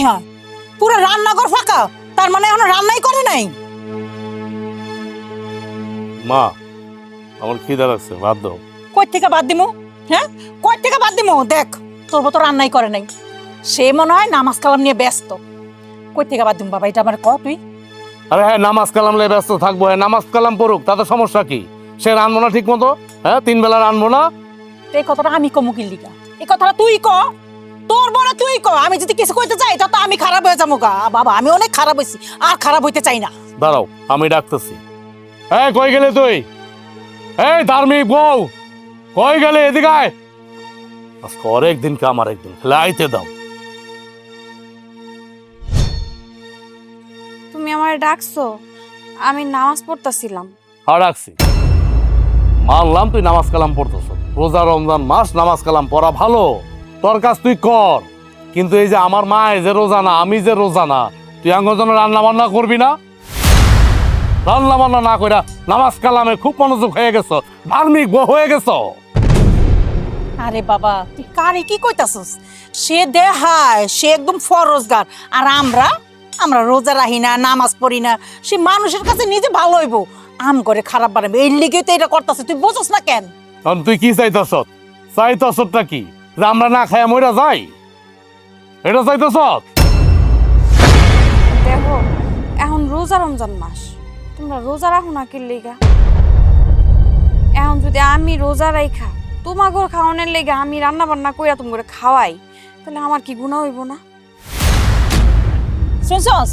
মনে হয়? পুরো রান্নাঘর ফাঁকা, তার মানে এখনো রান্নাই করে নাই। মা আমার খিদা লাগছে, ভাত দাও। কই থেকে বাদ দিমু? হ্যাঁ, কই থেকে বাদ দিমু? দেখ তোর তো রান্নাই করে নাই, সে মনে হয় নামাজ কালাম নিয়ে ব্যস্ত। কই থেকে বাদ দিমু বাবা, এটা আমার ক তুই। আরে হ্যাঁ, নামাজ কালাম লে ব্যস্ত থাকবো, হ্যাঁ নামাজ কালাম পড়ুক, তাতে সমস্যা কি? সে রানবো না ঠিক মতো? হ্যাঁ, 3 বেলা রানবো না? এই কথাটা আমি কমু কি লিগা? এই কথাটা তুই ক, তোর বড় তুই ক। আমি যদি কিছু কইতে চাই তা তো আমি খারাপ হয়ে যাবো গা। বাবা আমি অনেক খারাপ হইছি, আর খারাপ হইতে চাই না। দাঁড়াও, আমি ডাকতেছি। এই কই গেলে তুই? এই ধার্মিক বউ, কই গেলে? এদিকে আয়। আজকে ওর একদিন কে আমার একদিন, লাইতে দাও। তুমি আমারে ডাকছো? আমি নামাজ পড়তাছিলাম। হ্যাঁ ডাকছি, মানলাম তুই নামাজ কালাম পড়তেছ, রোজা রমজান মাস নামাজ কালাম পড়া ভালো, তোর কাজ তুই কর। কিন্তু এই যে আমার মা যে রোজা না, আমি যে রোজা না, তুই আঙ্গজন রান্না বান্না করবি না? রান্না বান্না না কইরা নামাজ কালামে খুব মনোযোগ হয়ে গেছ, ধার্মিক বউ হয়ে গেছ। আরে বাবা তুই কারে কি কইতাছস? সে দেহায়, সে একদম ফরজগার, আর আমরা আমরা রোজা রাখি না, নামাজ পড়ি না। সে মানুষের কাছে নিজে ভালো হইব, আম করে খারাপ বানাবে, এই লিগে তো এটা করতেছে। তুই বুঝছ না কেন? কারণ তুই কি চাইতেছ? চাইতেছটা কি? যে আমরা না খাইয়া মইরা যাই? এটা চাইতেছ? দেখো এখন রোজা রমজান মাস, তোমরা রোজা রাখো না কি লেগা? এখন যদি আমি রোজা রাইখা তোমাগর খাওয়ানোর লেগে আমি রান্না বান্না কইরা তোমাকে খাওয়াই, তাহলে আমার কি গুনাহ হইব না? শুনছস?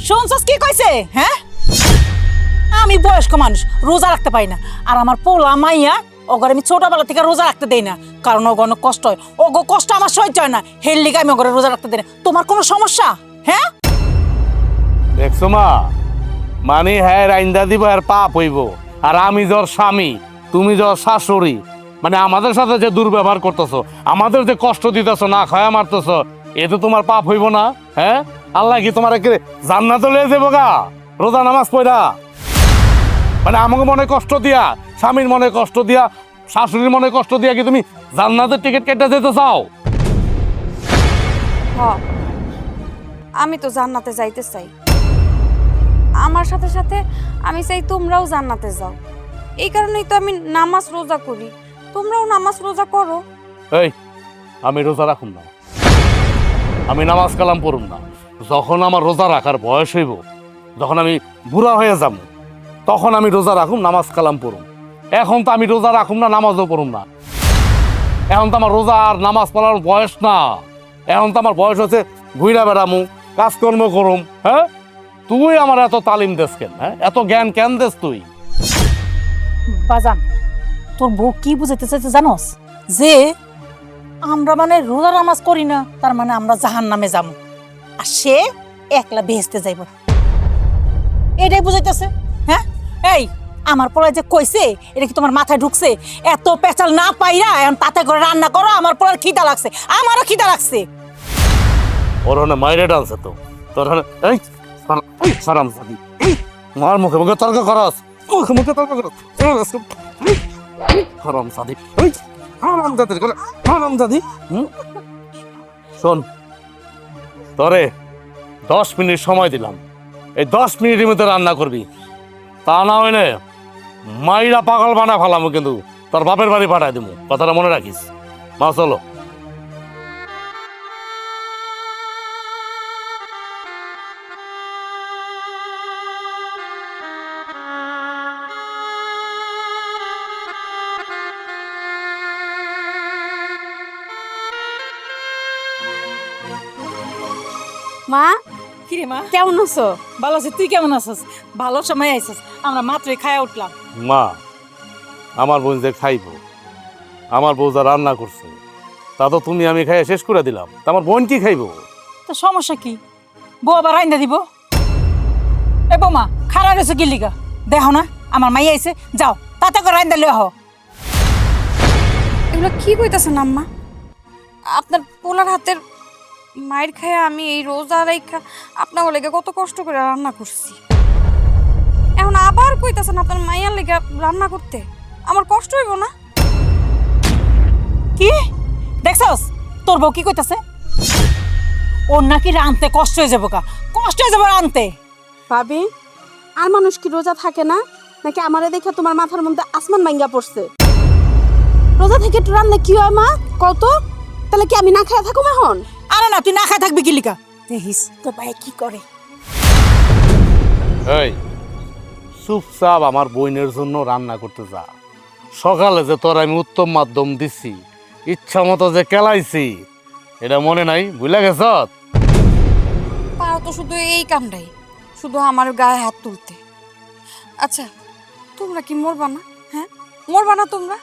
শুনছস কি কইছে? হ্যাঁ, আমি বয়স্ক মানুষ, রোজা রাখতে পারি না, আর আমার পোলা মাইয়া ওগর আমি ছোটবেলা থেকে রোজা রাখতে দেই না, কারণ ওগর অনেক কষ্ট হয়। ওগো কষ্ট আমার সহ্য হয় না, হের লিগে আমি ওগরে রোজা রাখতে দেই না। তোমার কোনো সমস্যা? হ্যাঁ, দেখছো মা, মানে হ্যাঁ রাইন্দা দিব আর পাপ হইব, আর আমি যার স্বামী, তুমি যার শাশুড়ি, মানে আমাদের সাথে যে দুর্ব্যবহার করতেছো, আমাদের যে কষ্ট দিতেছো, না খায়া মারতেছো, এ তো তোমার পাপ হইব না? হ্যাঁ, আল্লাহ কি তোমার জান্নাতে লয়ে যাবো গা রোজা নামাজ পড়া? মানে আমাকে মনে কষ্ট দিয়া, স্বামীর মনে কষ্ট দিয়া, শাশুড়ির মনে কষ্ট দিয়া কি তুমি জান্নাতের টিকিট কেটে যেতে চাও? হ, আমি তো জান্নাতে যাইতে চাই, আমার সাথে সাথে আমি চাই তোমরাও জান্নাতে যাও। এই কারণেই তো আমি নামাজ রোজা করি, তোমরাও নামাজ রোজা করো। এই আমি রোজা রাখুন না, আমি নামাজ কালাম পড়ুন না। যখন আমার রোজা রাখার বয়স হইব, যখন আমি বুড়া হয়ে যাব, তখন আমি রোজা রাখুম, নামাজ কালাম পড়ুম। এখন তো আমি রোজা রাখুম না, নামাজও পড়ুম না। এখন তো আমার রোজা আর নামাজ পড়ার বয়স না, এখন তো আমার বয়স হচ্ছে ঘুরা বেড়ামু, কাজকর্ম করুম। হ্যাঁ, তুই আমার এত তালিম দেস কেন? হ্যাঁ, এত জ্ঞান কেন দেস তুই? বাজান তোর বউ কি বুঝাইতে চাইছে জানোস? যে আমরা মানে রোজা নামাজ করি না, তার মানে আমরা জাহান্নামে যাবো, আর সে একলা বেহেশতে যাইব, এটাই বুঝাইতেছে। হ্যাঁ, এই আমার পোলায় যে কইছে, এটা কি তোমার মাথায় ঢুকছে? এত পেঁচাল না পাইরা এখন তাতে করে রান্না করো। আমার পোলার খিদা লাগছে, আমারও খিদা লাগছে। ওর হনে মাইরে ডান্সে তো তোর হনে এই সারাম সাদি মার মুখে মুখে তর্ক করস, মুখে মুখে তর্ক করস, হারাম সাদি, হারাম দাদি, হারাম দাদি। শোন, তোরে 10 মিনিট সময় দিলাম, এই 10 মিনিটের মধ্যে রান্না করবি, তা না হইলে মাইরা পাগল বানা ফেলামো, কিন্তু তোর বাপের বাড়ি পাঠাই দিব, কথাটা মনে রাখিস। মা চলো। মা, কিরে মা, কেমন আছো? ভালো আছিস? তুই কেমন আছিস? ভালো সময় আইছিস, আমরা মাত্রই খায়া উঠলাম। মা, আমার বোন যে খাইব, আমার বউ যা রান্না করছে, তা তো তুমি আমি খাইয়া শেষ করে দিলাম, তা আমার বোন কি খাইব? তো সমস্যা কি? বউ আবার রাইন্দা দিব? এ বৌমা, খারাপ রয়েছে কি লিগা? দেখো না আমার মাই আইছে, যাও তাতে করে রাইন্দা লিয়ে হও। এগুলো কি কইতাছেন আম্মা? আপনার পোলার হাতের মায়ের খায় আমি এই রোজা রাইখা আপনার লেগে কত কষ্ট করে রান্না করছি, এখন আবার কইতাছেন আপনার মাইয়ার লেগে রান্না করতে? আমার কষ্ট হইব না? কি দেখছস তোর বউ কি কইতাছে? ওর নাকি রানতে কষ্ট হয়ে যাবো কষ্ট হয়ে যাবো রানতে। ভাবি, আর মানুষ কি রোজা থাকে না? নাকি আমারে দেখে তোমার মাথার মধ্যে আসমান ভাঙ্গা পড়ছে? রোজা থেকে একটু রান্না কি হয় মা কত? তাহলে কি আমি না খেয়ে থাকুম এখন? আরে না, তুই না খায় থাকবি কি লিকা? দেখিস তোর ভাই কি করে। এই চুপচাপ আমার বোনের জন্য রান্না করতে যা। সকালে যে তোর আমি উত্তম মাধ্যম দিছি, ইচ্ছা মতো যে কেলাইছি, এটা মনে নাই? ভুলে গেছ? পারো তো শুধু এই কামটাই, শুধু আমার গায়ে হাত তুলতে। আচ্ছা, তোমরা কি মরবা না? হ্যাঁ, মরবা না তোমরা?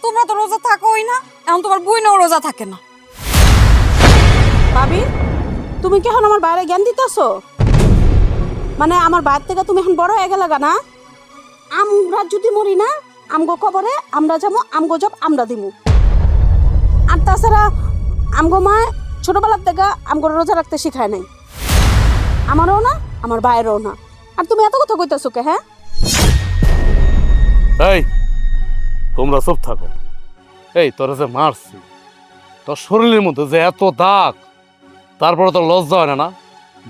তোমরা তো রোজা থাকোই না, এখন তোমার বইনও রোজা থাকে না। ভাবি, তুমি কি এখন আমার বাইরে জ্ঞান দিতেছো? মানে আমার বাইরে থেকে তুমি এখন বড় হয়ে গেলা না? আমরা যদি মরি না, আমগো কবরে আমরা যাবো, আমগো জব আমরা দিমু। আর তাছাড়া আমগো মা ছোটবেলার থেকে আমগো রোজা রাখতে শিখায় নাই, আমারও না আমার বাইরেও না। আর তুমি এত কথা কইতেছো কে? হ্যাঁ, এই তোমরা চুপ থাকো। এই তোরা যে মারছি, তোর শরীরের মধ্যে যে এত দাগ, তারপরে তো লজ্জা হয় না? না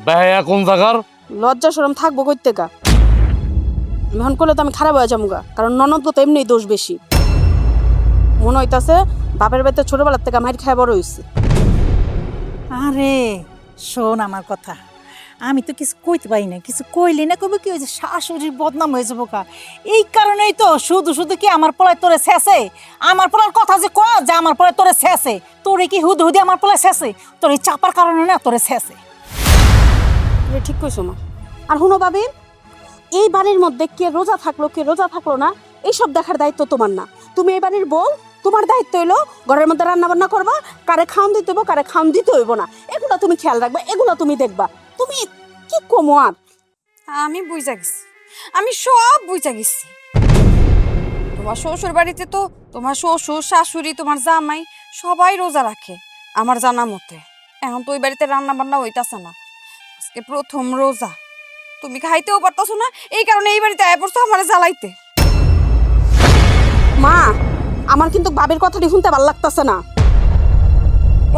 বেহায়া কোন জায়গার? লজ্জা শরম থাকবো কই থেকে? এখন করলে তো আমি খারাপ হয়ে যাবো গা, কারণ ননদ তো এমনি দোষ বেশি। মনে হইতাছে বাপের বাড়িতে ছোটবেলার থেকে মাইর খায় বড় হইছে। আরে শোন আমার কথা, আমি তো কিছু কইতে পারি না, কিছু কইলি না কবে কি হয়েছে, শাশুড়ির বদনাম হয়ে যাবো এই কারণেই তো শুধু শুধু কি আমার পোলায় তোরে শেষে, আমার পোলার কথা যে কয় যে আমার পোলায় তোরে শেষে, তোরে কি হুদ হুদি আমার পোলায় শেষে, তোর এই চাপার কারণে না তোরে শেষে। এটা ঠিক কইছো মা। আর হুনো ভাবি, এই বাড়ির মধ্যে কে রোজা থাকলো কে রোজা থাকলো না এইসব দেখার দায়িত্ব তোমার না। তুমি এই বাড়ির বউ, তোমার দায়িত্ব হইলো ঘরের মধ্যে রান্না বান্না করবা, কারে খাওয়ান দিতে হইব কারে খাওয়ান দিতে হইব না, এগুলো তুমি খেয়াল রাখবা, এগুলো তুমি দেখবা। তুমি কি কমো আর? আমি বুঝা গেছি, আমি সব বুঝা গেছি। তোমার শ্বশুর বাড়িতে তো তোমার শ্বশুর শাশুড়ি তোমার জামাই সবাই রোজা রাখে আমার জানা মতে। এখন তো ওই বাড়িতে রান্না বান্না হইতাছে না, আজকে প্রথম রোজা, তুমি খাইতেও পারতাছো না, এই কারণে এই বাড়িতে আয় পড়ছো আমার জ্বালাইতে। মা, আমার কিন্তু বাবির কথাটি শুনতে ভাল লাগতেছে না।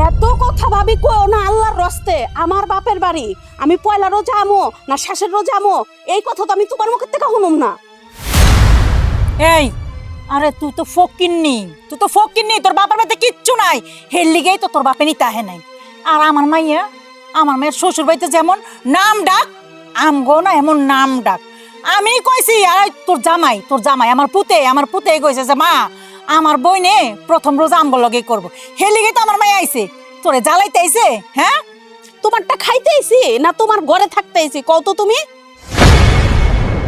এত কথা ভাবি কও না আল্লাহর রস্তে। আমার বাপের বাড়ি, আমি পয়লা রোজা আমো না শেষের রোজা আমো, এই কথা তো আমি তোমার মুখের থেকে শুনুম না। এই আরে তুই তো ফকিন্নি, তুই তো ফকিন্নি, তোর বাপের বাড়িতে কিচ্ছু নাই, হের লিগেই তো তোর বাপে নিতে আহে নাই। আর আমার মাইয়া, আমার মেয়ের শ্বশুর বাড়িতে যেমন নাম ডাক, আমগো না এমন নাম ডাক। আমি কইছি আর তোর জামাই আমার পুতে কইছে যে মা আমার বইনে প্রথম রোজা আমগো লগে করবো, হের লিগেই তো আমার মাইয়া আইছে, তোরে জ্বালাইতে আইছে। হ্যাঁ, তোমারটা খাইতে আইছি না তোমার ঘরে থাকতে আইছি কত? তুমি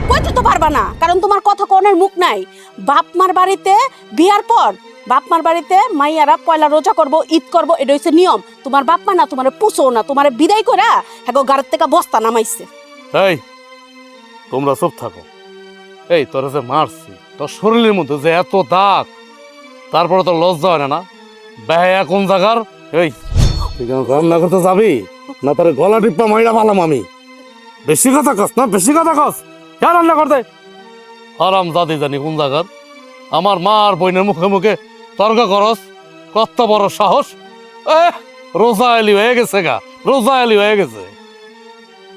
কইতে তো পারবা না, কারণ তোমার কথা কোনের মুখ নাই। বাপ মার বাড়িতে বিয়ার পর বাপ মার বাড়িতে মাইয়ারা পয়লা রোজা করব, ঈদ করব, এটা হচ্ছে নিয়ম। তোমার বাপ মা না তোমার পুষো না, তোমার বিদায় করে হ্যাঁ গাড়ির থেকে বস্তা নামাইছে। এই তোমরা চুপ থাকো। এই তোরা যে মারছি, তোর শরীরের মধ্যে যে এত দাগ, তারপরে তো লজ্জা হয় না? বেহায়া কোন জায়গার? এই তুই কেন রান্না করতে যাবি না? তোর গলা টিপা মাইরা পালাম আমি। বেশি কথা কস না, বেশি কথা কস। কে রান্না করতে? আরাম জাতি জানি কোন জায়গার। আমার মা আর বোনের মুখে মুখে তর্ক করস, কত বড় সাহস! রোজা এলি হয়ে গেছে গা, রোজা এলি হয়ে গেছে।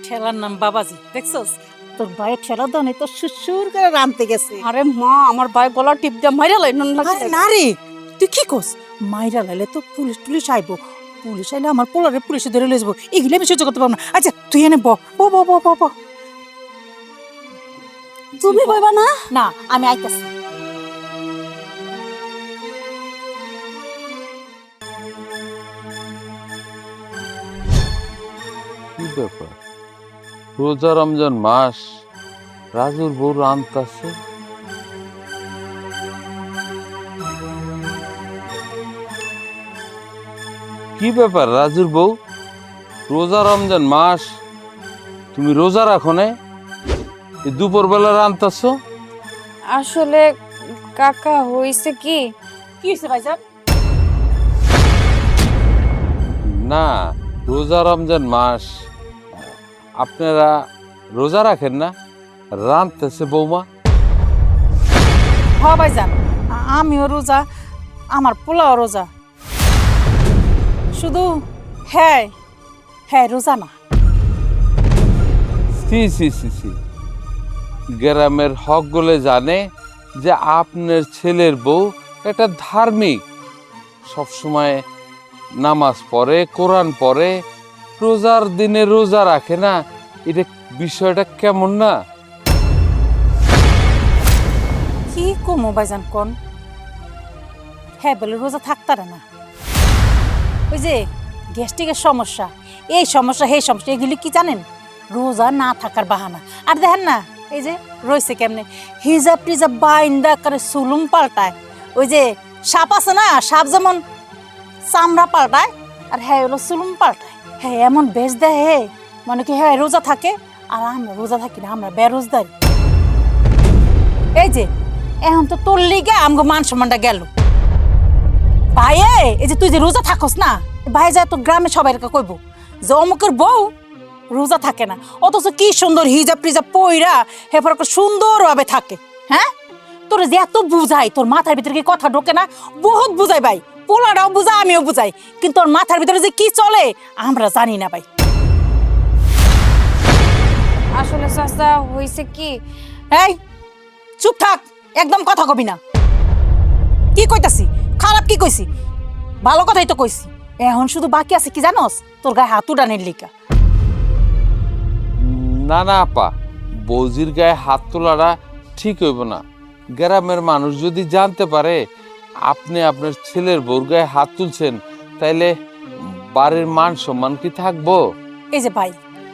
ঠেলার নাম বাবাজি, দেখছস তোর ভাইয়ের ঠেলা দনে তো সুসুর করে রানতে গেছে। আরে মা, আমার ভাই গলা টিপ দিয়ে মাইরা লাই আরে না রে, তুই কি কস? মাইরা লাইলে তো পুলিশ আইবো, পুলিশ আইলে আমার পোলারে পুলিশে ধরে লয়ে যাবো, এগুলো আমি সহ্য করতে পারবো না। আচ্ছা তুই এনে ব ব ব ব ব ব। তুমি বইবা না? না আমি আইতাছি। কি ব্যাপার, রোজা রমজান মাস, রাজুর বউ রান্তাছে। কি ব্যাপার রাজুর বউ, রোজা রমজান মাস, তুমি রোজা রাখো না, এই দুপুরবেলা রান্তাছো? আসলে কাকা হইছে কি, কি হয়েছে ভাইজান? না, রোজা রমজান মাস, আপনারা রোজা রাখেন না, রান্তাছে বৌমা। হ ভাইজান, আমিও রোজা, আমার পোলাও রোজা। শুধু হ্যাঁ হ্যাঁ রোজা না। সি সি সি সি, গ্রামের হক গুলে জানে যে আপনার ছেলের বউ এটা ধার্মিক, সবসময় নামাজ পড়ে, কোরআন পড়ে, রোজার দিনে রোজা রাখে না। এটা বিষয়টা কেমন না? কি কমো ভাইজান কোন? হ্যাঁ বলে রোজা থাকতারে না। ওই যে গ্যাস্ট্রিকের সমস্যা, এই সমস্যা সেই সমস্যা, এগুলি কি জানেন? রোজা না থাকার বাহানা। আর দেখেন না এই যে রয়েছে কেমনে, হিজাব টিজাব বাইন্দা করে সুলুম পাল্টায়। ওই যে সাপ আছে না, সাপ যেমন চামড়া পাল্টায় আর হ্যাঁ হলো সুলুম পাল্টায়। হ্যাঁ এমন বেশ দেয় হে, মানে কি হ্যাঁ রোজা থাকে আর আমরা রোজা থাকি না, আমরা বেরোজদারি। এই যে এখন তো তোর লিগে আমগো মান সম্মানটা গেল। ভাই এই যে তুই যে রোজা থাকস না, ভাই যায় তো গ্রামে সবাই কইব যে অমুকের বউ রোজা থাকে না, অথচ কি সুন্দর হিজাব টিজাব পইরা হেফার সুন্দর ভাবে থাকে। হ্যাঁ তোর যে এত বুঝাই, তোর মাথার ভিতরে কি কথা ঢোকে না? বহুত বুঝাই ভাই, পোলাটাও বুঝাই আমিও বুঝাই, কিন্তু তোর মাথার ভিতরে যে কি চলে আমরা জানি না ভাই। আসলে চাচা হইছে কি, এই চুপ থাক, একদম কথা কবি না। কি কইতাছি? খারাপ কি কইছি? ভালো কথাই তো কইছি। এখন শুধু বাকি আছে কি জানোস? তোর গায়ে হাত উড়ানের লিকা। না না আপা, বৌজির গায়ে হাত তোলাটা ঠিক হইব না। গ্রামের মানুষ যদি জানতে পারে আপনি আপনার ছেলের বউর গায়ে হাত তুলছেন, তাইলে বাড়ির মান সম্মান কি থাকবো? এই যে ভাই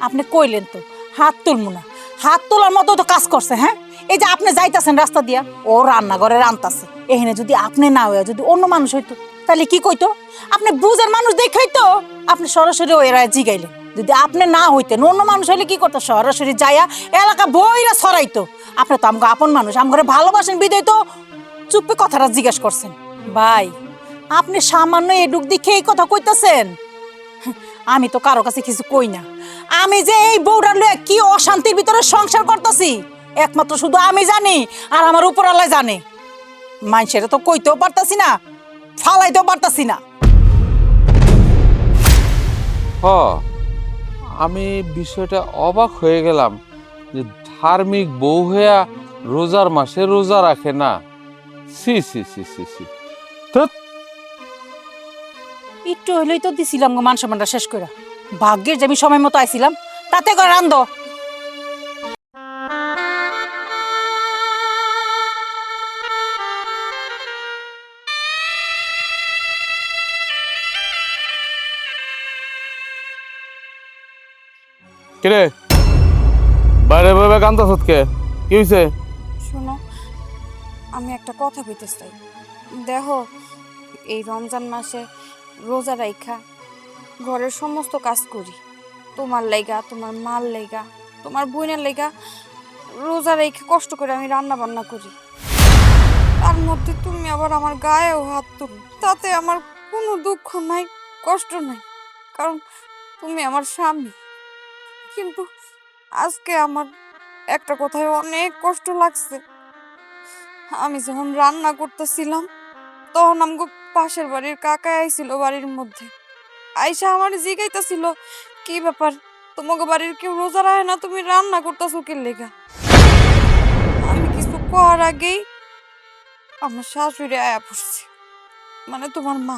আপনি কইলেন তো হাত তুলমু না, হাত তোলার মতো তো কাজ করছে। হ্যাঁ এই যে আপনি যাইতাছেন রাস্তা দিয়া, ও রান্নাঘরে রান্তাছে, এখানে যদি আপনি না হইয়া যদি অন্য মানুষ হইতো তাহলে কি কইতো? আপনি বুঝের মানুষ দেখাই তো আপনি সরাসরি ওই রায় জিগাইলেন। যদি আপনি না হইতেন অন্য মানুষ হইলে কি করতো? সরাসরি যাইয়া এলাকা বইরা ছড়াইতো। আপনি তো আমগো আপন মানুষ, আমগরে ভালোবাসেন বিদায় তো চুপে কথাটা জিজ্ঞেস করছেন। ভাই আপনি সামান্য এডুক দেখে এই কথা কইতাছেন? আমি তো কারো কাছে কিছু কই না। আমি যে এই বউটা লয়ে কি অশান্তির ভিতরে সংসার করতেছি একমাত্র শুধু আমি জানি আর আমার উপরওয়ালা জানে। মানুষেরা তো কইতেও পারতাছি না, ফালাইতেও পারতাছি না। হ, আমি বিষয়টা অবাক হয়ে গেলাম যে ধার্মিক বউ হইয়া রোজার মাসে রোজা রাখে না। সি সি সি সি সি, একটু হইলেই তো দিছিলাম গো মান সম্মানটা শেষ করে। ভাগ্যের যে আমি সময় মতো আইছিলাম, তাতে করে রান্ধ। কিরে বাইরে বাইরে কান্তা সৎকে কি হয়েছে? শোনো আমি একটা কথা কইতে চাই। দেখো এই রমজান মাসে রোজা রাইখা ঘরের সমস্ত কাজ করি, তোমার লাইগা, তোমার মার লাইগা, তোমার বোনের লাইগা রোজা রাইখা কষ্ট করে আমি রান্না বান্না করি। তার মধ্যে তুমি আবার আমার গায়েও হাত তুলো, তাতে আমার কোনো দুঃখ নাই, কষ্ট নাই, কারণ তুমি আমার স্বামী। কিন্তু আজকে আমার একটা কথায় অনেক কষ্ট লাগছে। আমি যখন রান্না করতেছিলাম তখন আমাকে পাশের বাড়ির কাকা আইছিল বাড়ির মধ্যে, আইসা আমার জিগাইতেছিল কি ব্যাপার, তোমাকে বাড়ির কেউ রোজা রাখে না, তুমি রান্না করতেছো কি লেগা? আমি কিছু করার আগেই আমার শাশুড়ি আয়া পড়ছে, মানে তোমার মা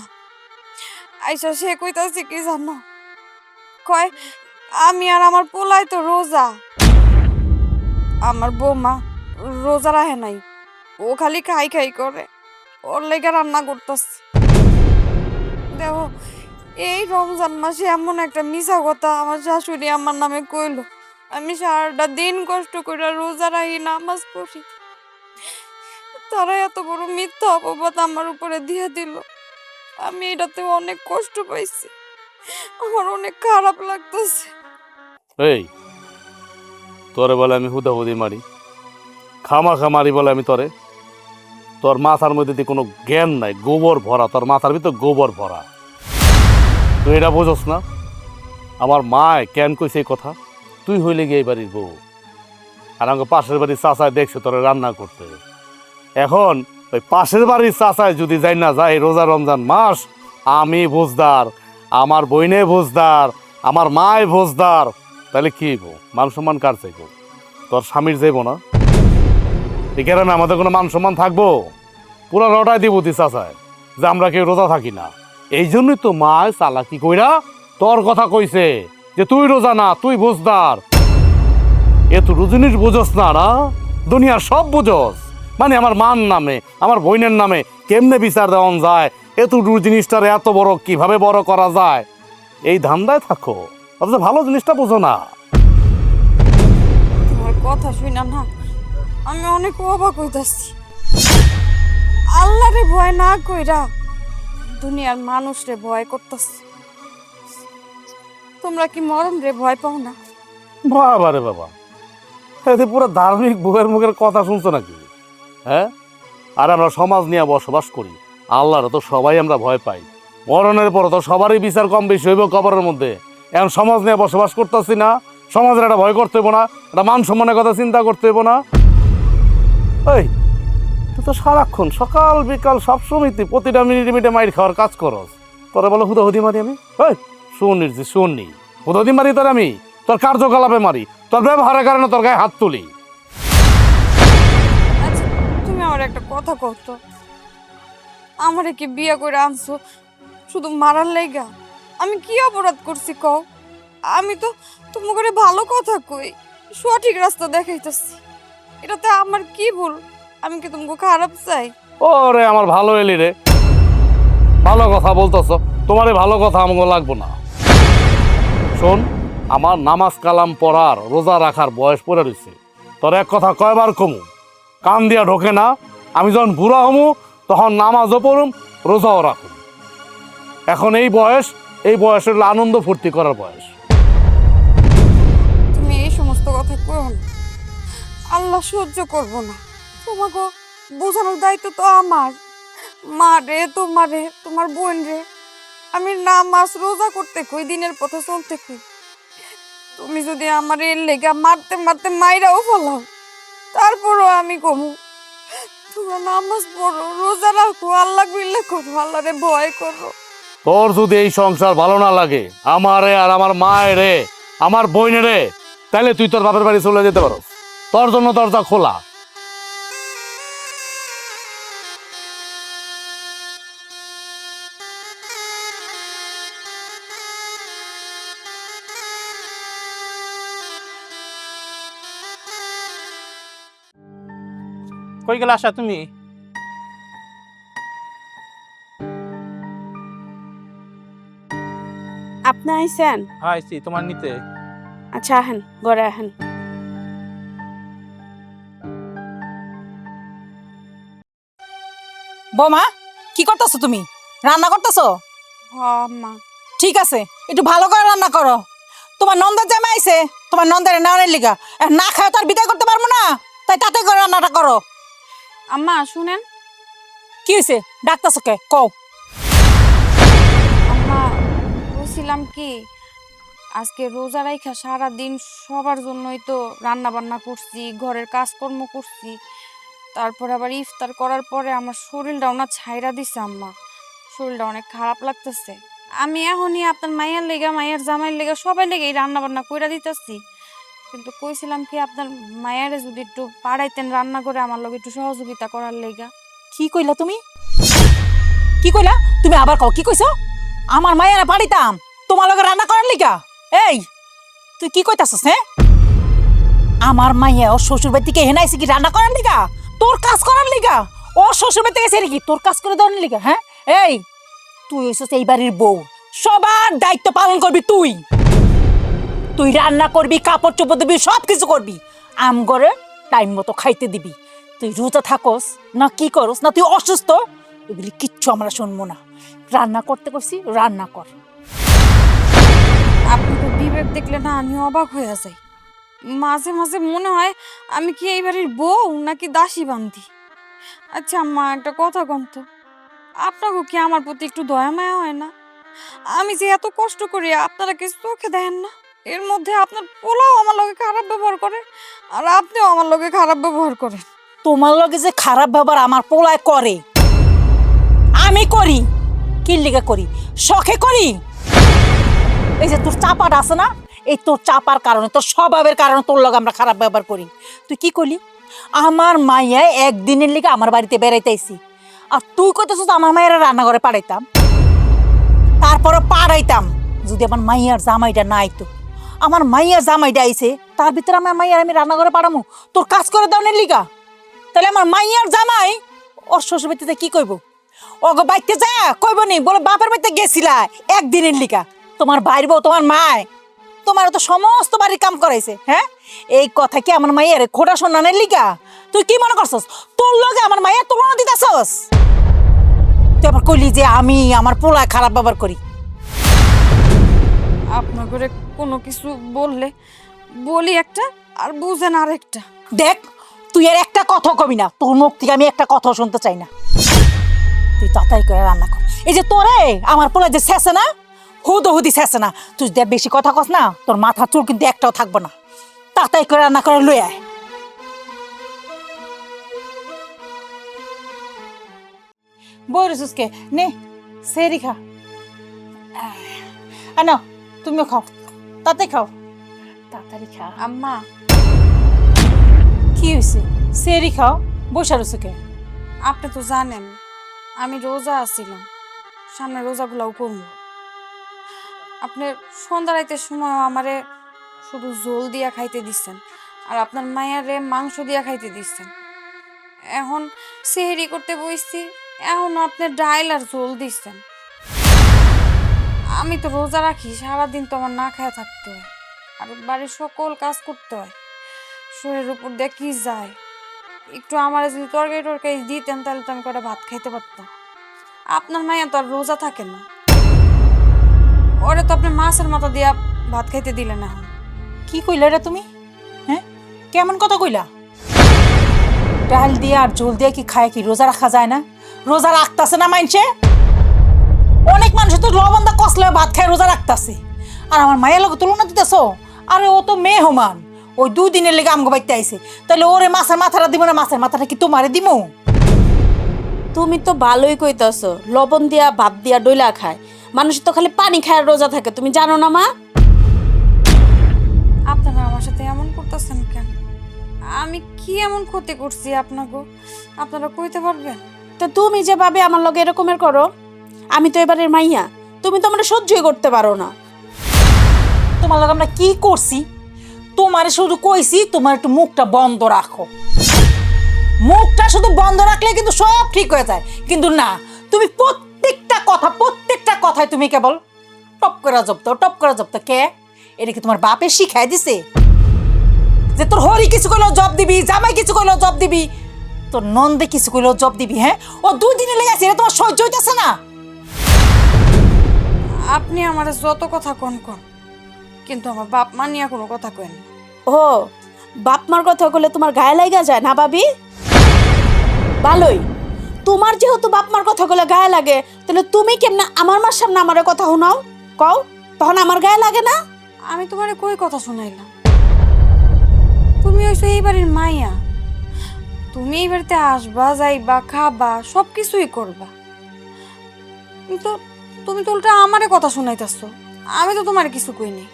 আইসা সে কইতাছে কি জানো, কয় আমি আর আমার পোলাই তো রোজা, আমার বৌমা রোজা রাখে নাই, ও খালি খাই খাই করে, ওর লেগে রান্না করতেছে। দেখো এই রমজান মাসে এমন একটা মিছা কথা আমার শাশুড়ি আমার নামে কইলো। আমি সারাটা দিন কষ্ট করে রোজা রাখি, নামাজ পড়ি, তারা এত বড় মিথ্যা অপবাদ আমার উপরে দিয়ে দিল। আমি এটাতে অনেক কষ্ট পাইছি, আমার অনেক খারাপ লাগতেছে। এই তোরে বলে আমি হুদাহুদি মারি, খামাখা মারি বলে আমি তোরে? তোর মাথার মধ্যে দিয়ে কোনো জ্ঞান নাই, গোবর ভরা, তোর মাথার ভিতর গোবর ভরা। তুই এটা বোঝস না? আমার মায় কেন কইছে এই কথা? তুই হইলে গিয়ে এই বাড়ির বউ, আর আমাকে পাশের বাড়ির চাচায় দেখছে তোরে রান্না করতে। এখন ওই পাশের বাড়ির চাচায় যদি যাই না যায় রোজা রমজান মাস, আমি বুঝদার, আমার বইনে বুঝদার, আমার মায় ভোজদার, তাহলে কি হইব? মান সম্মান কার চাইব? তোর স্বামীর যাইব না? এই গ্রামে আমাদের কোনো মান সম্মান থাকবো? পুরা রটাই দিব চাচায় যে আমরা কেউ রোজা থাকি না। এই জন্যই তো মায় চালাকি কইরা তোর কথা কইছে যে তুই রোজা না, তুই ভোজদার। এত জিনিস বুঝস না না, দুনিয়ার সব বুঝস। মানে আমার মান নামে, আমার বোনের নামে কেমনে বিচার দেওয়ান যায়, এতটুকু জিনিসটারে এত বড় কিভাবে বড় করা যায়, এই ধান্দায় থাকো। অথচ ভালো জিনিসটা বুঝো না। তোমার কথা শুই না না, আমি অনেক অবাক হইতাছি। আল্লাহরে ভয় না কইরা দুনিয়ার মানুষরে ভয় করতাছি। তোমরা কি মরণ রে ভয় পাও না? বাবা রে বাবা, এতে পুরো ধার্মিক বুকের মুখের কথা শুনছো নাকি? হ্যাঁ, আর আমরা সমাজ নিয়ে বসবাস করি, আল্লাহর তো সবাই আমরা ভয় পাই। মরণের পর তো সবারই বিচার কম বেশি হইব কবরের মধ্যে। এখন সমাজ নিয়ে বসবাস করতেছি না, সমাজের একটা ভয় করতে হইব না, একটা মান সম্মানের কথা চিন্তা করতে হইব না? এই তুই তো সারাক্ষণ সকাল বিকাল সবসময় তুই প্রতিটা মিনিটে মিনিটে মাইর খাওয়ার কাজ করস। তোরা বলো হুদাহুদি মারি আমি? এই শুনিস যে শুননি, হুদাহুদি মারি তোর আমি? তোর কার্যকলাপে মারি, তোর ব্যবহারের কারণে তোর গায়ে হাত তুলি। আচ্ছা, তুমি আমার একটা কথা কতো, আমারে কি বিয়ে করে আনছো শুধু মারার লাইগা? আমি কি অপরাধ করছি কও? আমি তো তোমাকে ভালো কথা কই, সঠিক রাস্তা দেখাইতেছি। এটাতে আমার কি ভুল? আমি কি তোমাকে খারাপ চাই? ওরে আমার ভালো এলি রে, ভালো কথা বলতেছ। তোমার এই ভালো কথা আমাকে লাগবো না। শোন, আমার নামাজ কালাম পড়ার রোজা রাখার বয়স পড়ে রয়েছে। তোর এক কথা কয়বার কমু, কান দিয়া ঢোকে না। আমি যখন বুড়া হমু তখন নামাজও পড়ুম, রোজাও রাখুম। এখন এই বয়স হলো আনন্দ ফুর্তি করার বয়স। তুমি এই সমস্ত কথা কইও না, আল্লাহ সহ্য করব না। তোমাকে বোঝানোর দায়িত্ব তো আমার। মা রে, তোমারে, তোমার বোন রে আমি নামাজ রোজা করতে কই, দিনের পথে চলতে কই। তুমি যদি আমার এর লেগা মারতে মারতে মাইরাও ফেলাও, তারপরও আমি কমু তোমরা নামাজ পড়ো, রোজা রাখো, আল্লাহ বিল্লাহ করো, আল্লাহরে ভয় করো। তোর যদি এই সংসার ভালো না লাগে, আমারে আর আমার মায়ের রে, আমার বোনের রে, তাহলে তুই তোর বাপের বাড়ি চলে যেতে পারো। তোর জন্য দরজা খোলা। কই গেল আশা তুমি? আপনি আইছেন? আইছি তোমার নিতে। আচ্ছা আহেন, ঘরে আহেন। বৌমা, কি করতেছো তুমি? রান্না করতেছো? হ্যাঁ মা। ঠিক আছে, একটু ভালো করে রান্না করো। তোমার নন্দের জামাই আইছে, তোমার নন্দের নেওয়ার লিগা। না খায় তো আর বিদায় করতে পারবো না, তাই তাতে করে রান্নাটা করো। আম্মা শুনেন। কি হয়েছে? ডাক্তারছো কে? কও। আম্মা বলছিলাম কি, আজকে রোজা রাইখা সারাদিন সবার জন্যই তো রান্না বান্না করছি, ঘরের কাজকর্ম করছি। তারপরে আবার ইফতার করার পরে আমার শরীরটা না ছাইরা দিছে আম্মা, শরীরটা অনেক খারাপ লাগতেছে। আমি এখনই আপনার মায়ের লেগা, মায়ের জামাইয়ের লেগা, সবাই লেগে এই রান্না বান্না কইরা দিতেছি। কিন্তু কইছিলাম কি, আপনার মায়েরে যদি একটু পাড়াইতেন রান্না করে আমার লগে একটু সহযোগিতা করার লেগা। কি কইলা তুমি? কি কইলা তুমি? আবার কও, কি কইছো? আমার মায়েরা পাড়িতাম তোমার লগে রান্না করার লিগা? এই তুই কি কইতাছস? হ্যাঁ, আমার মাইয়া ওর শ্বশুর বাড়ি থেকে হেনাইছে কি রান্না করার লিগা? তোর কাজ করার লিগা? ওর শ্বশুর বাড়ি থেকে এসে কি তোর কাজ করে দেওয়ার লিগা? হ্যাঁ, এই তুই হইছস এই বাড়ির বউ, সবার দায়িত্ব পালন করবি তুই। তুই রান্না করবি, কাপড় চোপড় দিবি, সব কিছু করবি। আম করে টাইম মতো খাইতে দিবি। তুই রোজা থাকস না কি করস, না তুই অসুস্থ, এগুলি কিচ্ছু আমরা শুনবো না। রান্না করতে করছি, রান্না কর। আপনি তো বিবেক দেখলে না আমি অবাক হয়ে যাই। মাঝে মাঝে মনে হয় আমি কি এই বাড়ির বউ নাকি দাসী বান্দি। আচ্ছা আম্মা, একটা কথা কন তো, আপনাকে কি আমার প্রতি একটু দয়া মায়া হয় না? আমি যে এত কষ্ট করি আপনারা কিছু চোখে দেখেন না? এর মধ্যে আপনার পোলাও আমার লগে খারাপ ব্যবহার করে, আর আপনিও আমার লগে খারাপ ব্যবহার করেন। তোমার লগে যে খারাপ ব্যবহার আমার পোলায় করে, আমি করি কি লিগা করি? শখে করি। এই যে তোর চাপাটা আছে না, এই তোর চাপার কারণে, তোর স্বভাবের কারণে তোর লগে আমরা খারাপ ব্যবহার করি। তুই কি করলি? আমার মাইয়া একদিনের লিগে আমার বাড়িতে বেড়াইতেছি, আর তুই কইতেছিস আমার মায়েরা রান্নাঘরে পাঠাইতাম। তারপরে পাঠাইতাম যদি আমার মাইয়ার জামাইটা না আইতো। আমার মাইয়ার জামাইটা আইছে, তার ভিতরে আমার মাইয়ার আমি রান্নাঘরে পাঠামু তোর কাজ করে দাওনের লিগা? তাহলে আমার মাইয়ার জামাই ওর শ্বশুর বাড়িতে কি কইব? ওগো বাইতে যা কইব নি বলে বাপের বাড়িতে গেছিলা একদিনের লিগা। তোমার ভাইর বউ, তোমার মায় তোমার তো সমস্ত বাড়ির কাম করাইছে। হ্যাঁ, এই কথা কি আমার মাইয়ার খোটা শোনানের লিগা? তুই কি মনে করছস তোর লগে আমার মাইয়ার তুলনা দিতেছস? তুই আবার কইলি যে আমি আমার পোলায় খারাপ ব্যবহার করি। আপনার করে কোনো কিছু বললে বলি একটা আর বুঝেন আরেকটা। দেখ, তুই আর একটা কথা কবি না, তোর মুখ থেকে আমি একটা কথা শুনতে চাই না। তুই তাড়াতাড়ি করে রান্না কর। এই যে তোরে আমার পোলা যে শেষে না, হুদি শেষে না, তুই দেখ বেশি কথা কস না, তোর মাথা চুল কিন্তু একটাও থাকবো না। তাড়াতাড়ি করে রান্না করে লই আয়। বই রসুসকে নে সেরি খা। আনো তুমিও খাও, তাতে খাও, তাড়াতাড়ি খা। আম্মা, কি হয়েছে? সেরি খাও, বসা রসুকে। আপনি তো জানেন আমি রোজা আছিলাম, সামনে রোজাগুলাও করবো। আপনি সন্ধ্যা রাইতের সময় আমারে শুধু জোল দিয়া খাইতে দিচ্ছেন, আর আপনার মায়ারে মাংস দিয়া খাইতে দিচ্ছেন। এখন সেহেরি করতে বসছি, এখন আপনি ডাইল আর জোল দিচ্ছেন। আমি তো রোজা রাখি, সারাদিন তো আমার না খাওয়া থাকতে হয়, আর বাড়ির সকল কাজ করতে হয়। শরীরের উপর দিয়ে কি যায়, একটু আমার যদি তরকারি টরকারি দিতেন তাহলে তো আমি কটা ভাত খাইতে পারতাম। আপনার মায়া তো আর রোজা থাকে না, ওরা তো আপনি মাছের মাথা দিয়া ভাত খাইতে দিলেন। এখন কি কইলা রে তুমি? হ্যাঁ, কেমন কথা কইলা? ডাল দিয়ে আর ঝোল দিয়ে কি খায়? কি রোজা রাখা যায় না? রোজা রাখতাছে না মাইনছে? অনেক মানুষ তো লবণ দা কসলে ভাত খায় রোজা রাখতাছে, আর আমার মায়ের লোক তুলনা দিতেছো? আরে ও তো মেয়ে হমান, ওই 2 দিনের লেগে আমগো বাইতে আইছে, তাহলে ওরে মাছের মাথাটা দিব না? মাছের মাথাটা কি তোমারে দিমু? তুমি তো ভালোই কইতাছো, লবণ দিয়া ভাত দিয়া ডইলা খায়, মানুষ তো খালি পানি খায় আর রোজা থাকে, তুমি জানো না মা? আপনারা আমার সাথে এমন করতেছেন কেন? আমি কি এমন ক্ষতি করছি আপনাকে? আপনারা কইতে পারবেন? তো তুমি যে ভাবে আমার লগে এরকমের করো, আমি তো এবারের মাইয়া, তুমি তো আমরা সহ্যই করতে পারো না। তোমার লগে আমরা কি করছি? তোমারে শুধু কইছি তোমার একটু মুখটা বন্ধ রাখো। মুখটা শুধু বন্ধ রাখলে কিন্তু সব ঠিক হয়ে যায়, কিন্তু না, তুমি প্রত্যেকটা কথায় তুমি কেবল টপ করে জব্দ। কে এটা কি তোমার বাপে শিখাই দিছে যে তোর হরি কিছু কইলেও জব দিবি, জামাই কিছু কইলেও জব দিবি, তোর নন্দে কিছু কইলেও জব দিবি? হ্যাঁ, ও 2 দিনে লেগে আছে, এটা তোমার সহ্য হইতেছে না? আপনি আমার যত কথা কন, কিন্তু আমার বাপ মা নিয়ে কোনো কথা কইন না। ও, বাপ মার কথা বলে তোমার গায়ে লাগা যায় না ভাবি? ভালোই, তোমার যেহেতু বাপ মার কথা বলে গায়ে লাগে, তাহলে তুমি কেমনে আমার মার সামনে আমার কথা শোনাও? কও, তখন আমার গায়ে লাগে না? আমি তোমারে কই কথা শুনাইলাম? তুমি হইছো এই বাড়ির মাইয়া, তুমি এই বাড়িতে আসবা, যাইবা, খাবা, সব কিছুই করবা, কিন্তু তুমি তো উল্টা আমারে কথা শুনাইতেছো। আমি তো তোমার কিছু কইনি।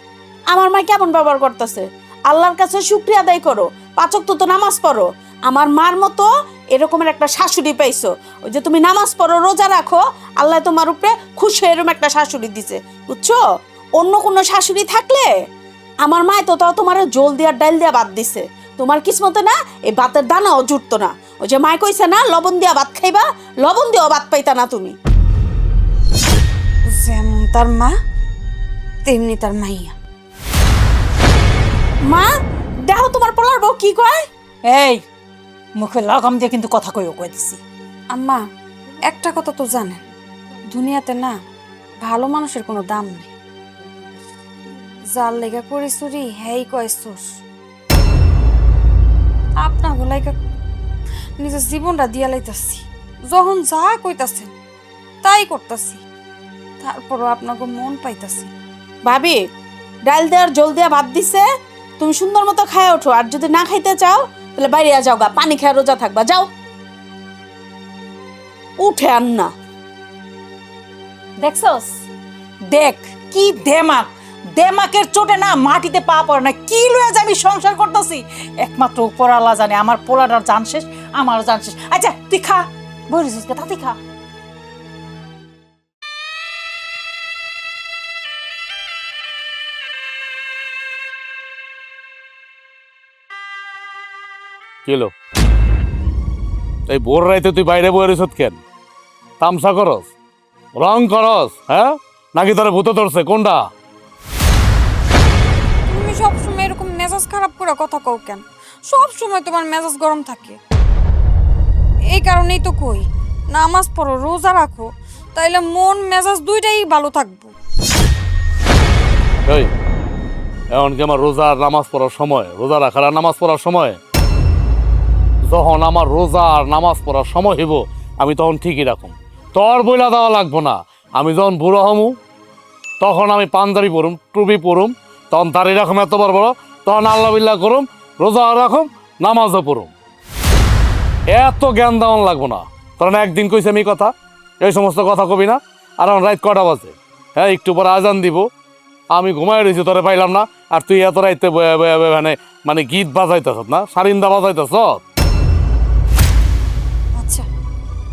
আমার মা কেমন ব্যবহার করতেছে? আল্লাহর কাছে শুকরিয়া আদায় করো, 5 ওয়াক্ত তো নামাজ পড়ো। আমার মার মতো এরকমের একটা শাশুড়ি পাইছো। ওই যে তুমি নামাজ পড়ো, রোজা রাখো, আল্লাহ তোমার উপরে খুশি হয়ে এরকম একটা শাশুড়ি দিছে, বুঝছো? অন্য কোনো শাশুড়ি থাকলে, আমার মায় তো তাও তোমার জল দিয়া ডাল দিয়া ভাত দিছে, তোমার কিসমতে না এই ভাতের দানাও জুটতো না। ওই যে মায় কইছে না লবণ দিয়া ভাত খাইবা, লবণ দিয়েও ভাত পাইতা না তুমি। যেমন তার মা তেমনি তার মাইয়া। মা দেখো তোমার পোলার বউ কি কয়। এই মুখে লাগাম দিয়ে কিন্তু কথা কই দিছি। আম্মা, একটা কথা তো জানেন, দুনিয়াতে না ভালো মানুষের কোনো দাম নেই। যার লেগা করি চুরি হেই কয় সোস। আপনার গোলাইকা নিজের জীবনটা দিয়া লাইতাছি, যখন যা কইতাছেন তাই করতাছি, তারপরও আপনাকে মন পাইতাছি। ভাবি, ডাল দেওয়ার জল দেওয়া ভাত দিছে, তুমি সুন্দর মতো খায় ওঠো, আর যদি না খাইতে চাও তাহলে বাইরে যাও গা, পানি খায় রোজা থাকবা, যাও। উঠে আন না। দেখছস? দেখ কি দেমাক, দেমাকের চোটে না মাটিতে পা পড়ে না, কি লয়ে যে আমি সংসার করতেছি একমাত্র উপর আল্লাহ জানে। আমার পোলাটার জান শেষ, আমার জান শেষ। আচ্ছা তুই খা, বলিস তাতে খা। কিলো এই ভোর রাইতে তুই বাইরে বয়ে রইছ কেন? তামসা করস, রং করস, হ্যাঁ? নাকি তোরা ভূতে ধরছে কোনটা? তুমি সবসময় এরকম মেজাজ খারাপ করে কথা কও কেন? সব সময় তোমার মেজাজ গরম থাকে। এই কারণেই তো কই নামাজ পড়ো, রোজা রাখো, তাইলে মন মেজাজ দুইটাই ভালো থাকবো। এই এখন কি আমার রোজা আর নামাজ পড়ার সময়? রোজা রাখার আর নামাজ পড়ার সময়? যখন আমার রোজা আর নামাজ পড়ার সময় হইব আমি তখন ঠিকই রাখুম, তোর বইলা দেওয়া লাগবো না। আমি যখন বুড়ো হমু তখন আমি পাঞ্জাবি পরুম, টুপি পরুম, তখন দাঁড়িয়ে রাখুম এত বড় বড়, তখন আল্লাহ বিল্লাহ করুম, রোজা রাখুম, নামাজও পড়ুম। এত জ্ঞান দেওয়ান লাগবো না। কারণ একদিন কইছে আমি কথা, এই সমস্ত কথা কবি না। আর এখন রাত কটা বাজে? হ্যাঁ, একটু পরে আজান দিব, আমি ঘুমাই রয়েছি, তোরে পাইলাম না। আর তুই এত রাইতে মানে গীত বাজাইতেছ না, সারিন্দা বাজাইতেছ। আচ্ছা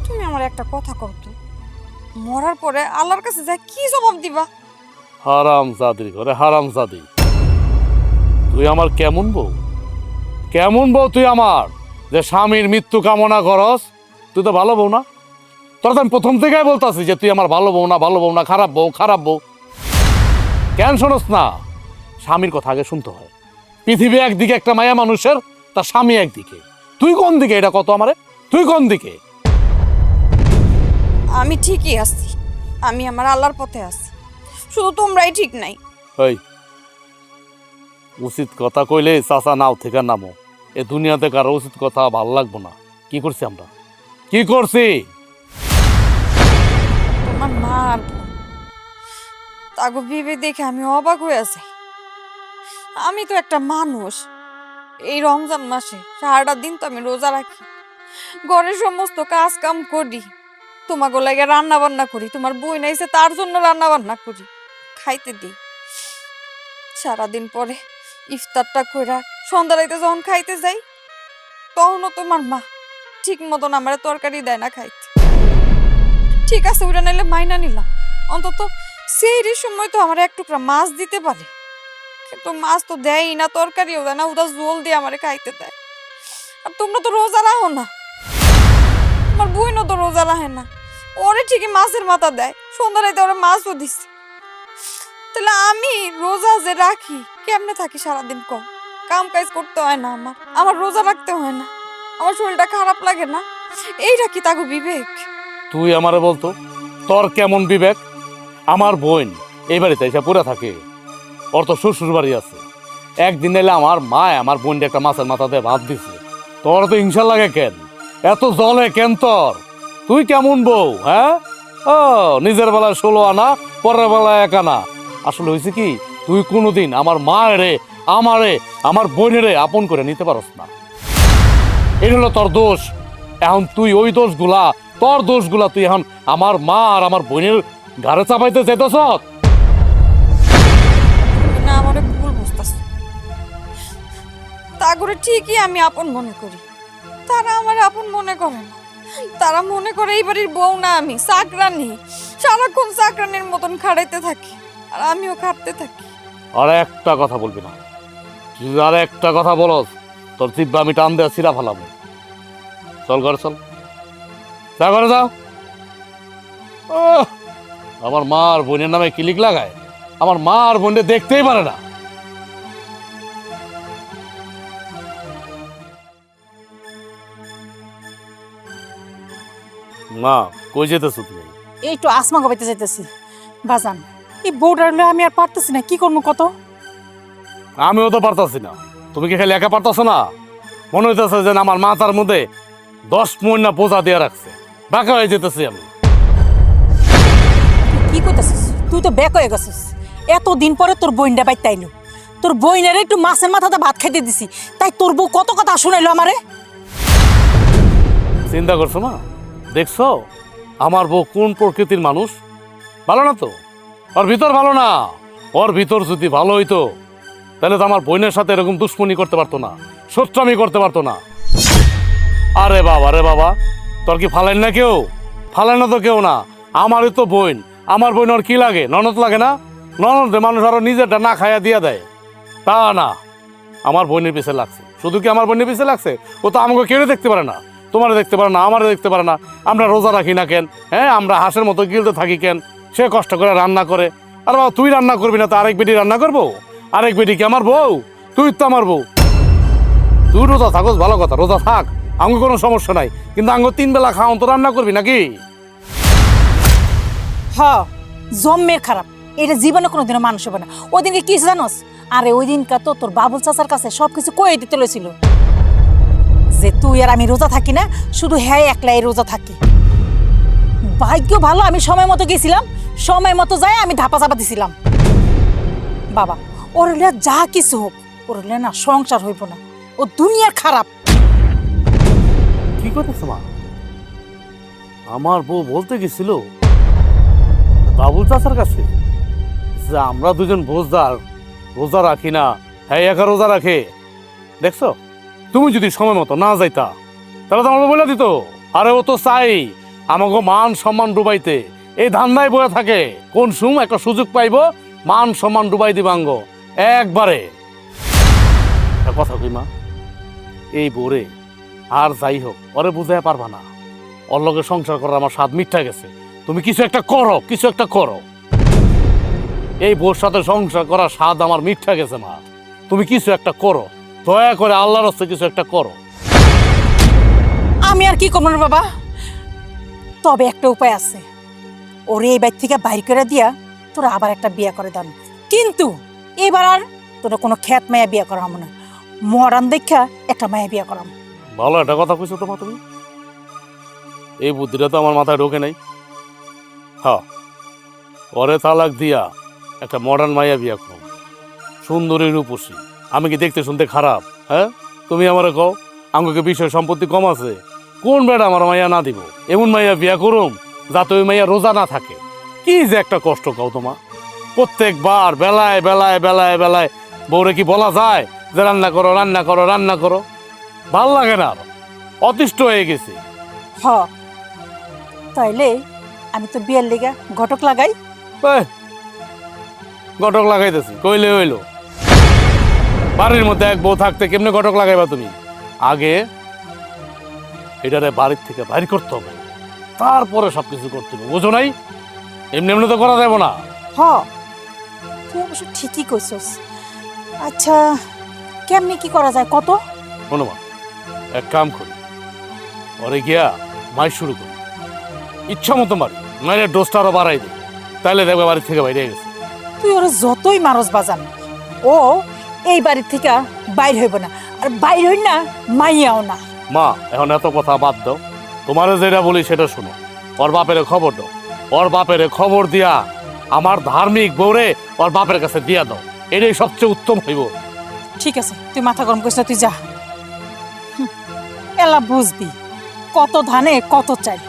তুমি আমার একটা কথা কও তো, মরার পরে আল্লাহর কাছে যা কি জবাব দিবা? হারাম জাদি করে, হারাম জাদি। তুই আমার কেমন বউ? কেমন বউ তুই আমার, যে স্বামীর মৃত্যু কামনা করস? তুই তো ভালো বউ না। তোর তো আমি প্রথম থেকেই বলতাছি যে তুই আমার ভালো বউ না, ভালো বউ না, খারাপ বউ, খারাপ বউ। কেন শোনস না? স্বামীর কথা আগে শুনতে হয়। পৃথিবী একদিকে একটা মায়া মানুষের, তার স্বামী একদিকে। তুই কোন দিকে এটা কত আমারে? তুই কোন দিকে? আমি ঠিকই আছি, আমি আমার আল্লাহর পথে আছি, শুধু তোমরাই ঠিক নাই। ওই উচিত কথা কইলে চাচা নাও থেকে নামো। এ দুনিয়াতে কারো উচিত কথা ভালো লাগবো না। কি করছি আমরা? কি করছি? তোমার মা আর বোন, তাগো ভেবে দেখে আমি অবাক হয়ে আছি। আমি তো একটা মানুষ, এই রমজান মাসে সারাটা দিন তো আমি রোজা রাখি, ঘরের সমস্ত কাজ কাম করি, তোমাকে লাগে রান্না বান্না করি, তোমার বই নাইছে তার জন্য রান্না বান্না করি, খাইতে দিই। সারাদিন পরে ইফতারটা কইরা সন্ধ্যা রাইতে যখন খাইতে যাই, তখনও তোমার মা ঠিক মতন আমার তরকারি দেয় না খাইতে। ঠিক আছে ওইটা নাইলে মাইনা নিলাম, অন্তত সেই সময় তো আমার এক টুকরা মাছ দিতে পারে, কিন্তু মাছ তো দেয়ই না, তরকারিও দেয় না, ওটা জল দিয়ে আমারে খাইতে দেয়। আর তোমরা তো রোজা রাখো না, তোমার বুইনও তো রোজা রাখে না, ওরে ঠিকই মাছের মাথা দেয়, সন্ধ্যা রাইতে ওরে মাছও দিচ্ছে। তাহলে আমি রোজা যে রাখি কেমনে থাকি সারাদিন? কম কাম কাজ করতে হয় না, আমার রোজা রাখতে হয় না, আমার শরীরটা খারাপ লাগে না? এইটা কি তাগো বিবেক? তুই আমারে বলতো তোর কেমন বিবেক? আমার বোন এই বাড়িতে এসে পড়ে থাকে, ওর তো শ্বশুর বাড়ি আছে। একদিন এলে আমার মা আমার বোনকে একটা মাছের মাথা দিয়ে ভাত দিছে। তোর তো হিংসা লাগে কেন? এত জলে কেন তোর? তুই কেমন বউ? হ্যাঁ, ও নিজের বেলায় 16 আনা, পরের বেলায় 1 আনা। আসলে হয়েছে কি, তুই কোনোদিন আমার মায়েরে, আমারে, আমার বোনেরে আপন করে নিতে পারস না। এটা হলো তোর দোষ। এখন তুই ওই দোষগুলা, তোর দোষগুলা তুই এখন আমার মা আর আমার বোনের ঘাড়ে চাপাইতে চাইতেছ। না, আমারে ভুল বুঝতাছ। তাগরে ঠিকই আমি আপন মনে করি, তারা আমার আপন মনে করে না। তারা মনে করে এই বাড়ির বউ না, আমি চাকরানি, সারাক্ষণ চাকরানির মতন খাড়াইতে থাকি, আর আমিও খাটতে থাকি। আর একটা কথা বলবি না, তুই আর একটা কথা বলস তোর জিব্বা আমি টান দেওয়া ছিঁড়া ফেলাবো। চল ঘরে চল, যা ঘরে যাও। আমার মা আর বোনের নামে ক্লিক লাগায়, আমার মা আর বোনকে দেখতেই পারে না। মা কই যেতেছো তুমি? এই তো আসমা গবাইতে যাইতেছি। বাজান এই বউটার লইয়া আমি আর পারতেছি না, কি করবো কত? আমিও তো পারতাছি না, তুমি কি খালি একা পারতাছো না? মনে হইতেছে যে আমার মাথার মধ্যে 10 মহিনা বোঝা দিয়ে রাখছে, বাঁকা হয়ে যেতেছি আমি। কি করতেছিস? তুই তো বেক হয়ে গেছিস। এতদিন পরে তোর বইনটা বাইতে আইলো, তোর বইনের একটু মাছের মাথাতে ভাত খাইতে দিছি, তাই তোর বউ কত কথা শুনাইলো আমারে। চিন্তা করছো না? দেখছো আমার বউ কোন প্রকৃতির মানুষ? ভালো না তো, ওর ভিতর ভালো না, ওর ভিতর যদি ভালো হইতো তাহলে তো আমার বোনের সাথে এরকম দুশ্মনী করতে পারতো না, শত্রুমি করতে পারতো না। আরে বাবা, তোর কি ফালেন না কেউ? ফালেন না তো কেউ না, আমারই তো বোন। আমার বোন ওর কি লাগে? ননদ লাগে না? ননদ মানুষ আরো নিজেরটা না খাইয়া দিয়ে দেয়। তা না, আমার বোনের পিছে লাগছে। শুধু কি আমার বোনের পিছে লাগছে? ও তো আমাকে কেউ দেখতে পারে না, তোমার দেখতে পারে না, আমারও দেখতে পারে না। আমরা রোজা রাখি না কেন? হ্যাঁ, আমরা হাঁসের মতো গিলতে থাকি কেন? সে কষ্ট করে রান্না করে। আর বাবা, তুই রান্না করবি না তো আরেক বেটি রান্না করবো? আরেক বেটি কি আমার বউ? তুই তো আমার বউ। তুই রোজা থাকস ভালো কথা, রোজা থাক, আমার কোনো সমস্যা নাই। কিন্তু আঙ্গ 3 বেলা খাওয়ান তো রান্না করবি নাকি? হ, জম্মের খারাপ। এটা জীবনে কোনোদিনও মানুষ হবে না। ওই দিনকে কি জানোস? আরে ওই দিনকা তো তোর বাবুল চাচার কাছে সবকিছু কয়ে দিতে লইছিল যে তুই আর আমি রোজা থাকি না, শুধু হ্যাঁ একলাই রোজা থাকি। ভাগ্য ভালো আমি সময় মতো গেছিলাম, সময় মতো যাই আমি ধাপা চাপা দিছিলাম। বাবা, ওর হলে যা কিছু হোক, ওর হলে না সংসার হইব না। ও দুনিয়ার খারাপ। কি করতেছ মা? আমার বউ বলতে গেছিল বাবুল চাচার কাছে যে আমরা দুজন বোঝদার, রোজা রাখি না, হ্যাঁ একা রোজা রাখে। দেখছো, তুমি যদি সময় মতো না যাইতা তাহলে তো আমার বলে দিত। আরে ও তো চাই আমাকে মান সম্মান ডুবাইতে, এই ধান্দায় বয়ে থাকে। কোন সময় একটা সুযোগ পাইব মান সম্মান ডুবাই দিবাঙ্গ একবারে। একটা কথা কই মা, এই বোরে আর যাই হোক ওরে বুঝাইয়া পারবা না। ওর লগে সংসার করার আমার স্বাদ মিঠা গেছে। তুমি কিছু একটা করো, কিছু একটা করো। এই বোর সাথে সংসার করার স্বাদ আমার মিঠা গেছে মা। তুমি কিছু একটা করো, দয়া করে আল্লাহর রাস্তায় কিছু একটা করো। আমি আর কি করবো না বাবা, তবে একটা উপায় আছে। ওরে এই বাড়ি থেকে বাইর করে দিয়া তোরা আবার একটা বিয়ে করে দেন। কিন্তু এবার আর তোরা কোনো খ্যাত মায়া বিয়ে করা হবো না, মডার্ন দেখা একটা মায়া বিয়ে করাম। ভালো একটা কথা কইছো তোমা তুমি। এই বুদ্ধিটা তো আমার মাথায় ঢোকে নাই। হ্যাঁ, ওরে তালাক দিয়া একটা মডার্ন মাইয়া বিয়া করো, সুন্দরী রূপসী। আমি কি দেখতে শুনতে খারাপ? হ্যাঁ, তুমি আমারে কও আমাকে বিষয় সম্পত্তি কম আছে, কোন বেড়া আমার মাইয়া না দিব? এমন মাইয়া বিয়া করুম যাতে ওই মাইয়া রোজা না থাকে। কি যে একটা কষ্ট কও তোমা। প্রত্যেকবার বেলায় বেলায় বেলায় বেলায় বউরে কি বলা যায় যে রান্না করো রান্না করো রান্না করো? ভাল লাগে না, অতিষ্ঠ হয়ে গেছি। হ, তাইলে আমি তো বিয়ের লেগা ঘটক লাগাই। এই, ঘটক লাগাইতেছি কইলে হইলো? বাড়ির মধ্যে এক বউ থাকতে কেমনে ঘটক লাগাইবা তুমি? আগে এটারে বাড়ির থেকে বাইর করতে হবে, তারপরে সবকিছু করতে হবে, বুঝো নাই? এমনি এমনি তো করা যাবে না। হ, তুই অবশ্য ঠিকই কইছস। আচ্ছা, কেমনি কি করা যায় কত? শোনো মা, এক কাম করি, পরে গিয়া মাই শুরু করি, ইচ্ছা মতো মারি, নাইলে ডোজটা আরো বাড়াই দিই, তাহলে দেখবে বাড়ি থেকে বাইরে গেছে। তুই ওরা যতই মারস বাজান, ও এই বাড়ির থেকে বাইর হইব না, আর বাইর হই না মাইয়াও না। মা, এখন এত কথা বাদ দাও, তোমারে যেটা বলি সেটা শোনো। ওর বাপেরে খবর দাও, ওর বাপেরে খবর দিয়া আমার ধার্মিক বউরে ওর বাপের কাছে দিয়া দাও, এটাই সবচেয়ে উত্তম হইব। ঠিক আছে, তুই মাথা গরম করিস না, তুই যা। এলা বুঝবি কত ধানে কত চাই।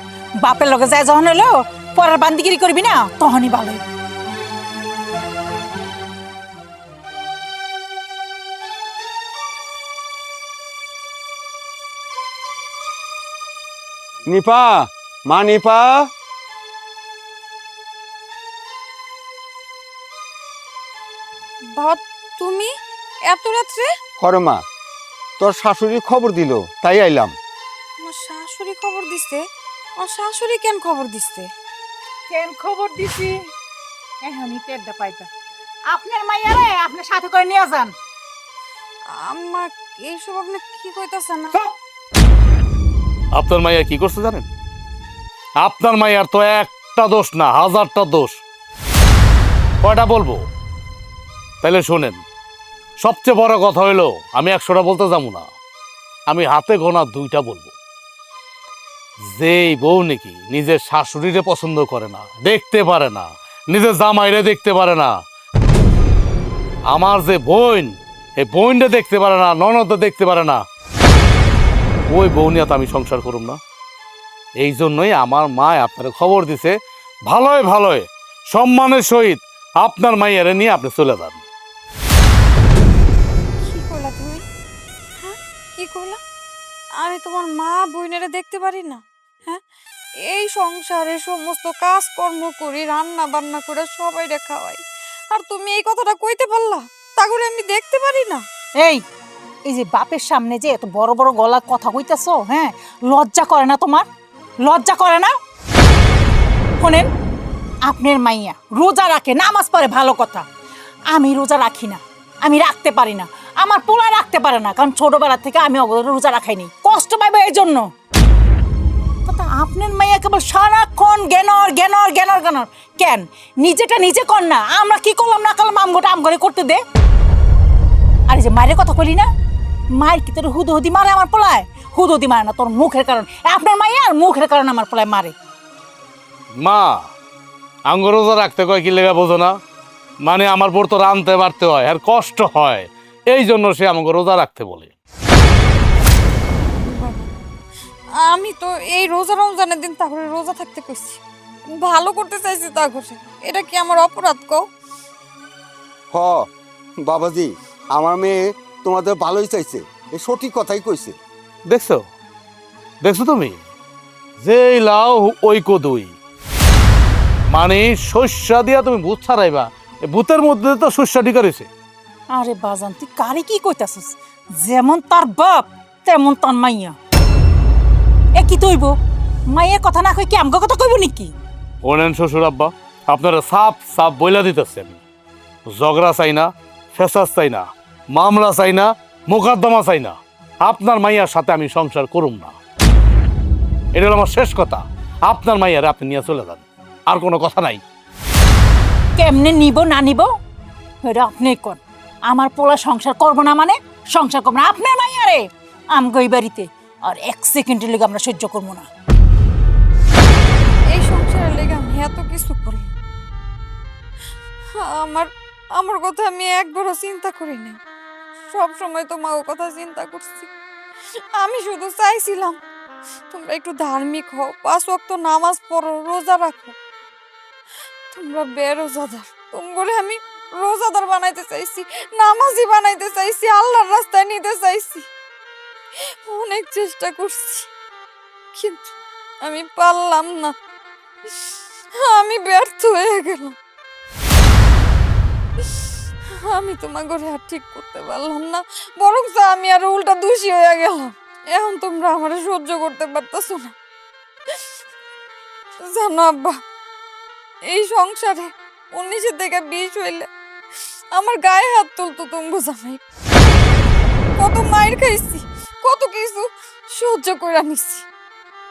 বাপের লগে যায় যখন হলো পরের বান্দিগিরি করবি না, তখনই ভালো হইব। নিপা, মা নিপা, বাবা, তুমি এত রাত্রে? করো মা, তোর শাশুড়ি খবর দিল তাই আইলাম। আমার শাশুড়ি খবর দিছে? আমার শাশুড়ি কেন খবর দিছে? কেন খবর দিছি এখনই টেরটা পাইবা। আপনার মাইয়ারে আপনার সাথে করে নিয়ে যান। আম্মা, এইসব আপনি কি কইতাছেন না? আপনার মাইয়া কি করছে জানেন? আপনার মাইয়ার তো একটা দোষ না, হাজারটা দোষ। কয়টা বলবো? তাইলে শোনেন, সবচেয়ে বড় কথা হইলো আমি 100টা বলতে যাবো না, আমি হাতে গোনা 2টা বলবো। যেই বউ নাকি নিজের শাশুড়িরে পছন্দ করে না, দেখতে পারে না, নিজের জামাইরে দেখতে পারে না, আমার যে বোন, এই বোনটা দেখতে পারে না, ননদ দেখতে পারে না, ওই বউ নিয়ে তো আমি সংসার করুম না। এই জন্যই আমার মা আপনার খবর দিছে, ভালোই ভালোই সম্মানের সহিত আপনার মাইয়ারে নিয়ে আপনি চলে যান। কি করলা তুমি? হ্যাঁ, কি করলা? আমি তোমার মা বোনেরা দেখতে পারি না? হ্যাঁ, এই সংসারে সমস্ত কাজকর্ম করি, রান্না বান্না করে সবাইরে খাওয়াই, আর তুমি এই কথাটা কইতে পারলা? তা করে আমি দেখতে পারি না? এই এই যে বাপের সামনে যে এত বড় বড় গলা কথা কইতাছো, হ্যাঁ, লজ্জা করে না তোমার? লজ্জা করে না? শোনেন, আপনার মাইয়া রোজা রাখে, নামাজ পড়ে, ভালো কথা। আমি রোজা রাখি না, আমি রাখতে পারি না, আমার পোলা রাখতে পারে না, কারণ ছোটবেলা থেকে আমি রোজা রাখাইনি, কষ্ট পাইবে এই জন্য। তা আপনার মাইয়া কেবল সারাক্ষণ জ্ঞানর জ্ঞানর জ্ঞানর জ্ঞানর। কেন নিজেটা নিজে কর না? আমরা কি করলাম না করলাম আমগোটা আমঘরে করতে দে। আর এই যে মায়ের কথা বলি না, মায়ের কি তোর হুদি মারে আমার পোলায়? হুদি মারে না, তোর মুখের কারণ। আপনার মাইয়া আর মুখের কারণ আমার পোলায় মারে। মা, আঙ্গ রোজা রাখতে কয় কি লেগা বোঝো না? মানে আমার বোর তো রানতে বাড়তে হয় আর কষ্ট হয়, এই জন্য সে আমাকে রোজা রাখতে বলে। আমি তো এই রোজা রমজানের দিন তা করে রোজা থাকতে কইছি, ভালো করতে চাইছি তা করে। এটা কি আমার অপরাধ কও? হ বাবাজি, আমার মেয়ে তোমাদের ভালোই চাইছে, এ সঠিক কথাই কইছে। দেখছো, দেখছো তুমি, যেই লাও ওই কদুই। মানে শস্যা দিয়া তুমি ভূত ছাড়াইবা, এ ভূতের মধ্যে তো শস্যা ঢিকা রয়েছে। আরে বাজান, তুই কারে কি কইতাছিস? যেমন তার বাপ তেমন তার মাইয়া। এ কি তৈব? মাইয়ের কথা না কই কি আমগো কথা কইব নাকি? ওনেন শ্বশুর আব্বা, আপনারা সাপ সাপ বইলা দিতেছেন। ঝগড়া চাই না, ফেসাদ চাই না, মামলা চাই না, মোকদ্দমা চাই না। আপনার মাইয়ার সাথে আমি সংসার করুম না, এটা হলো আমার শেষ কথা। আপনার মাইয়ারে আপনি নিয়ে চলে যান, আর কোনো কথা নাই। কেমনে নিব না নিব এটা আপনি কোন। আমার পোলা সংসার করব না মানে সংসার করব না। আপনার মাইয়া রে আমগো এই বাড়িতে আর এক সেকেন্ডের লেগে আমরা সহ্য করবো না। এই সংসারের লেগে আমি এত কিছু করলাম, আমার আমার কথা আমি একবারও চিন্তা করি নাই। সব সময় তোমার কথা চিন্তা করছি। আমি শুধু চাইছিলাম তোমরা একটু ধার্মিক হও, 5 ওয়াক্ত নামাজ পড়ো, রোজা রাখো। তোমরা বেরোজাদার, তোমরা আমি রোজাদার বানাইতে চাইছি, নামাজি বানাইতে চাইছি, আল্লাহর রাস্তায় নিতে চাইছি। অনেক চেষ্টা করছি, কিন্তু আমি পারলাম না। আমি ব্যর্থ হয়ে গেলাম। আমি তোমার ঘরে আর ঠিক করতে পারলাম না, বরং আমি আর উল্টা দোষী হয়ে গেলাম। এখন তোমরা আমার সহ্য করতে পারতেছো না। জানো আব্বা, এই সংসারে 19 থেকে 20 হইলে আমার গায়ে হাত তুলতো তুমি জামাই। কত মায়ের খাইছি, কত কিছু সহ্য করে নিছি।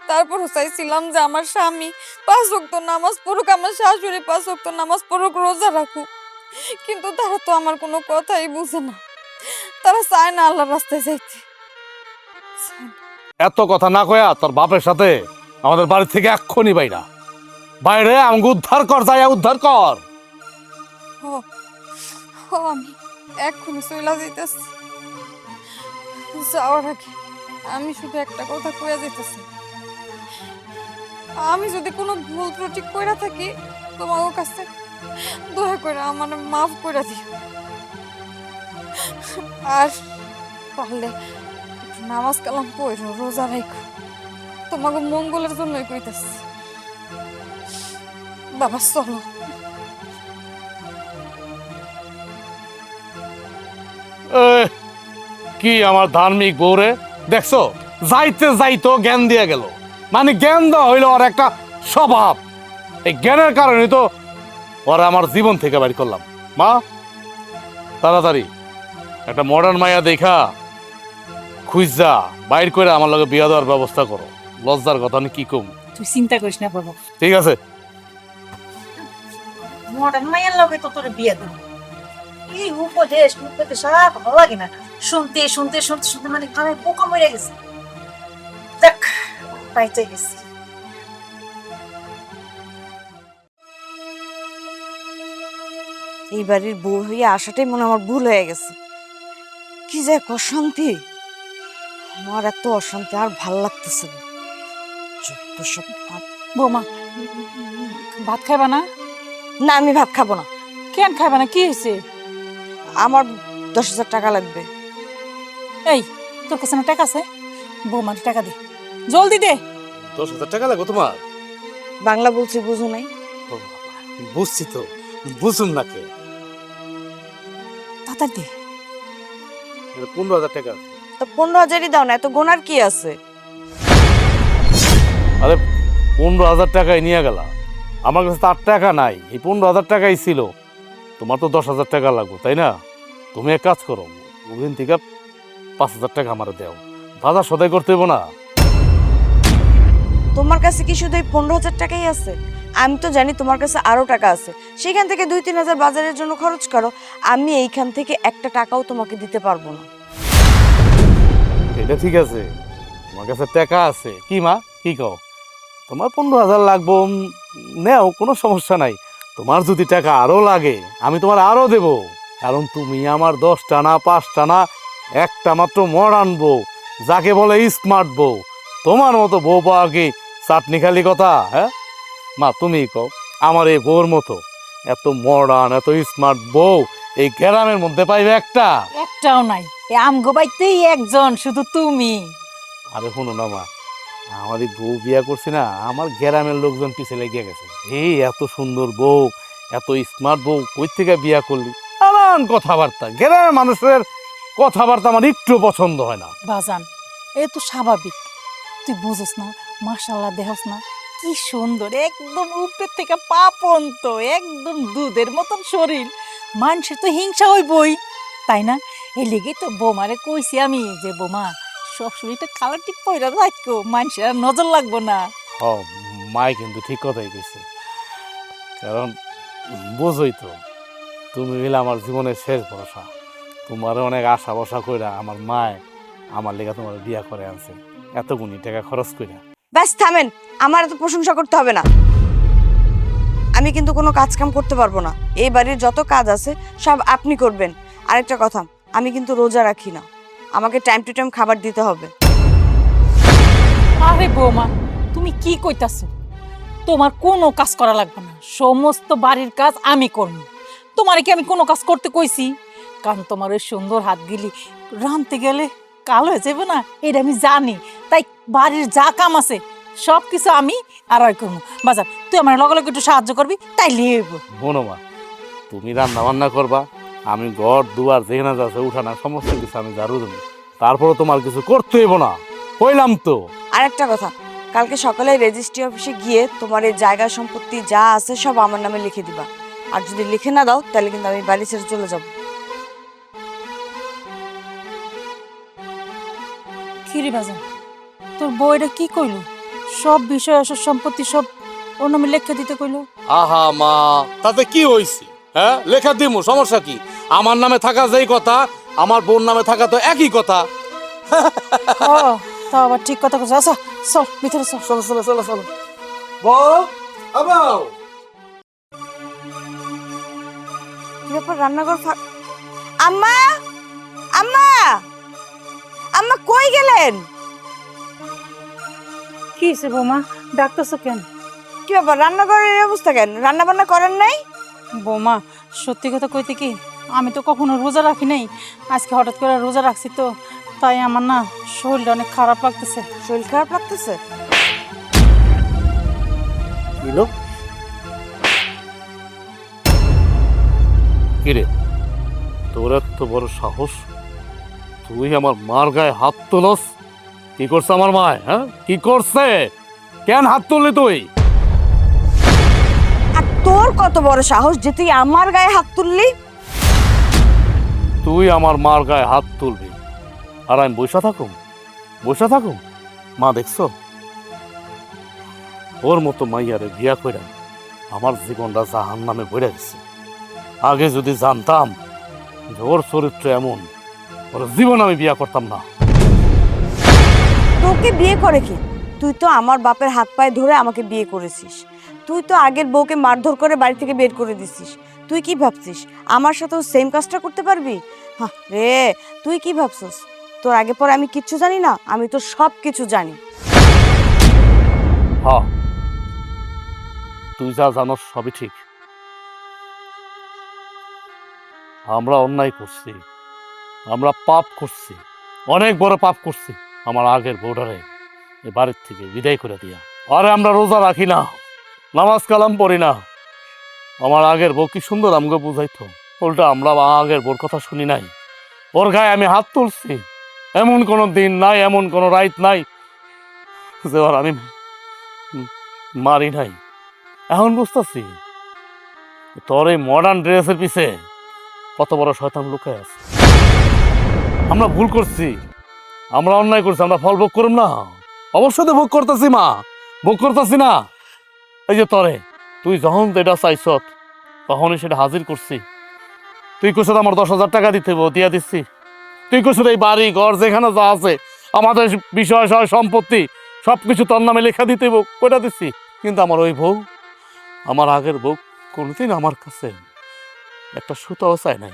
তারপরও চাইছিলাম যে আমার স্বামী 5 ওয়াক্ত নামাজ পড়ুক, আমার শাশুড়ি 5 ওয়াক্ত নামাজ পড়ুক, রোজা রাখুক। কিন্তু তারা তো আমার কোনো কথাই বুঝে না। তারা চায় না আল্লাহর রাস্তায় যাইতে। এত কথা না কয়া তোর বাপের সাথে আমাদের বাড়ি থেকে এক্ষুনি বাইরা বাইরে আমাকে উদ্ধার কর, যাইয়া উদ্ধার কর। ও আমি এক্ষুনি চইলা যাইতেছি। যাওয়ার আগে আমি শুধু একটা কথা কইয়া যাইতেছি, আমি যদি কোনো ভুল ত্রুটি কইরা থাকি তোমার কাছে দয়া করে আমার মাফ করে দিও। আর পারলে একটু নামাজ কালাম পড়ো, রোজা রাখো। তোমাকে মঙ্গলের জন্যই কইতাছি। বাবা চলো। কি আমার ধার্মিক বউরে দেখছো, যাইতে যাইতো জ্ঞান দিয়ে গেল। মানে জ্ঞান দেওয়া হইলো আর একটা স্বভাব। এই জ্ঞানের কারণে তো ওরা আমার জীবন থেকে বাইর করলাম। মা, তাড়াতাড়ি একটা মডার্ন মাইয়া দেখা খুঁজা বাইর করে আমার লগে বিয়া দেওয়ার ব্যবস্থা করো। লজ্জার কথা আমি কি কম। তুই চিন্তা করিস না বাবা, ঠিক আছে? মডার্ন মাইয়ার লগে তো তোর বিয়ে দেব। এই উপদেশ আর ভালো লাগে না, শুনতে শুনতে শুনতে শুনতে মানে কানে পোকা মরে গেছে। দেখ পাইতে গেছি। এই বাড়ির বউ হয়ে আসাটাই মনে হয় আমার ভুল হয়ে গেছে। কি যে এক অশান্তি, আমার এত অশান্তি আর ভাল লাগতেছে না। যত সব ভাব। বৌমা ভাত খাইবা না? না, আমি ভাত খাবো না। কেন খাইবা না, কি হয়েছে? আমার 10,000 টাকা লাগবে। এই, তোর কাছে না টাকা আছে? বৌমার টাকা দে, জলদি দে। 10,000 টাকা লাগবে তোমার? বাংলা বলছি, বুঝো নাই? বুঝছি তো, বুঝুন না কে। তাড়াতাড়ি দে। 15,000 টাকা। তো 15,000ই দাও না, এত গোনার কি আছে? আরে 15,000 টাকায় নিয়ে গেলা, আমার কাছে তো 8 টাকা নাই, এই 15,000 টাকাই ছিল। তোমার তো 10,000 টাকা লাগবে, তাই না? তুমি এক কাজ করো, ওদিন থেকে 5,000 টাকা আমার দেও, বাজার সদাই করতে হইব না। তোমার কাছে কি শুধু এই 15,000 টাকাই আছে? আমি তো জানি তোমার কাছে আরো টাকা আছে, সেখান থেকে 2-3,000 বাজারের জন্য খরচ করো। আমি এইখান থেকে একটা টাকাও তোমাকে দিতে পারবো না। এটা ঠিক আছে, তোমার কাছে টাকা আছে। কি মা, কি কও? তোমার 15,000 লাগবো, নেও, কোনো সমস্যা নাই। তোমার যদি টাকা আরো লাগে আমি তোমার আরো দেব, কারণ তুমি আমার 10টা না 5টা না, একটা মাত্র মডার্ন বউ, যাকে বলে স্মার্ট বউ। তোমার মতো বউ পাওয়া কি চাটনি খালি কথা? হ্যাঁ মা, তুমিই কও, আমার এই বউর মতো এত মডার্ন এত স্মার্ট বউ এই গ্রামের মধ্যে পাইবে একটা? একটাও নাই, এ আমগো বাইতেই একজন, শুধু তুমি। আরে শোনো না মা, আমার এই বউ বিয়া করছি না, আমার গ্রামের লোকজন পিছে লেগে গেছে। এই এত সুন্দর বউ, এত স্মার্ট বউ কই থেকে বিয়া করলি? নানান কথাবার্তা, গ্রামের মানুষের কথাবার্তা আমার একটু পছন্দ হয় না। বাজান, এ তো স্বাভাবিক, তুই বুঝস না? মাশাআল্লাহ, দেহস না কি সুন্দর, একদম উপরের থেকে পা পর্যন্ত একদম দুধের মতন শরীর। মানুষের তো হিংসা হইবই, তাই না? এই লেগে তো বৌমারে কইছি আমি যে বৌমা সবসময় একটা কালার টিপ পয়রা রাখো, মানুষের আর নজর লাগবো না। হ, মাই কিন্তু ঠিক কথাই কইছে, কারণ বোঝই তো তুমি হইলে আমার জীবনের শেষ ভরসা। তোমার অনেক আশা বসা কইরা আমার মায় আমার লেগে তোমার বিয়া করে আনছে, এতগুনি টাকা খরচ কইরা। ব্যাস থামেন, আমার এত প্রশংসা করতে হবে না। আমি কিন্তু কোনো কাজ কাম করতে পারবো না, এই বাড়ির যত কাজ আছে সব আপনি করবেন। আরেকটা কথা, আমি কিন্তু রোজা রাখি না, আমাকে টাইম টু টাইম খাবার দিতে হবে। আরে বৌমা, তুমি কি কইতাছো? তোমার কোনো কাজ করা লাগবে না, সমস্ত বাড়ির কাজ আমি করব। তোমারে কি আমি কোনো কাজ করতে কইছি? কারণ তোমার ওই সুন্দর হাতগুলি রাঁধতে গেলে কালো হয়ে যাবে না, এটা আমি জানি। তাই বাড়ির যা কাম আছে সব কিছু আমি আর করবো। বাজার, তুই আমার লগে লগে একটু সাহায্য করবি, তাই লিয়েব। শোনো মা, তুমি রান্না বান্না করবা, আমি ঘর দুয়ার যেখানে যাচ্ছে উঠানা সমস্ত কিছু আমি ঝাড়ু দেবো, তারপরে তোমার কিছু করতে হইব না, কইলাম তো। আরেকটা কথা, কালকে সকালে রেজিস্ট্রি অফিসে গিয়ে তোমার এই জায়গা সম্পত্তি যা আছে সব আমার নামে লিখে দিবা। আর যদি লিখে না দাও তাহলে কিন্তু আমি বাড়ি ছেড়ে চলে যাব। খিরি বাজার, তোর বউটা কি কইলো? সব বিষয় আসল সম্পত্তি সব ওর নামে লেখা দিতে কইলো। আহা মা, তাতে কি হইছে? হ্যাঁ, লেখা দিমু, সমস্যা কি? আমার নামে থাকা যেই কথা আমার বোন নামে থাকা তো একই কথা। তা আবার ঠিক কথা কইছ। আচ্ছা চল ভিতরে চল। চলো চলো চলো চলো। বউ, আবাও। কি ব্যাপার, রান্নাঘর আম্মা, আম্মা, আম্মা কই গেলেন? কি হয়েছে বৌমা, ডাকতেছো কেন? কি ব্যাপার, রান্নাঘরের এই অবস্থা কেন? রান্না বান্না করেন নাই? বৌমা সত্যি কথা কইতে কি, আমি তো কখনো রোজা রাখি নাই, আজকে হঠাৎ করে রোজা রাখছি তো, তাই আমার না শরীরটা অনেক খারাপ লাগতেছে। শরীর খারাপ লাগতেছে? কিরে, তোর এত বড় সাহস, তুই আমার মার গায়ে হাত তুলস? কি করছে আমার মায়? হ্যাঁ, কি করছে? কেন হাত তুললি তুই? আর তোর কত বড় সাহস যে তুই আমার গায়ে হাত তুললি? তুই আমার মার গায়ে হাত তুলবি আর আমি বসে থাকুম? বসে থাকুম? মা দেখছো, ওর মতো মাইয়ারে বিয়া কইরা আমার জীবনটা জাহান নামে ভরে গেছে। আগে যদি জানতাম যে ওর চরিত্র এমন, ওর জীবন আমি বিয়া করতাম না। তোকে বিয়ে করে কি? তুই তো আমার বাপের হাত পায়ে ধরে আমাকে বিয়ে করেছিস। তুই তো আগের বউকে মারধর করে বাড়ি থেকে বের করে দিছিস। তুই কি ভাবছিস আমার সাথেও সেম কাজটা করতে পারবি? হ্যাঁ রে, তুই কি ভাবছিস তোর আগে পরে আমি কিচ্ছু জানি না? আমি তো সব কিছু জানি। হ্যাঁ, তুই যা জানোস সবই ঠিক, আমরা অন্যায় করছি, আমরা পাপ করছি, অনেক বড় পাপ করছি। আমার আগের বউডারে এ বাড়ির থেকে বিদায় করে দিয়া, আরে আমরা রোজা রাখি না, নামাজ কালাম পড়ি না। আমার আগের বউ কি সুন্দর আমাকে বুঝাইতো, উল্টা আমরা আগের বউর কথা শুনি নাই, ওর গায়ে আমি হাত তুলছি। এমন কোনো দিন নাই, এমন কোনো রাইত নাই যে ওর আমি মারি নাই। এখন বুঝতেছি তোর এই মডার্ন ড্রেসের পিছে কত বড় শয়তান লুকায় আছে। আমরা ভুল করছি, আমরা অন্যায় করছি, আমরা ফল ভোগ করব না? অবশ্যই তো ভোগ করতেছি মা, ভোগ করতেছি না? এই যে তরে তুই যখন এটা চাইছ তখনই সেটা হাজির করছি। তুই কোথাও আমার 10,000 টাকা দিতে দিয়া দিচ্ছি। তুই কোথাও এই বাড়ি ঘর যেখানে যা আছে আমাদের বিষয় সয় সম্পত্তি সবকিছু তোর নামে লেখা দিতে কইটা দিচ্ছি। কিন্তু আমার ওই বউ, আমার আগের বউ কোনোদিন আমার কাছে একটা সুতাও চায় নাই।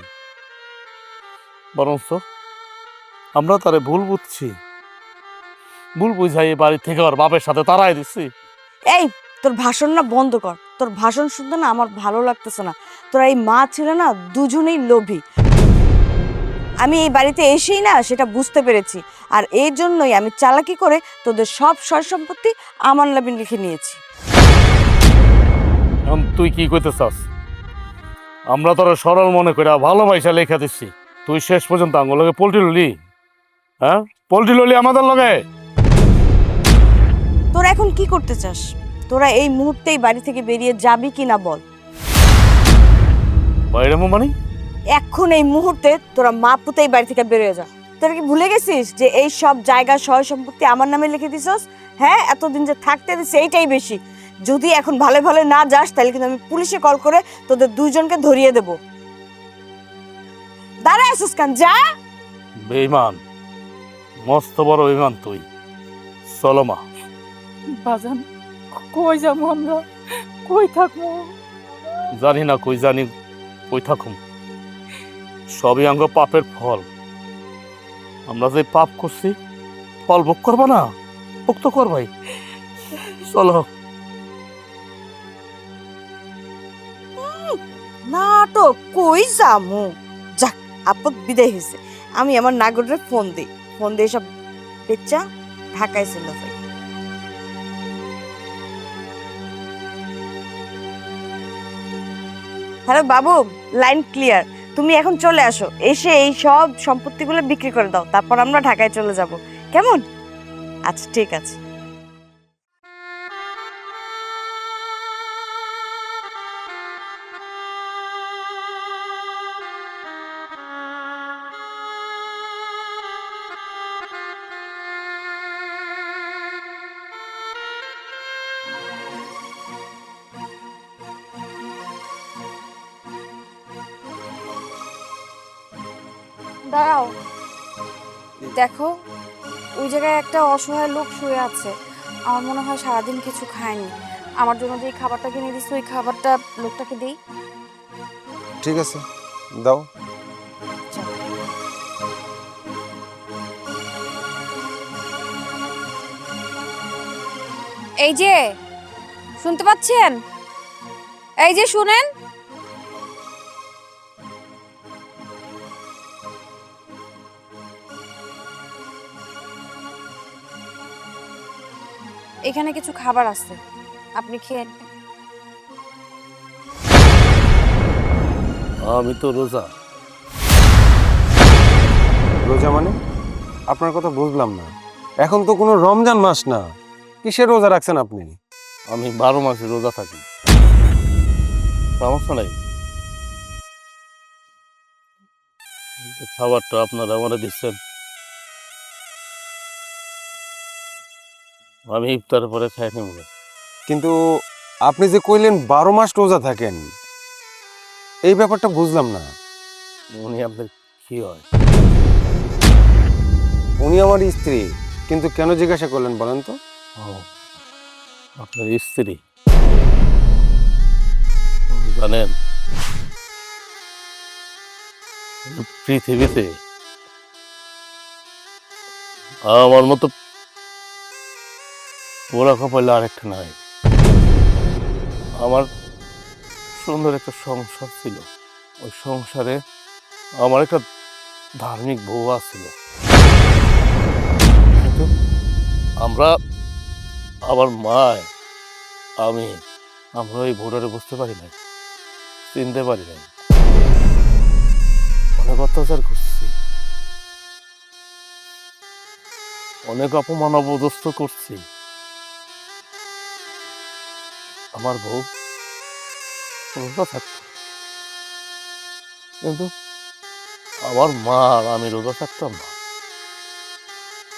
বরঞ্চ আমরা তারে ভুল বুঝছি, ভুল বুঝাই এই বাড়ি থেকে ওর বাপের সাথে তারাই দিচ্ছি। এই তোর ভাষণ না বন্ধ কর, তোর ভাষণ শুনতে না আমার ভালো লাগতেছে না। তোরা এই মা ছিল না দুজনেই লোভী। আমি এই বাড়িতে এসেই না সেটা বুঝতে পেরেছি, আর এই জন্যই আমি চালাকি করে তোদের সব সয় সম্পত্তি আমার নামে লিখে নিয়েছি। এখন তুই কি কইতে চাস? আমরা তোর সরল মনে করে ভালোবাসা লেখা দিচ্ছি, তুই শেষ পর্যন্ত আঙুল লগে পোল্ট্রি ললি। হ্যাঁ, পোল্ট্রি ললি আমাদের লগে। তোরা এখন কি করতে চাস? তোরা এই মুহূর্তেই বাড়ি থেকে বেরিয়ে যাবি কি না বল। বাইরে মানে এখন এই মুহূর্তে তোরা মা পুতেই বাড়ি থেকে বেরিয়ে যা। তোরা কি ভুলে গেছিস যে এই সব জায়গা সয় সম্পত্তি আমার নামে লিখে দিছস? হ্যাঁ, এতদিন যে থাকতে দিছি এইটাই বেশি। যদি এখন ভালো ভালো না যাস তাহলে কিন্তু আমি পুলিশে কল করে তোদের দুইজনকে ধরিয়ে দেব। দাঁড়া আসিস কান, যা। বেঈমান, মস্ত বড় বেঈমান তুই। চলো মা। বাজান, কই যাবো আমরা, কই থাকবো? জানি না কই জানি কই থাকুম, সবই আঙ্গ পাপের ফল। আমরা যে পাপ করছি ফল ভোগ করবো না? ভোগ তো করবাই। চলো। নাটক কই যামু? যাক, আপদ বিদায় হয়েছে। আমি আমার নাগরের ফোন দিই, ফোন দিয়ে সব বেচ্চা ঢাকায় চলে যাই। হ্যালো বাবু, লাইন ক্লিয়ার। তুমি এখন চলে আসো, এসে এই সব সম্পত্তিগুলো বিক্রি করে দাও, তারপর আমরা ঢাকায় চলে যাব। কেমন? আচ্ছা ঠিক আছে। দাঁড়াও, দেখো ওই জায়গায় একটা অসহায় লোক শুয়ে আছে। আমার মনে হয় সারাদিন কিছু খায়নি। আমার জন্য যে খাবারটা কিনে দিচ্ছি ওই খাবারটা লোকটাকে দিই। ঠিক আছে, দাও। এই যে শুনতে পাচ্ছেন? এই যে শুনেন, এখানে কিছু খাবার আছে, আপনি খেয়ে নিন। আমি তো রোজা। রোজা মানে? আপনার কথা বুঝলাম না। এখন তো কোনো রমজান মাস না, কিসের রোজা রাখছেন আপনি? আমি 12 মাসে রোজা থাকি, সমস্যা নাই। খাবারটা আপনারা আমারে দিচ্ছেন, আমি ইফতারের পরে খাই নেব। কিন্তু আপনি যে কইলেন 12 মাস রোজা থাকেন, এই ব্যাপারটা বুঝলাম না। উনি আপনার কি হয়? উনি আমার স্ত্রী, কিন্তু কেন জিজ্ঞাসা করলেন বলেন তো? ও, আপনার স্ত্রী? জানেন পৃথিবীতে আমার মতো পোড়া কপালে আরেকটা নাই। আমার সুন্দর একটা সংসার ছিল, ওই সংসারে আমার একটা ধার্মিক বউ আছিল, কিন্তু আমরা, আমার মায়, আমরা ওই বউটারে বুঝতে পারি নাই, চিনতে পারি নাই। অনেক অত্যাচার করছি, অনেক অপমান অপদস্থ করছি। আমার বউ রোজা থাকতো, কিন্তু আমার মা আর আমি রোজা থাকতাম না।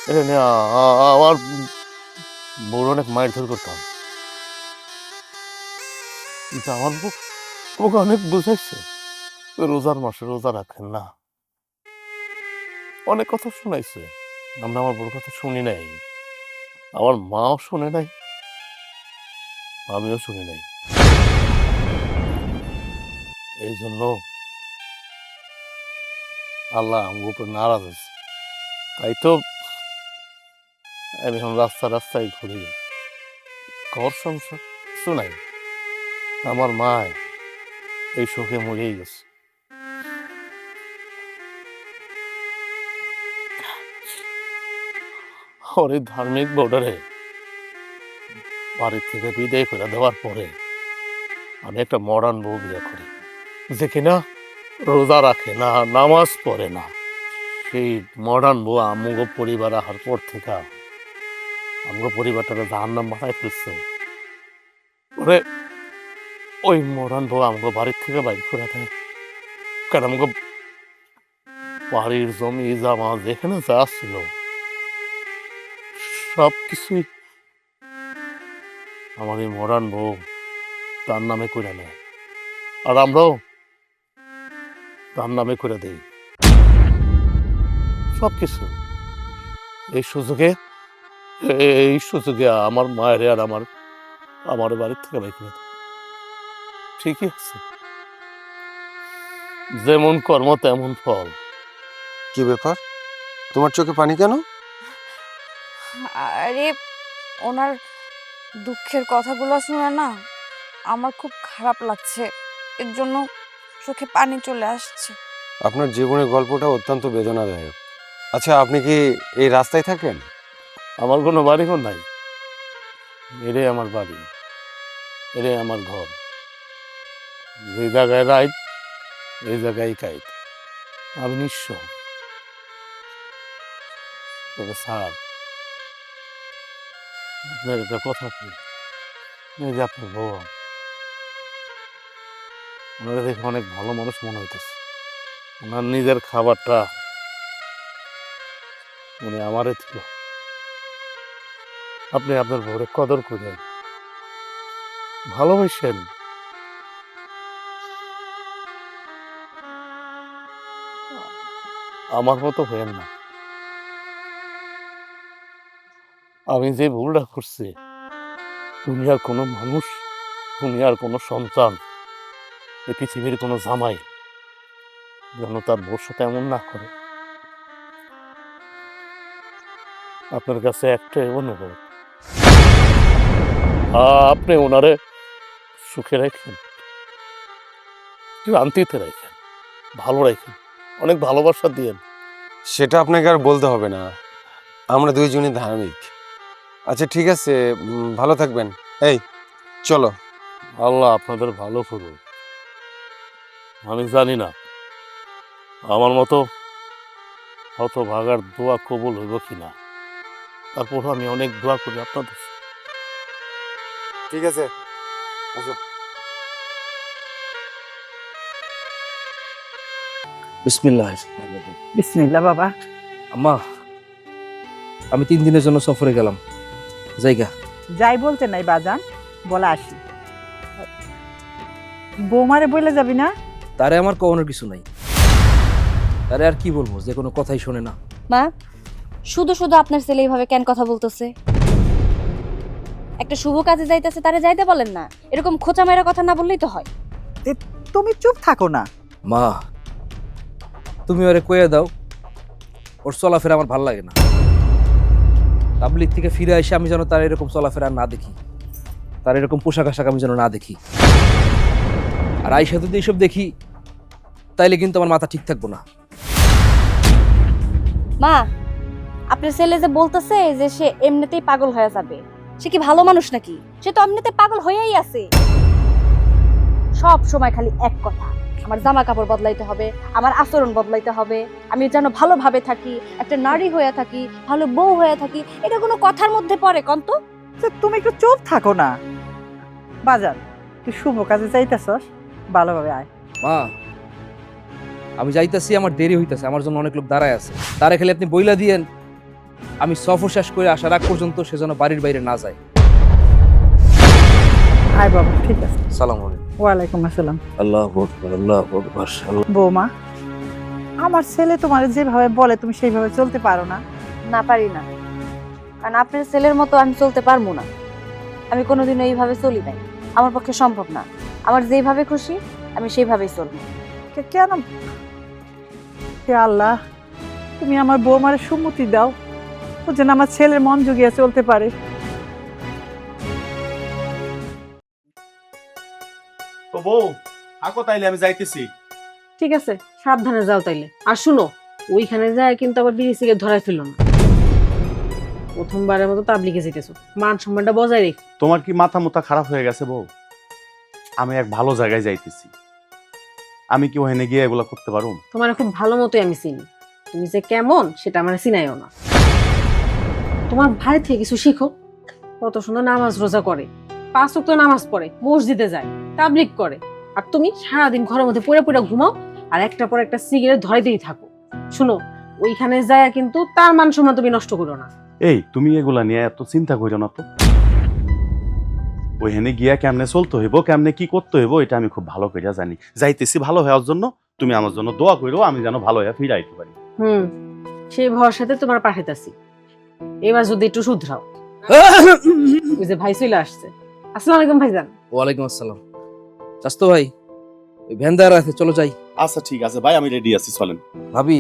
এটা নিয়ে আমার বউর অনেক মায়ের ধর করতাম, কিন্তু আমার বউ ওকে অনেক বুঝাইছে, রোজার মাসে রোজা রাখেন না, অনেক কথা শোনাইছে। আমরা আমার বউর কথা শুনি নাই, আমার মাও শুনে নাই, আমিও শুনি নাই। এই জন্য আল্লাহ আমার উপর নারাজ আছে। তাই তো আমি এখন রাস্তায় ঘুরি, ঘর সংসার কিছু নাই। আমার মা এই শোকে মরেই গেছে। ওর এই ধার্মিক বর্ডারে বাড়ির থেকে বিদায় করে দেওয়ার পরে আমি একটা মডার্ন বউ বিয়ে করি, যে কিনা রোজা রাখে না, নামাজ পড়ে না। সেই মডার্ন বউ আমগো পরিবার আহার পর থেকে আমগো পরিবারটাকে জাহান্নাম বানায় ফেলছে। ওরে ওই মডার্ন বউ আমগো বাড়ির থেকে বাইর করে দেয়, কারণ আমগো বাড়ির জমি জামা যেখানে যা ছিল সব কিছুই আমার এই মডার্ন বউ তার নামে করে নেয়, আর আমরাও তার নামে করে দেই সবকিছু। এই সুযোগে আমার মায়ের আর আমার বাড়ির থেকে বাইক করে দেয়। ঠিকই আছে, যেমন কর্ম তেমন ফল। কি ব্যাপার, তোমার চোখে পানি কেন? আরে ওনার দুঃখের কথাগুলো শুনে না আমার খুব খারাপ লাগছে, এর জন্য চোখে পানি চলে আসছে। আপনার জীবনের গল্পটা অত্যন্ত বেদনাদায়ক। আচ্ছা, আপনি কি এই রাস্তায় থাকেন? আমার কোনো বাড়িঘর নাই, এটাই আমার বাড়ি, এটাই আমার ঘর। যে জায়গায় রাইত এই জায়গায় কাইত, আমি নিঃস্ব। তবে স্যার, আপনার একটা কথা বলি, এই যে আপনার বউ, ওনারা দেখে অনেক ভালো মানুষ মনে হইতেছে। ওনার নিজের খাবারটা উনি আমারে দিল। আপনি আপনার বউরে কদর করেন, ভালোবাসেন। আমার মতো হয়েন না। আমি যে ভুলটা করছি, দুনিয়ার কোনো মানুষ, দুনিয়ার কোনো সন্তান, এই পৃথিবীর কোনো জামাই যেন তার বউর সাথে এমন না করে। আপনার কাছে একটাই অনুরোধ, আপনি ওনারে সুখে রাখেন, শান্তিতে রাখেন, ভালো রাখেন, অনেক ভালোবাসা দিয়েন। সেটা আপনাকে আর বলতে হবে না, আমরা দুইজনই ধার্মিক। আচ্ছা ঠিক আছে, ভালো থাকবেন। এই চলো। আল্লাহ আপনাদের ভালো করুন। আমি জানি না আমার মতো হতভাগার দোয়া কবুল হইব কিনা, তারপরও আমি অনেক দোয়া করি আপনাদের। ঠিক আছে, আসো। বিসমিল্লাহ। বিসমিল্লাহ বাবা। আম্মা, আমি 3 দিনের জন্য সফরে গেলাম, জায়গা। যাই বলতে নাই বাজান, বলা আসি। বৌমারে বলে যাবি না? তারে আমার কওয়ানোর কিছু নাই, তারে আর কি বলবো, যে কোনো কথাই শোনে না। মা, শুধু শুধু আপনার ছেলে এইভাবে কেন কথা বলতেছে? একটা শুভ কাজে যাইতেছে, তারে যাইতে বলেন না। এরকম খোঁচা মেরা কথা না বললেই তো হয়। তুমি চুপ থাকো না। মা, তুমি ওরে কয়ে দাও, ওর চলাফেরা আমার ভাল লাগে না। তাবলিগ থেকে ফিরে এসে আমি যেন তার এরকম চলাফেরা না দেখি, তার এরকম পোশাক আশাক আমি যেন না দেখি। আর আইসা যদি এইসব দেখি, তাইলে কিন্তু আমার মাথা ঠিক থাকবো না। মা, আপনার ছেলে যে বলতেছে যে সে এমনিতেই পাগল হয়ে যাবে, সে কি ভালো মানুষ নাকি? সে তো এমনিতে পাগল হয়েই আছে। সব সময় খালি এক কথা, আমার জামা কাপড় বদলাইতে হবে, আমার আচরণ বদলাইতে হবে, আমি যেন ভালোভাবে থাকি, একটা নারী হয়ে থাকি, ভালো বউ হয়ে থাকি। এটা কোনো কথার মধ্যে পড়ে কন্ত? তুমি একটু চুপ থাকো না। বাজার, তুই শুভ কাজে যাইতেছস, ভালোভাবে আয়। মা, আমি যাইতাছি, আমার দেরি হইতাছে, আমার জন্য অনেক লোক দাঁড়ায় আছে। তারে খালি আপনি বইলা দিয়েন আমি সফর শেষ করে আসার আগ পর্যন্ত সে যেন বাড়ির বাইরে না যায়। আয় বাবা, ঠিক আছে। সালাম আলাইকুম। ওয়ালাইকুম আসসালাম। আল্লাহু আকবার, আল্লাহু আকবার। বৌমা, আমার ছেলে তোমার যেভাবে বলে তুমি সেইভাবে চলতে পারো না? না, পারি না, কারণ আপনার ছেলের মতো আমি চলতে পারবো না। আমি কোনোদিনও এইভাবে চলি নাই, আমার পক্ষে সম্ভব না। আমার যেভাবে খুশি আমি সেইভাবেই চলবো। কেন? হে আল্লাহ, তুমি আমার বৌমারে সম্মতি দাও, ও যেন আমার ছেলের মন জুগিয়ে চলতে পারে। তো বউ থাকো তাইলে, আমি যাইতেছি। ঠিক আছে, সাবধানে যাও তাইলে। আর শুনো, ওইখানে যায় কিন্তু আবার বিড়ি সিগারেট ধরাই ফেলো না। প্রথমবারের মতো তাবলিগে যেতেছো, মান সম্মানটা বজায় রেখ। তোমার কি মাথা মুথা খারাপ হয়ে গেছে বউ? আমি এক ভালো জায়গায় যাইতেছি, আমি কি ওখানে গিয়ে এগুলা করতে পারবো? তোমার খুব ভালো মতোই আমি চিনি, তুমি যে কেমন সেটা আমার চিনাইও না। তোমার ভাই থেকে কিছু শিখো। কত সুন্দর নামাজ রোজা করে, 5 ওয়াক্ত নামাজ পড়ে, মসজিদে যায়, তাবলিগ করে। আর তুমি সারাদিন ঘরের মধ্যে পড়ে পড়ে ঘুমাও আর একটার পর একটা সিগারেট ধরাইতেই থাকো। শুনো, ওইখানে যায় কিন্তু তার মান সম্মান তুমি নষ্ট করো না। এই তুমি এগুলা নিয়ে এত চিন্তা করো না তো। ওইখানে গিয়া কেমনে চলতে হইব, কেমনে কি করতে হইব, এটা আমি খুব ভালো করে জানি। যাইতেছি ভালো হওয়ার জন্য, তুমি আমার জন্য দোয়া করো, আমি যেন ভালো হয়ে ফিরে আইতে পারি। সেই ভরসাতে তোমার পাঠাইতাছি, এবার যদি একটু শুধরাও। ওই যে ভাই চলে আসছে। আসসালামু আলাইকুম ভাইজান। ওয়ালাইকুম আসসালাম। চাস্তো ভাই, ওই ভ্যান দাঁড়া আছে, চলো যাই। আচ্ছা ঠিক আছে ভাই, আমি রেডি আছি, চলেন। ভাবি,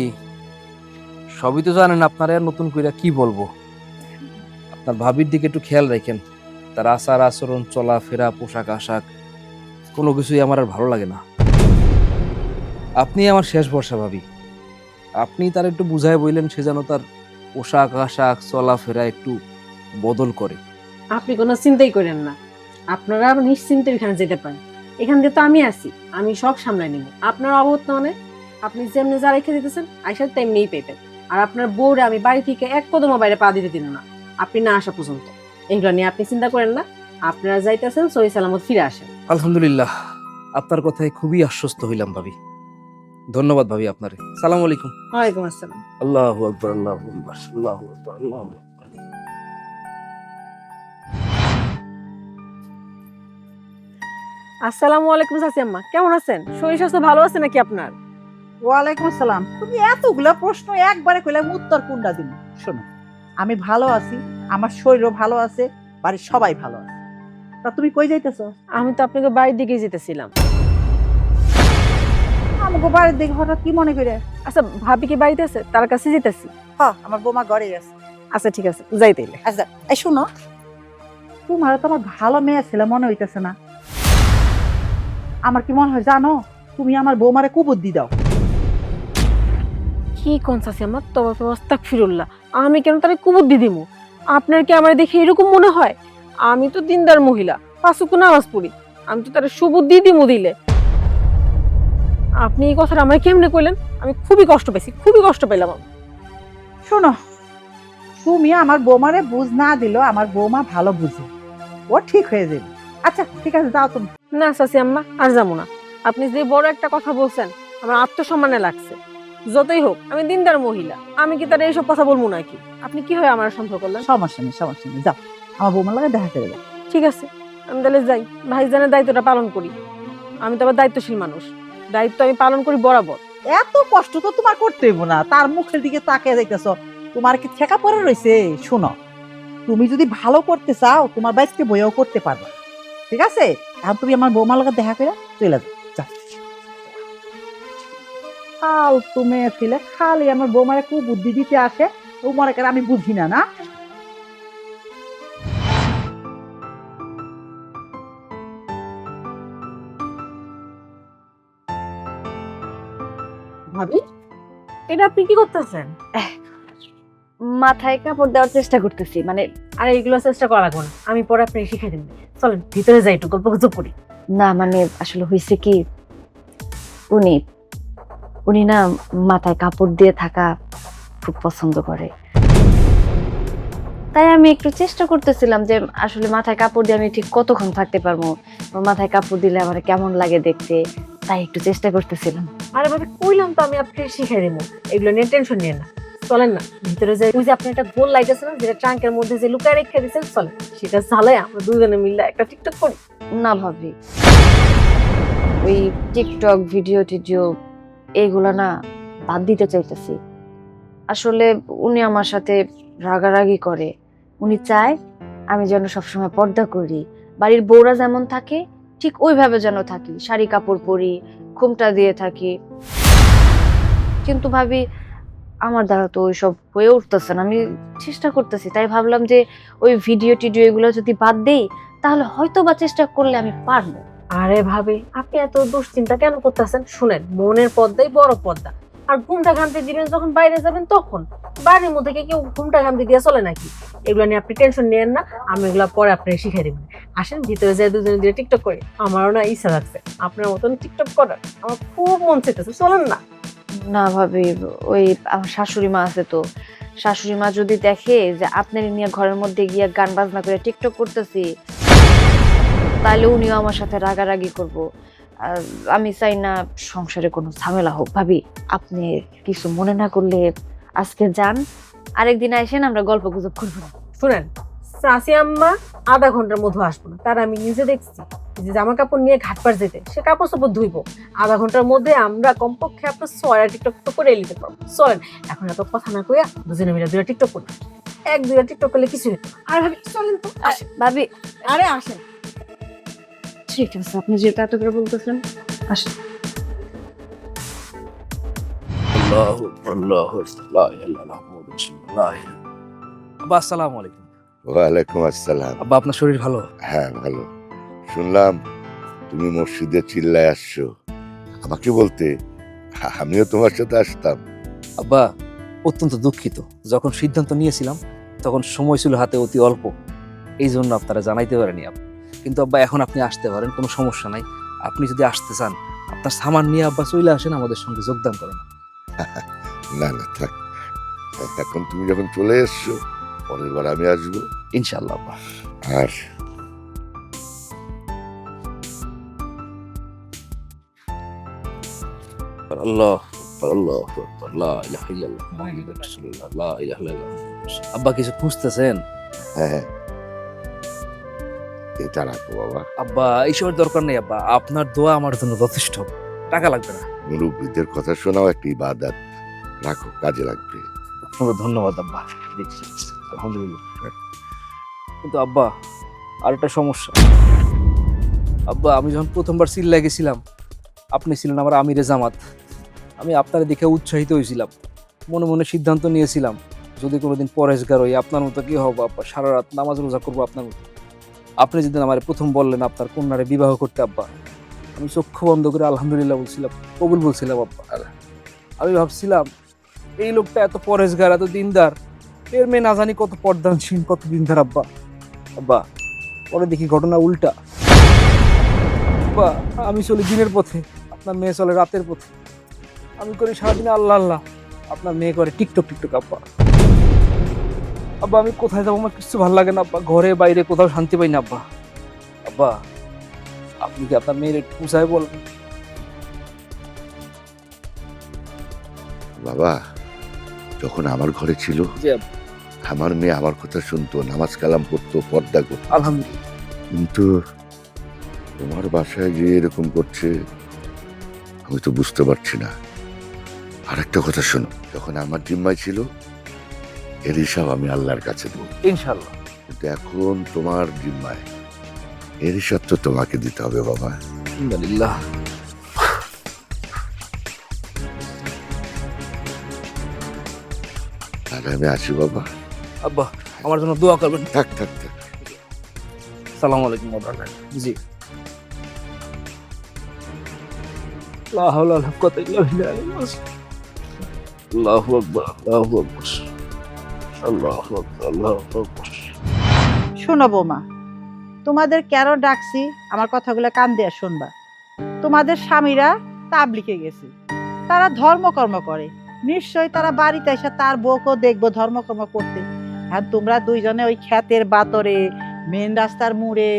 সবই তো জানেন, আপনারা আর নতুন করে কি বলবো। আপনার ভাবির দিকে একটু খেয়াল রাখেন, তার আচার আচরণ, চলাফেরা, পোশাক আশাক কোনো কিছুই আমার আর ভালো লাগে না। আপনি আমার শেষ ভরসা ভাবি, আপনি তার একটু বুঝায় বললেন সে যেন তার পোশাক আশাক চলাফেরা একটু বদল করে। আপনি কোনো চিন্তাই করেন না, আপনারা নিশ্চিন্তে এখানে যেতে পারেন। এখান দিয়ে তো আমি আছি, আমি সব সামলাই নিব। আপনার অবর্তমানে আপনি যেমনি যা রেখে দিতেছেন আইসা তেমনিই পেতেন। আর আপনার বউরে আমি বাড়ি থেকে এক কদমও বাইরে পা দিতে দিন না, আপনি না আসা পর্যন্ত। এগুলো নিয়ে আপনি চিন্তা করেন না, আপনারা যাইতেছেন সহি সালামত ফিরে আসেন। আলহামদুলিল্লাহ, আপনার কথায় খুবই আশ্বস্ত হইলাম ভাবি। ধন্যবাদ ভাবি আপনারে। সালাম আলাইকুম। ওয়ালাইকুম আসসালাম। আল্লাহু আকবার, আল্লাহু আকবার, আল্লাহু আকবার, আল্লাহু আকবার। আসসালামু আলাইকুম চাচি আম্মা, কেমন আছেন? শরীর স্বাস্থ্য ভালো আছে নাকি আপনার? ওয়ালাইকুম আসসালাম। তুমি এতগুলা প্রশ্ন একবারে কইলে আমি উত্তর কোনটা দিব? শোনো, আমি ভালো আছি, আমার শরীরও ভালো আছে, বাড়ির সবাই ভালো আছে। তা তুমি কই যাইতেছো? আমি তো আপনাকে বাড়ির দিকে যেতেছিলাম। আমাকে বাড়ির দিকে হঠাৎ কি মনে করে? আচ্ছা, ভাবি কি বাড়িতে আছে? তার কাছে যেতেছি। হ্যাঁ, আমার বৌমা ঘরেই আছে। আচ্ছা ঠিক আছে, যাই তাইলে। আচ্ছা, এই শোনো, তোমার তো আমার ভালো মেয়ে ছিল মনে হইতেছে না। আমার কি মনে হয় জানো, তুমি আমার বৌমারে কুবুদ্ধি দাও। কি কোন চাচি আমার, তবা তো আস্তাগফিরুল্লাহ, আমি কেন তারে কুবুদ্ধি দিমু? আপনার কি আমার দেখে এরকম মনে হয়? আমি তো দিনদার মহিলা, 5 ওয়াক্ত নামাজ পড়ি, আমি তো তারে সুবুদ্ধি দিমু দিলে। আপনি এই কথাটা আমায় কেমনে কইলেন? আমি খুবই কষ্ট পাইছি, খুবই কষ্ট পেলাম। শোনো, তুমি আমার বৌমারে বুঝ না দিলেও আমার বৌমা ভালো বুঝে, ও ঠিক হয়ে যাবে। আচ্ছা ঠিক আছে, যাও তুমি। না চাচি আম্মা, আর যাবো না। আপনি যে বড় একটা কথা বলছেন আমার আত্মসম্মানে লাগছে। যতই হোক আমি দিনদার মহিলা, আমি কি তার এইসব কথা বলবো নাকি? আপনি কি হয় আমার সন্দেহ করলেন? সমস্যা নেই, সমস্যা নেই, যাও আমার বৌমার লাগে দেখা করে দাও। ঠিক আছে, আমি তাহলে যাই, ভাইজানের দায়িত্বটা পালন করি। আমি তো আবার দায়িত্বশীল মানুষ, দায়িত্ব আমি পালন করি বরাবর। এত কষ্ট তো তোমার করতে হইব না, তার মুখের দিকে তাকিয়ে যাইতেছো, তোমার কি ঠেকা পড়ে রয়েছে? শোনো, তুমি যদি ভালো করতে চাও তোমার বাইসকে বইও করতে পারবে, ঠিক আছে? এখন তুমি আমার বৌমার লাগে দেখা করে চলে যাও। ফালতু মেয়ে ছিলে, খালি আমার বৌমারে খুব বুদ্ধি দিতে আসে, তোমার আমি বুঝি না। না ভাবি এটা আপনি কি করতেছেন? মাথায় কাপড় দেওয়ার চেষ্টা করতেছি, মানে আর এইগুলো চেষ্টা করা লাগবে না, আমি পরে আপনি শিখে দিন। চলেন ভিতরে যাই, একটু গল্প গুজব করি। না মানে আসলে হয়েছে কি, উনি উনি না মাথায় কাপড় দিয়ে থাকা খুব পছন্দ করে। তাই আমি একটু চেষ্টা করতেছিলাম যে আসলে মাথায় কাপড় দিয়ে আমি ঠিক কতক্ষণ থাকতে পারবো, বা মাথায় কাপড় দিলে আমার কেমন লাগে দেখতে, তাই একটু চেষ্টা করতেছিলাম। আরে ভাবি কইলাম তো আমি আপনাকে শিখাই দেবো, এগুলো নিয়ে টেনশন নিয়ে না। চলেন না ভিতরে যাই, ওই যে আপনি একটা গোল লাইট আছে না যেটা ট্রাঙ্কের মধ্যে যে লুকায় রেখে দিয়েছেন, চলেন সেটা জ্বালায় আমরা দুজনে মিলে একটা টিকটক করি। না ভাবি, ওই টিকটক ভিডিও টিডিও এইগুলা না বাদ দিতে চাইতেছি। আসলে উনি আমার সাথে রাগারাগি করে, উনি চায় আমি যেন সবসময় পর্দা করি, বাড়ির বউরা যেমন থাকে ঠিক ওইভাবে যেন থাকি, শাড়ি কাপড় পরি, ঘুমটা দিয়ে থাকি। কিন্তু ভাবি আমার দ্বারা তো ওইসব হয়ে উঠতেছে না, আমি চেষ্টা করতেছি, তাই ভাবলাম যে ওই ভিডিও টিডিও এগুলো যদি বাদ দেই তাহলে হয়তো বা চেষ্টা করলে আমি পারবো। আরে ভাবি আপনি এত দুশ্চিন্তা কেন করতেছেন? শুনেন, মনের পর্দাই বড় পর্দা। আর ঘুমটা ঘামতে দিবেন যখন বাইরে যাবেন তখন, বাড়ির মধ্যে কি কেউ ঘুমটা ঘামতে দিয়ে চলে নাকি? এগুলো নিয়ে আপনি টেনশন নেন না, আমি এগুলো পরে আপনাকে শিখিয়ে দেবেন। আসেন ভিতরে যাই দুজনে দিয়ে টিকটক করি, আমারও না ইচ্ছা লাগছে আপনার মতন টিকটক করার, আমার খুব মন চাইতেছে, চলেন না। না ভাবি, ওই আমার শাশুড়ি মা আছে তো, শাশুড়ি মা যদি দেখে যে আপনার নিয়ে ঘরের মধ্যে গিয়ে গান বাজনা করে টিকটক করতেছি, তাহলে উনিও আমার সাথে রাগারাগি করবো। আর আমি চাই না সংসারে কোনো ঝামেলা হোক। ভাবি আপনি কিছু মনে না করলে আজকে যান, আরেকদিন আসেন, আমরা গল্প গুজব করবো। শুনেন, চাষি আম্মা আধা ঘন্টার মধ্যে আসবো না, তার আমি নিজে দেখছি যে জামা কাপড় নিয়ে ঘাট পার যেতে, সে কাপড় চাপড় ধুইবো। আধা ঘন্টার মধ্যে আমরা কমপক্ষে আপনার 6 টিকটক তো করে নিতে পারবো। চলেন এখন এত কথা না কইয়া দুজনে মিলে 2টা টিকটক করি, 1-2টা টিকটক করলে কিছু হতো। আর ভাবি চলেন তো, আসেন। ভাবি আরে আসেন। ঠিক আছে, আপনি যেটা এত করে বলতেছেন, আসেন। আব্বা আসসালামু আলাইকুম। ওয়ালাইকুম আসসালাম। আব্বা আপনার শরীর ভালো? হ্যাঁ ভালো। শুনলাম তুমি মসজিদে চিল্লায় আসছো, আমাকে বলতে আমিও তোমার সাথে আসতাম। আব্বা অত্যন্ত দুঃখিত, যখন সিদ্ধান্ত নিয়েছিলাম তখন সময় ছিল হাতে অতি অল্প, এই জন্য আপনারা জানাইতে পারেনি। কিন্তু আব্বা এখন আপনি আসতে পারেন, কোনো সমস্যা নাই। আপনি যদি আসতে চান আপনার সামান নিয়ে আব্বা চলে আসেন, আমাদের সঙ্গে যোগদান করেন। না না থাক, এখন তুমি যখন চলে এসছো পরের বার আমি আসবো ইনশাআল্লাহ আব্বা। আর আল্লাহ আল্লাহ লা ইলাহা ইল্লাল্লাহ মুহাম্মাদুর রাসূলুল্লাহ লা ইলাহা ইল্লাল্লাহ। আব্বা কিছু খুঁজতেছেন? হ্যাঁ এটা রাখো বাবা। আব্বা এইসবের দরকার নেই আব্বা, আপনার দোয়া আমার জন্য যথেষ্ট, টাকা লাগবে না। মুরব্বীদের কথা শোনাও একটা ইবাদত, রাখো কাজে লাগবে। আপনাকে ধন্যবাদ আব্বা, দেখছি আলহামদুলিল্লাহ। কিন্তু আব্বা আর একটা সমস্যা। আব্বা আমি যখন প্রথমবার সিল্লায় গেছিলাম, আপনি ছিলেন আমার আমিরে জামাত, আমি আপনার দেখে উৎসাহিত হয়েছিলাম, মনে মনে সিদ্ধান্ত নিয়েছিলাম যদি কোনোদিন পরেশগার হই আপনার মতো কি হবো আব্বা, সারা রাত নামাজ রোজা করবো আপনার মতো। আপনি যেদিন আমার প্রথম বললেন আপনার কন্যারে বিবাহ করতে আব্বা, আমি চক্ষু বন্ধ করে আলহামদুলিল্লাহ বলছিলাম, কবুল বলছিলাম আব্বা। আমি ভাবছিলাম এই লোকটা এত পরেশগার, এত দিনদার, এর মেয়ে না জানি কত পর্দানসীন, কত দিনদার আব্বা। আব্বা পরে দেখি ঘটনা উল্টা। আব্বা আমি চলি দিনের পথে, আপনার মেয়ে চলে রাতের পথে। আমি করি সারাদিনে আল্লাহ আল্লাহ, আপনার মেয়ে করে টিকটক টিকটক আব্বা। আব্বা আমি কোথায় যাবো আমার কিছু ভালো লাগে না আব্বা, ঘরে বাইরে কোথাও শান্তি পাই না আব্বা। আব্বা আপনি কি আপনার মেয়ের একটু বুঝায় বলবেন? বাবা যখন আমার ঘরে ছিল জি আব্বা। আমার মেয়ে আমার কথা শুনতো, নামাজ কালাম পড়তো, পর্দা করতো, আলহামদুলিল্লাহ। কিন্তু তোমার বাসায় যে এরকম করছে আমি তো বুঝতে পারছি না। আর একটা কথা শোনো, যখন আমার জিম্মায় ছিল এর হিসাব আমি আল্লাহর কাছে দেবো ইনশাআল্লাহ। কিন্তু এখন তোমার জিম্মায়, এর হিসাব তো তোমাকে দিতে হবে বাবা। আলহামদুলিল্লাহ। তাহলে আমি আসি বাবা। আব্বা আমার জন্য দোয়া করবেন। থাক থাক থাক। সালাম আলাইকুম আব্বা। জি। লা হাওলা ওয়ালা কুওয়াতা ইল্লা বিল্লাহ। আল্লাহু আকবার, আল্লাহু আকবার, আল্লাহু আকবার, আল্লাহু আকবার। শোনো বৌমা, তোমাদের কেন ডাকছি আমার কথাগুলো কান দিয়ে শুনবা। তোমাদের স্বামীরা তাবলিগে গেছে, তারা ধর্মকর্ম করে, নিশ্চয়ই তারা বাড়িতে এসে তার বউকেও দেখবো ধর্মকর্ম করতে। হ্যাঁ, তোমরা দুইজনে ওই ক্ষেতের বাতরে, মেন রাস্তার মোড়ে,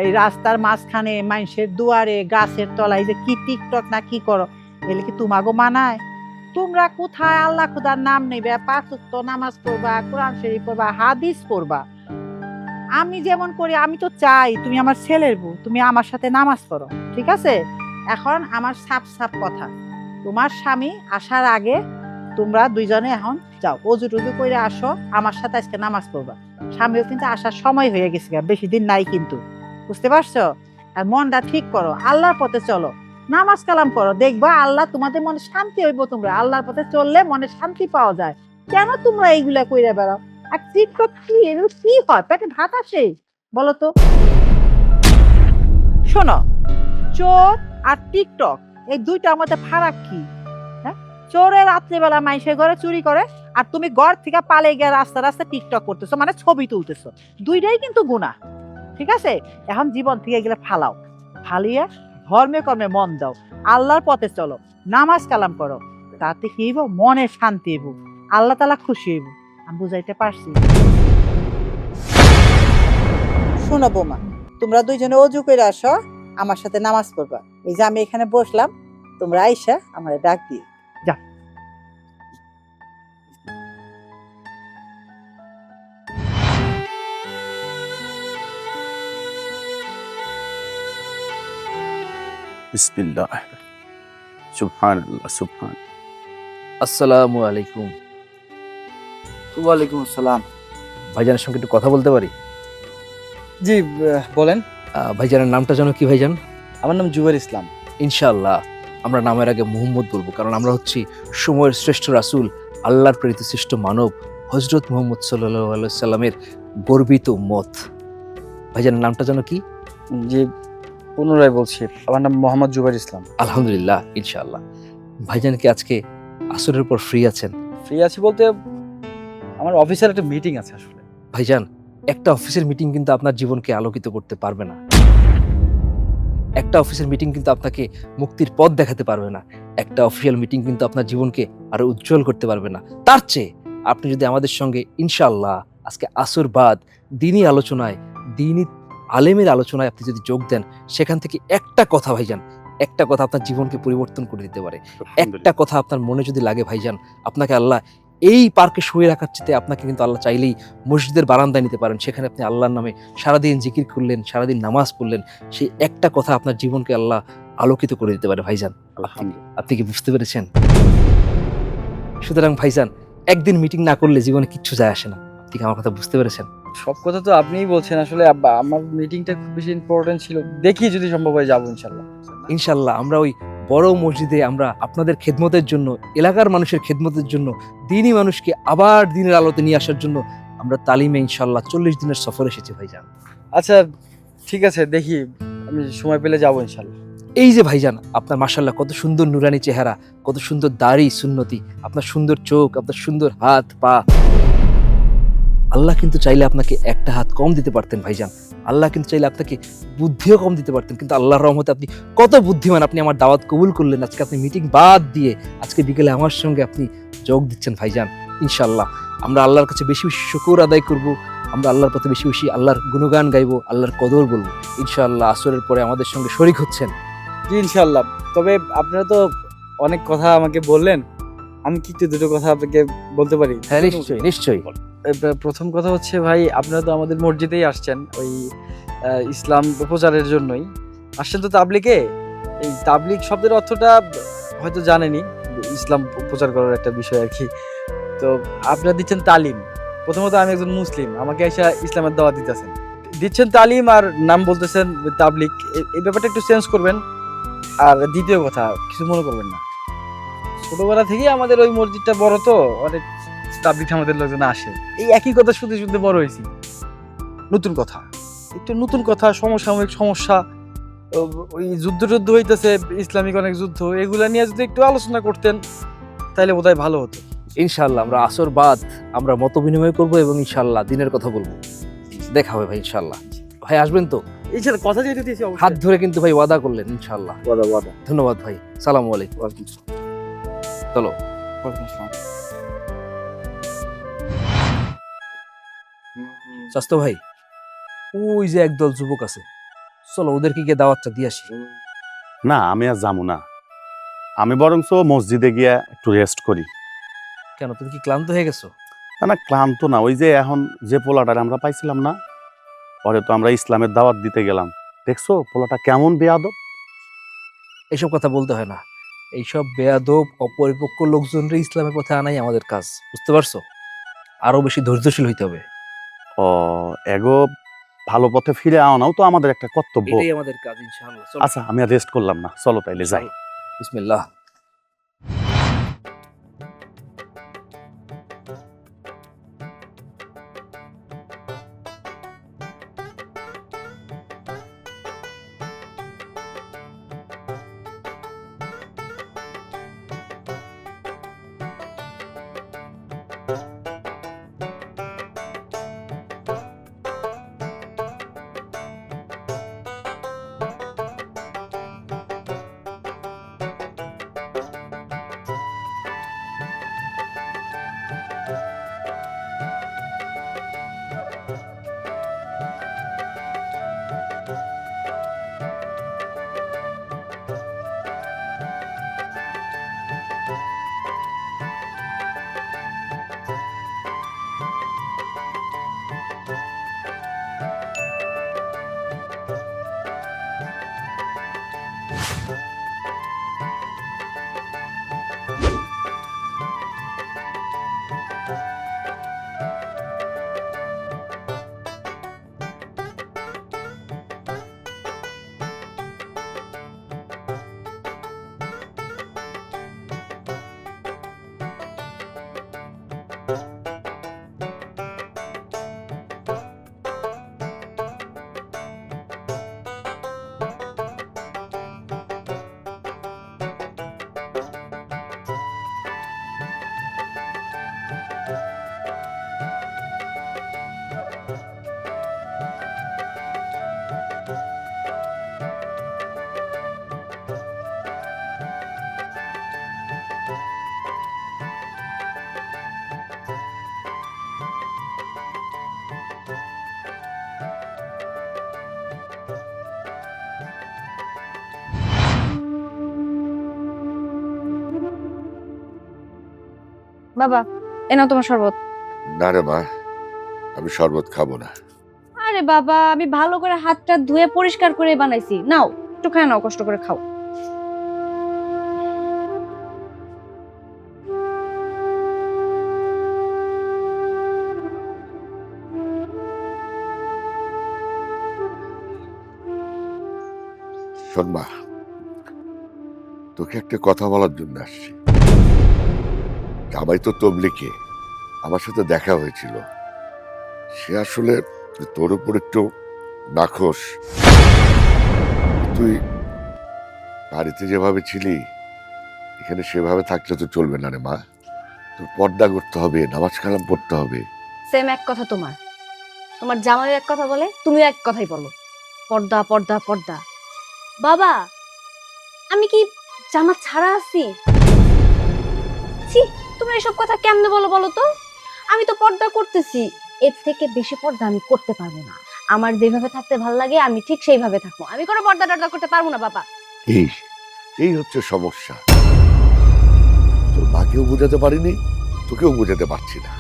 এই রাস্তার মাঝখানে, মানুষের দুয়ারে, গাছের তলায় যে কি টিকটক না কি করো, এলে কি তোমাগো মানায়? তোমরা কোথায় আল্লাহ খুদার নাম নেবে, 5 ওয়াক্ত নামাজ পড়বা, কোরআন শরীফ পড়বা, হাদিস পড়বা। আমি যেমন করি, আমি তো চাই তুমি আমার ছেলের বউ, তুমি আমার সাথে নামাজ পড়ো, ঠিক আছে? এখন আমার সাপ সাপ কথা, তোমার স্বামী আসার আগে তোমরা দুইজনে এখন যাও, অজু টজু করে আসো, আমার সাথে আজকে নামাজ পড়বা। স্বামীও কিন্তু আসার সময় হয়ে গেছে, বেশি দিন নাই কিন্তু, বুঝতে পারছো? আর মনটা ঠিক করো, আল্লাহর পথে চলো, নামাজ কালাম করো, দেখবা আল্লাহ তোমাদের মনে শান্তি হইব। তোমরা আল্লাহর পথে চললে মনে শান্তি পাওয়া যায়। কেন তোমরা এইগুলা কইরা বেড়াও? আর টিকটক কি, এগুলো কি হয়? পেটে ভাত আসে বলো তো? শোনো, চোর আর টিকটক এই দুইটার মধ্যে ফারাক কি? হ্যাঁ, চোরে রাত্রিবেলা মাইসের ঘরে চুরি করে, আর তুমি ঘর থেকে পালে গিয়ে রাস্তা রাস্তা টিকটক করতেছো, মানে ছবি তুলতেছো। দুইটাই কিন্তু গুনাহ, ঠিক আছে? এখন জীবন থেকে এগুলো ফালাও, ফালিয়ে ধর্মে কর্মে মন দাও, আল্লাহর পথে চলো, নামাজ কালাম করো, তাতে কি হইব? মনে শান্তি হইব, আল্লাহ তাআলা খুশি হইব। আমি বুঝাইতে পারছি? শোনো বৌমা, তোমরা দুইজনে অজু করে আসো, আমার সাথে নামাজ পড়বা। এই যে আমি এখানে বসলাম, তোমরা আইসা আমার ডাক দিয়ে যা। বিসমিল্লাহ, সুবহানাল্লাহ, সুবহান। আসসালামু আলাইকুম। ওয়ালাইকুম আসসালাম। ভাইজানের সঙ্গে একটু কথা বলতে পারি? জি বলেন। ভাইজানের নামটা যেন কি ভাইজান? আমার নাম জুবাইর ইসলাম। ইনশাআল্লাহ আমরা নামের আগে মুহাম্মদ বলবো, কারণ আমরা হচ্ছি সময়ের শ্রেষ্ঠ রাসূল, আল্লাহর প্রেরিত শ্রেষ্ঠ মানব হযরত মুহাম্মদ সাল্লাল্লাহু আলাইহি সাল্লামের গর্বিত উম্মত। ভাইজানের নামটা যেন কি? জি পুনরায় বলছি, আমার নাম মোহাম্মদ জুবাইর ইসলাম। আলহামদুলিল্লাহ, ইনশাআল্লাহ। ভাইজান কি আজকে আসরের পর ফ্রি আছেন? ফ্রি আছি বলতে আমার অফিসের একটা মিটিং আছে আসলে। ভাইজান, একটা অফিসের মিটিং কিন্তু আপনার জীবনকে আলোকিত করতে পারবে না। একটা অফিসের মিটিং কিন্তু আপনাকে মুক্তির পথ দেখাতে পারবে না। একটা অফিসিয়াল মিটিং কিন্তু আপনার জীবনকে আরো উজ্জ্বল করতে পারবে না। তার চেয়ে আপনি যদি আমাদের সঙ্গে ইনশাআল্লাহ আজকে আসর বাদ দিনই আলোচনায়, দিনই আলেমের আলোচনায় আপনি যদি যোগ দেন, সেখান থেকে একটা কথা ভাইজান, একটা কথা আপনার জীবনকে পরিবর্তন করে দিতে পারে। একটা কথা আপনার মনে যদি লাগে ভাইজান, আপনাকে আল্লাহ এই পার্কে শুয়ে রাখার চেয়ে আপনাকে কিন্তু আল্লাহ চাইলেই মসজিদের বারান্দায় নিতে পারেন। সেখানে আপনি আল্লাহর নামে সারাদিন জিকির করলেন, সারাদিন নামাজ পড়লেন, সেই একটা কথা আপনার জীবনকে আল্লাহ আলোকিত করে দিতে পারে ভাইজান। আপনি কি বুঝতে পেরেছেন? সুতরাং ভাইজান, একদিন মিটিং না করলে জীবনে কিচ্ছু যায় আসে না। আপনি কি আমার কথা বুঝতে পেরেছেন? সব কথা তো আপনিই বলছেন, আসলে আমার মিটিংটা খুব বেশি ইম্পর্টেন্ট ছিল, দেখি যদি সম্ভব হয় যাবো ইনশাল্লাহ। ইনশাল্লাহ আমরা ওই বড় মসজিদে আমরা আপনাদের খেদমতের জন্য, এলাকার মানুষের খেদমতের জন্য, দিনই মানুষকে আবার দিনের আলোতে নিয়ে আসার জন্য আমরা তালিমে ইনশাল্লাহ 40 দিনের সফর এসেছি ভাইজান। আচ্ছা ঠিক আছে, দেখি আমি সময় পেলে যাবো ইনশাল্লাহ। এই যে ভাইজান, আপনার মাশাআল্লাহ কত সুন্দর নুরানি চেহারা, কত সুন্দর দাড়ি সুন্নতি, আপনার সুন্দর চোখ, আপনার সুন্দর হাত পা। আল্লাহ কিন্তু চাইলে আপনাকে একটা হাত কম দিতে পারতেন ভাইজান। আল্লাহ কিন্তু চাইলে আপনাকে বুদ্ধিও কম দিতে পারতেন, কিন্তু আল্লাহর রহমতে আপনি কত বুদ্ধিমান। আপনি আমার দাওয়াত কবুল করলেন, আজকে আপনি মিটিং বাদ দিয়ে আজকে বিকেলে আমার সঙ্গে আপনি যোগ দিচ্ছেন ভাইজান। ইনশাআল্লাহ আমরা আল্লাহর কাছে বেশি বেশি শুকর আদায় করব, আমরা আল্লাহর পথে বেশি বেশি আল্লাহর গুণগান গাইবো, আল্লাহর কদর বলবো। ইনশাআল্লাহ আসরের পরে আমাদের সঙ্গে শরীক হচ্ছেন। জি ইনশাল্লাহ। তবে আপনারা তো অনেক কথা আমাকে বললেন, আমি কি একটু দুটো কথা আপনাকে বলতে পারি? হ্যাঁ নিশ্চয়ই নিশ্চয়ই। প্রথম কথা হচ্ছে ভাই, আপনারা তো আমাদের মসজিদেই আসছেন ওই ইসলাম প্রচারের জন্যই আসছেন তো তাবলিগে। এই তাবলিগ শব্দের অর্থটা হয়তো জানেনি, ইসলাম প্রচার করার একটা বিষয় আর কি। তো আপনারা দিচ্ছেন তালিম। প্রথমত আমি একজন মুসলিম, আমাকে এসে ইসলামের দাওয়াত দিচ্ছেন তালিম, আর নাম বলতেছেন তাবলিগ। এই ব্যাপারটা একটু চেঞ্জ করবেন। আর দ্বিতীয় কথা, কিছু মনে করবেন না, ছোটবেলা থেকেই আমাদের ওই মসজিদটা বড়, তো অনেক তাবলিগ আমাদের লোকজন আসে, এই একই কথা শুনতে শুনতে বড় হয়েছি। নতুন কথা, একটু নতুন কথা, সমসাময়িক সমস্যা, ওই যুদ্ধ হইতেছে, ইসলামিক অনেক যুদ্ধ, এগুলা নিয়ে যদি একটু আলোচনা করতেন তাহলে বোধহয় ভালো হতো। ইনশাল্লাহ আমরা আসর বাদ আমরা মত বিনিময় করবো এবং ইনশাল্লাহ দিনের কথা বলবো। দেখা হবে ভাই ইনশাল্লাহ। ভাই আসবেন তো? ইনশাআল্লাহ, কথা যেতে দিয়েছি হাত ধরে কিন্তু ভাই ওয়াদা করলেন ইনশাল্লাহ। ওয়াদা। ধন্যবাদ ভাই, সালামু আলাইকুম। চলো। স্বাস্থ্য ভাই, ওই যে একদল যুবক আছে, চলো ওদেরকে গিয়ে দাওয়াতটা দিয়ে আসি। না, আমি আর যাবো না। আমি বরঞ্চ মসজিদে গিয়া একটু রেস্ট করি। কেন, তুমি কি ক্লান্ত হয়ে গেছো? না ক্লান্ত না, ওই যে এখন যে পোলাটার আমরা পাইছিলাম না, পরে তো আমরা ইসলামের দাওয়াত দিতে গেলাম, দেখছো পোলাটা কেমন বেয়াদব। এইসব কথা বলতে হয় না, এইসব বেয়াদব অপরিপক্ক লোকজনরা ইসলামের পথে আনাই আমাদের কাজ, বুঝতে পারছো? আরো বেশি ধৈর্যশীল হইতে হবে। ও এগো, ভালো পথে ফিরে আনাও তো আমাদের একটা কর্তব্য। এটাই আমাদের কাজ ইনশাআল্লাহ। চলো। আচ্ছা, আমি আর রেস্ট করলাম না, চলো তাইলে যাই। বিসমিল্লাহ। বাবা, এনাও তোমার শরবত। না রে মা, আমি শরবত খাবো না। আরে বাবা, আমি ভালো করে হাতটা ধুয়ে পরিষ্কার করে বানাইছি, নাও একটু খায় নাও, কষ্ট করে খাও। শোন মা, তোকে একটা কথা বলার জন্য আসছি। জামাই তো তবলিকে, আমার সাথে দেখা হয়েছিল। সে আসলে তোর উপর একটু নাখোশ। তুই বাড়িতে যেভাবে ছিলি এখানে সেভাবে থাকলে তো চলবে না রে মা। তোর পর্দা করতে হবে, নামাজ কালাম পড়তে হবে। সেম এক কথা তোমার, তোমার জামাই এক কথা বলে, তুমিও এক কথাই বলো, পর্দা পর্দা পর্দা। বাবা, আমি কি জামা ছাড়া আছি? ছি, তোমরা এসব কথা কেমনে বলো বলো তো? আমি তো পর্দা করতেছি, এর থেকে বেশি পর্দা আমি করতে পারবো না। আমার যেভাবে থাকতে ভালো লাগে আমি ঠিক সেইভাবে থাকবো, আমি কোনো পর্দা টর্দা করতে পারবো না বাবা। এই হচ্ছে সমস্যা। তোর মাকেও বোঝাতে পারিনি, তোকেও বোঝাতে পারছি না।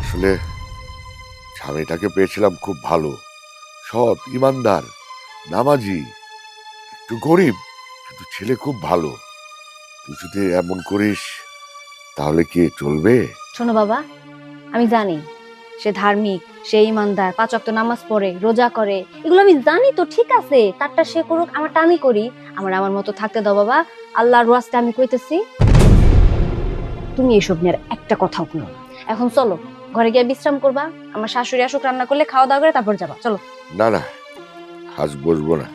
আসলে স্বামীটাকে পেয়েছিলাম খুব ভালো, সৎ, ইমানদার, নামাজি, একটু গরিব, কিন্তু ছেলে খুব ভালো। তুই যদি এমন করিস তাহলে কি চলবে? শোনো বাবা, আমি জানি সে ধার্মিক, সে ইমানদার, 5 ওয়াক্ত নামাজ পড়ে, রোজা করে, এগুলো আমি জানি তো, ঠিক আছে, তারটা সে করুক, আমারটা আমি করি। আমার মতো থাকতে দাও বাবা, আল্লাহর ওয়াস্তে আমি কইতেছি। তুমি এসব নিয়ে আর একটা কথাও বলো না। এখন চলো ঘরে গিয়ে বিশ্রাম করবা, আমার শাশুড়ি আসুক, রান্না করলে খাওয়া দাওয়া করে তারপর যাবা, চলো। না না, আজ বসবো না।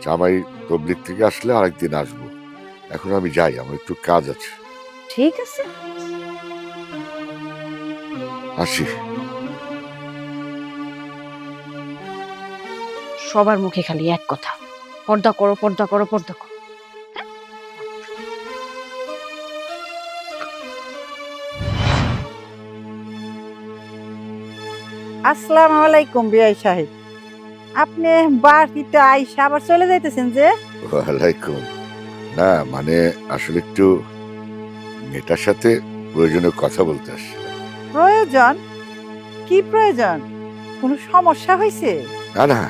জামাই তবলিগ থেকে আসলে আরেকদিন আসবো। এখন আমি যাই, আমার একটু কাজ আছে। ঠিক আছে। আসি। সবার মুখে খালি এক কথা, পর্দা করো পর্দা করো পর্দা করো। আসসালামু আলাইকুম বিআই সাহেব, আপনি বাড়িতে আইসা আবার চলে যাইতেছেন যে? ওয়ালাইকুম। না মানে আসলে একটু মেয়েটার সাথে প্রয়োজনীয় কথা বলতে আসছি। প্রয়োজন? কি প্রয়োজন? কোনো সমস্যা হয়েছে? না না,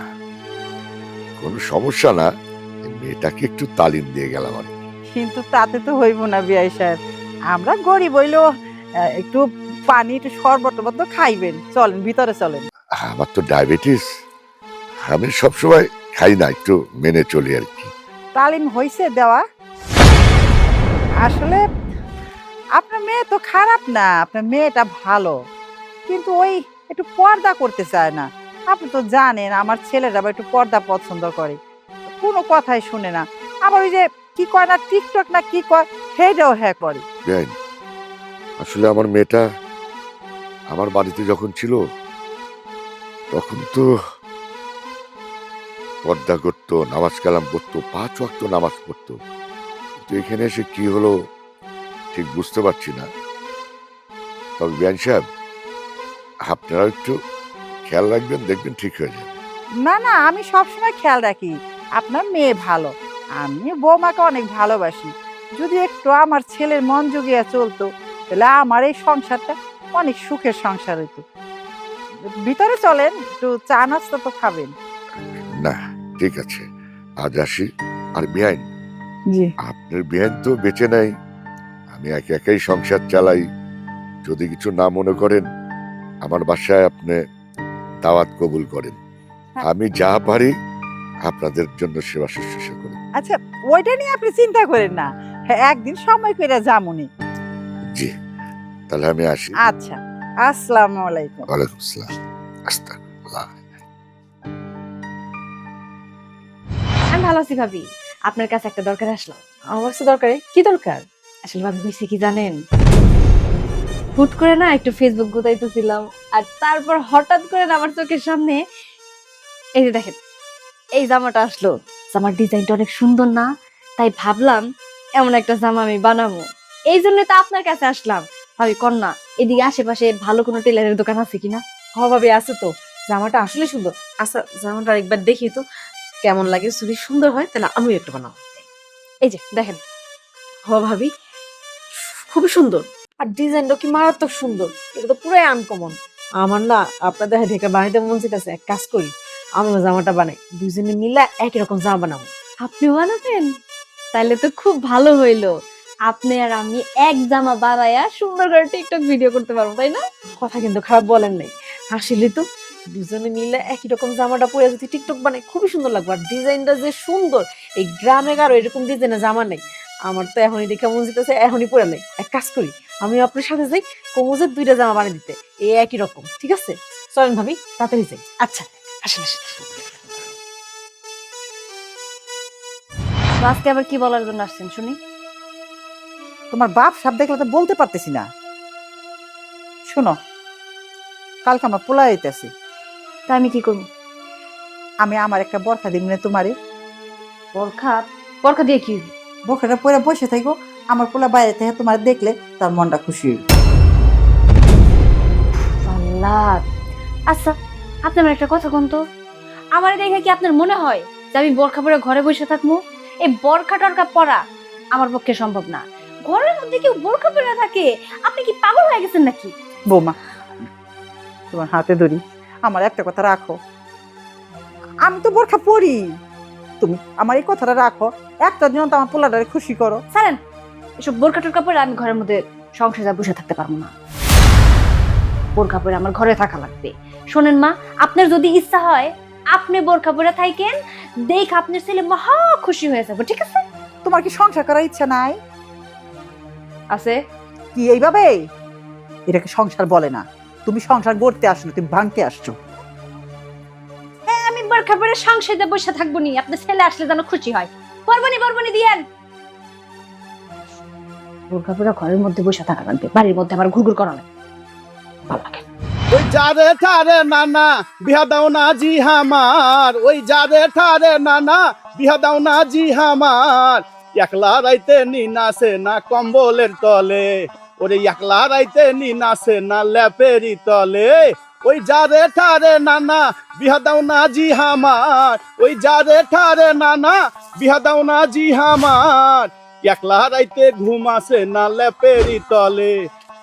কোনো সমস্যা না, এই মেয়েটাকে একটু তালিম দিয়ে গেলাম আর কি। কিন্তু তাতে তো হইব না বিআই সাহেব, আমরা গরিব হইলেও একটু পানি একটু শরবত টরবত তো খাইবেন। চলেন ভিতরে চলেন। আমার তো ডায়াবেটিস, আমি সবসময় খাই না, একটু মেনে চলি আর কি। তালিম হইছে দেওয়া? আসলে আপনার মেয়ে তো খারাপ না, আপনার মেয়েটা ভালো, কিন্তু ওই একটু পর্দা করতে চায় না। আপনি তো জানেন আমার ছেলেরা আবার একটু পর্দা পছন্দ করে, কোনো কথাই শুনে না। আবার ওই যে কি কয় না, টিকটক না কি কয়, সেটাও হ্যাঁ করে। বেআইন, আসলে আমার মেয়েটা আমার বাড়িতে যখন ছিল তখন তো পর্দা করতো, নামাজ কালাম পড়তো, 5 ওয়াক্ত নামাজ পড়তো। কিন্তু এখানে এসে কি হলো ঠিক বুঝতে পারছি না। তবে বেআইন সাহেব, আপনারা একটু খেয়াল রাখবেন, দেখবেন ঠিক হয়ে যাবে। না না, আমি সবসময় খেয়াল রাখি আপনার মেয়ে ভালো, আমি বৌমাকে অনেক ভালোবাসি। যদি একটু আমার ছেলের মন জুগিয়ে চলতো তাহলে আমার এই সংসারটা অনেক সুখের সংসার হইতো। ভিতরে চলেন, একটু চা নাস্তা তো খাবেন। না ঠিক আছে, আজ আসি। আর বেআইন, জি। আপনার বেআইন তো বেঁচে নাই, আমি একা একাই সংসার চালাই। যদি কিছু না মনে করেন, আমার বাসায় আপনি দাওয়াত কবুল করেন। আমি যা পারি আপনাদের জন্য সেবা শুশ্রূষা করি। আচ্ছা, ওইটা নিয়ে আপনি চিন্তা করেন না, হ্যাঁ, একদিন সময় করে যামুনি। জি, তাহলে আমি আসি। আচ্ছা, আসসালামু আলাইকুম। ওয়ালাইকুম আসসালাম। আস্তাগফিরুল্লাহ। আমি ভালো আছি ভাবি, আপনার কাছে একটা দরকার আসলাম। আমার কাছে দরকারে কি দরকার? আসলে ভাবি হয়েছে কি জানেন, হুট করে না একটু ফেসবুক গুতাইতেছিলাম, আর তারপর হঠাৎ করে না আমার চোখের সামনে এই যে দেখেন, এই জামাটা আসলো। জামার ডিজাইনটা অনেক সুন্দর না? তাই ভাবলাম এমন একটা জামা আমি বানাবো, এই জন্য তো আপনার কাছে আসলাম। ভাবি কন্যা, এদিকে আশেপাশে ভালো কোনো টেলারের দোকান আছে কিনা? ভাবে আছে তো, জামাটা আসলে সুন্দর। আচ্ছা, জামাটা একবার দেখি তো কেমন লাগে, যদি সুন্দর হয় তাহলে আমিও একটা বানাবো। এই যে দেখেন। ভাবি খুবই সুন্দর, আর ডিজাইনটা কি মারাত্মক সুন্দর, এটা তো পুরাই আনকমন। আমার না আপনার দেখা ঢেকে বানাইতে মন চাইতেছে, এক কাজ করি, আমিও জামাটা বানাই, দুজনে মিলে একই রকম জামা বানাবো। আপনিও বানাবেন? তাহলে তো খুব ভালো হইলো, আপনি আর আমি এক জামা বানাইয়া সুন্দর করে টিকটক ভিডিও করতে পারবো, তাই না? কথা কিন্তু খারাপ বলেন নাই, আসলে তো দুজনে মিলে একই রকম জামাটা পরে যদি টিকটক বানাই খুবই সুন্দর লাগবে। আর ডিজাইনটা যে সুন্দর, এই গ্রামে কারো এরকম ডিজাইনের জামা নেই। আমার তো এখনই দেখে মন যেতেছে এখনই পরে নেই। এক কাজ করি, আমি আপনার সাথে যাই, কমোজের 2টা জামা বানিয়ে দিতে, এই একই রকম। ঠিক আছে, চলেন ভাবি, তাড়াতাড়ি যাই। আচ্ছা, আসেন আসেন। তো আজকে আবার কি বলার জন্য আসছেন শুনি? তোমার বাপ সাপ দেখলে তো বলতে পারতেছি না। শোনো, কালকে আমার পোলা আইতেছি। তা আমি কি করবো? আমি আমার একটা বরখা দিব না তোমারে। বরখা? বরখা দিয়ে কি? বরখাটা পরে বসে থাকো, আমার পোলা বাইরে থেকে তোমার দেখলে তার মনটা খুশি হইবে। আল্লাহ। আচ্ছা, আপনি আমার একটা কথা কোন তো, আমার দেখে কি আপনার মনে হয় যে আমি বরখা পরে ঘরে বসে থাকবো? এই বরখা টরখা পরা আমার পক্ষে সম্ভব না। ঘরের মধ্যে কেউ বোরখা পরে থাকে? আপনি কি পাগল হয়ে গেছেন নাকি? বৌমা, তোমার হাতে ধরি, আমার একটা কথা রাখো, আমি তো বোরখা পরি, তুমি আমার এই কথাটা রাখো, একটা দিন তো আমার পোলাটারে খুশি করো। ছাড়েন এসব বোরখা টোরখা পরে, আমি ঘরের মধ্যে সংসারে বসে থাকতে পারবো না। বোরখা পরে আমার ঘরে থাকা লাগবে। শোনেন মা, আপনার যদি ইচ্ছা হয় আপনি বোরখা পরে থাকেন, দেখ আপনার ছেলে মহা খুশি হয়ে যাবে, ঠিক আছে? তোমার কি সংসার করার ইচ্ছা নাই? আছে। কি এইভাবে? এটাকে সংসার বলে না, তুমি সংসার গড়তে আসো না, তুমি ভাঙতে আসছো। হ্যাঁ, আমি বোরখা পরে সংসারে বসে থাকবো নি, আপনার ছেলে আসলে যেন খুশি হয়। বরবনি বরবনি দিয়েন। বোরকা পরে ঘরের মধ্যে বসে থাকা লাগবে, বাড়ির মধ্যে আবার ঘুরঘুর করা লাগবে, ভালো লাগে। ওই যারে ঠারে নানা বিয়া দাও না জি হামার, ওই যারে ঠারে নানা বিয়া দাও না জি হামার, একলা রাইতে নি নাচে না কম্বলের তলে, ওরে একলা রাইতে নি নাচে না ল্যাপেরি তলে, ওই যারে ঠারে নানা বিয়া দাও না জি হামার, ওই যারে ঠারে নানা বিয়া দাও না জি হামার, একলা রাইতে ঘুমাসে না ল্যাপেরি তলে,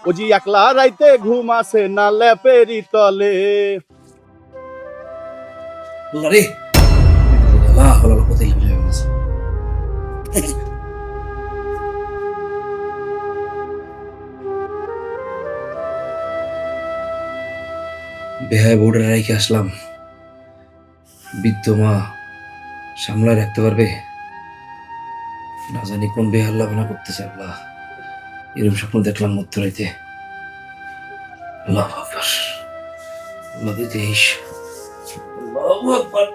ও জি একলা রাইতে ঘুমাসে না ল্যাপেরি তলে। রে আল্লাহ আল্লাহ কোথায় গেছে? বেহায় বোর্ডে রাইখে আসলাম, বৃদ্ধ মা সামলায় রাখতে পারবে না জানি কোন বেহাল্লা বানা করতেছে। আল্লাহ এরকম স্বপ্ন দেখলাম মধ্যরাইতে। আল্লাহ আকবার, আল্লাহ দেশ, আল্লাহু আকবার।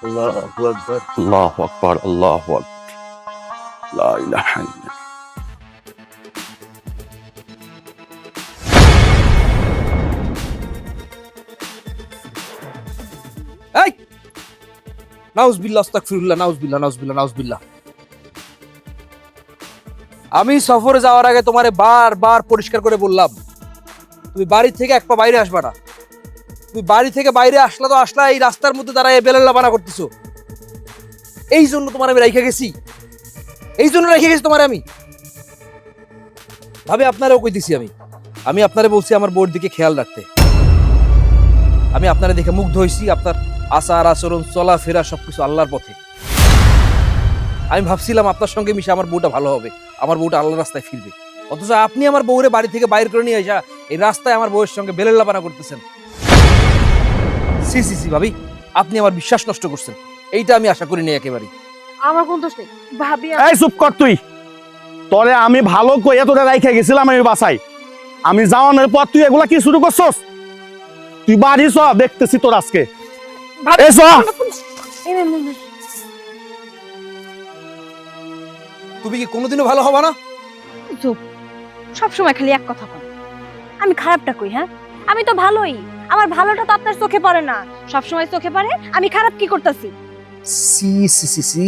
আল্লাহু আকবার, আল্লাহু আকবার, আল্লাহু আকবার, লা ইলাহা ইল্লাল্লাহ। এই নাউজুবিল্লাহ, আস্তাগফিরুল্লাহ, নাউজুবিল্লাহ, নাউজুবিল্লাহ, নাউজুবিল্লাহ। আমি সফরে যাওয়ার আগে তোমারে বারবার পরিষ্কার করে বললাম তুমি বাড়ি থেকে এক পা বাইরে আসবা না। তুমি বাড়ি থেকে বাইরে আসলা তো আসলা, এই রাস্তার মধ্যে দাঁড়ায় বেলাল্লা বানা করতেছো। এই জন্য তোমার আমি রেখে গেছি, এই জন্য রেখে গেছি তোমার আমি। ভাবে আপনারাও কইতেছি আমি আপনারে বলছি আমার বোর দিকে খেয়াল রাখতে। আমি আপনারা দেখে মুগ্ধ হয়েছি, আপনার আচার আচরণ চলাফেরা সবকিছু আল্লাহর পথে। আমি ভাবছিলাম আপনার সঙ্গে মিশে আমার বউটা ভালো হবে, আমার বউটা আল্লাহর রাস্তায় ফিরবে। অথচ আপনি আমার বউরে বাড়ি থেকে বাইর করে নিয়ে আসা এই রাস্তায় আমার বউয়ের সঙ্গে বেলেল্লাপানা করতেছেন। সি সি সি ভাবি, আপনি আমার বিশ্বাস নষ্ট করছেন, এইটা আমি আশা করিনি একেবারেই। আমার কোন দোষ নেই ভাবি। এই চুপ কর তুই, তোরে আমি ভালো কইয়া তোরে রাইখা গেছিলাম আমি বাসাই। আমি যাওয়ানোর পর তুই এগুলা কি শুরু করছস? তুই বাড়ি চ, দেখতেছি তোর আজকে। এই চ। তুমি কি কোনোদিনও ভালো হবা না? চুপ, সবসময় খালি এক কথা বল। আমি খারাপটা কই? হ্যাঁ, আমি তো ভালোই, আমার ভালোটা তো আপনার চোখে পড়ে না, সবসময় চোখে পড়ে আমি খারাপ কি করতেছি। সি সি সি সি,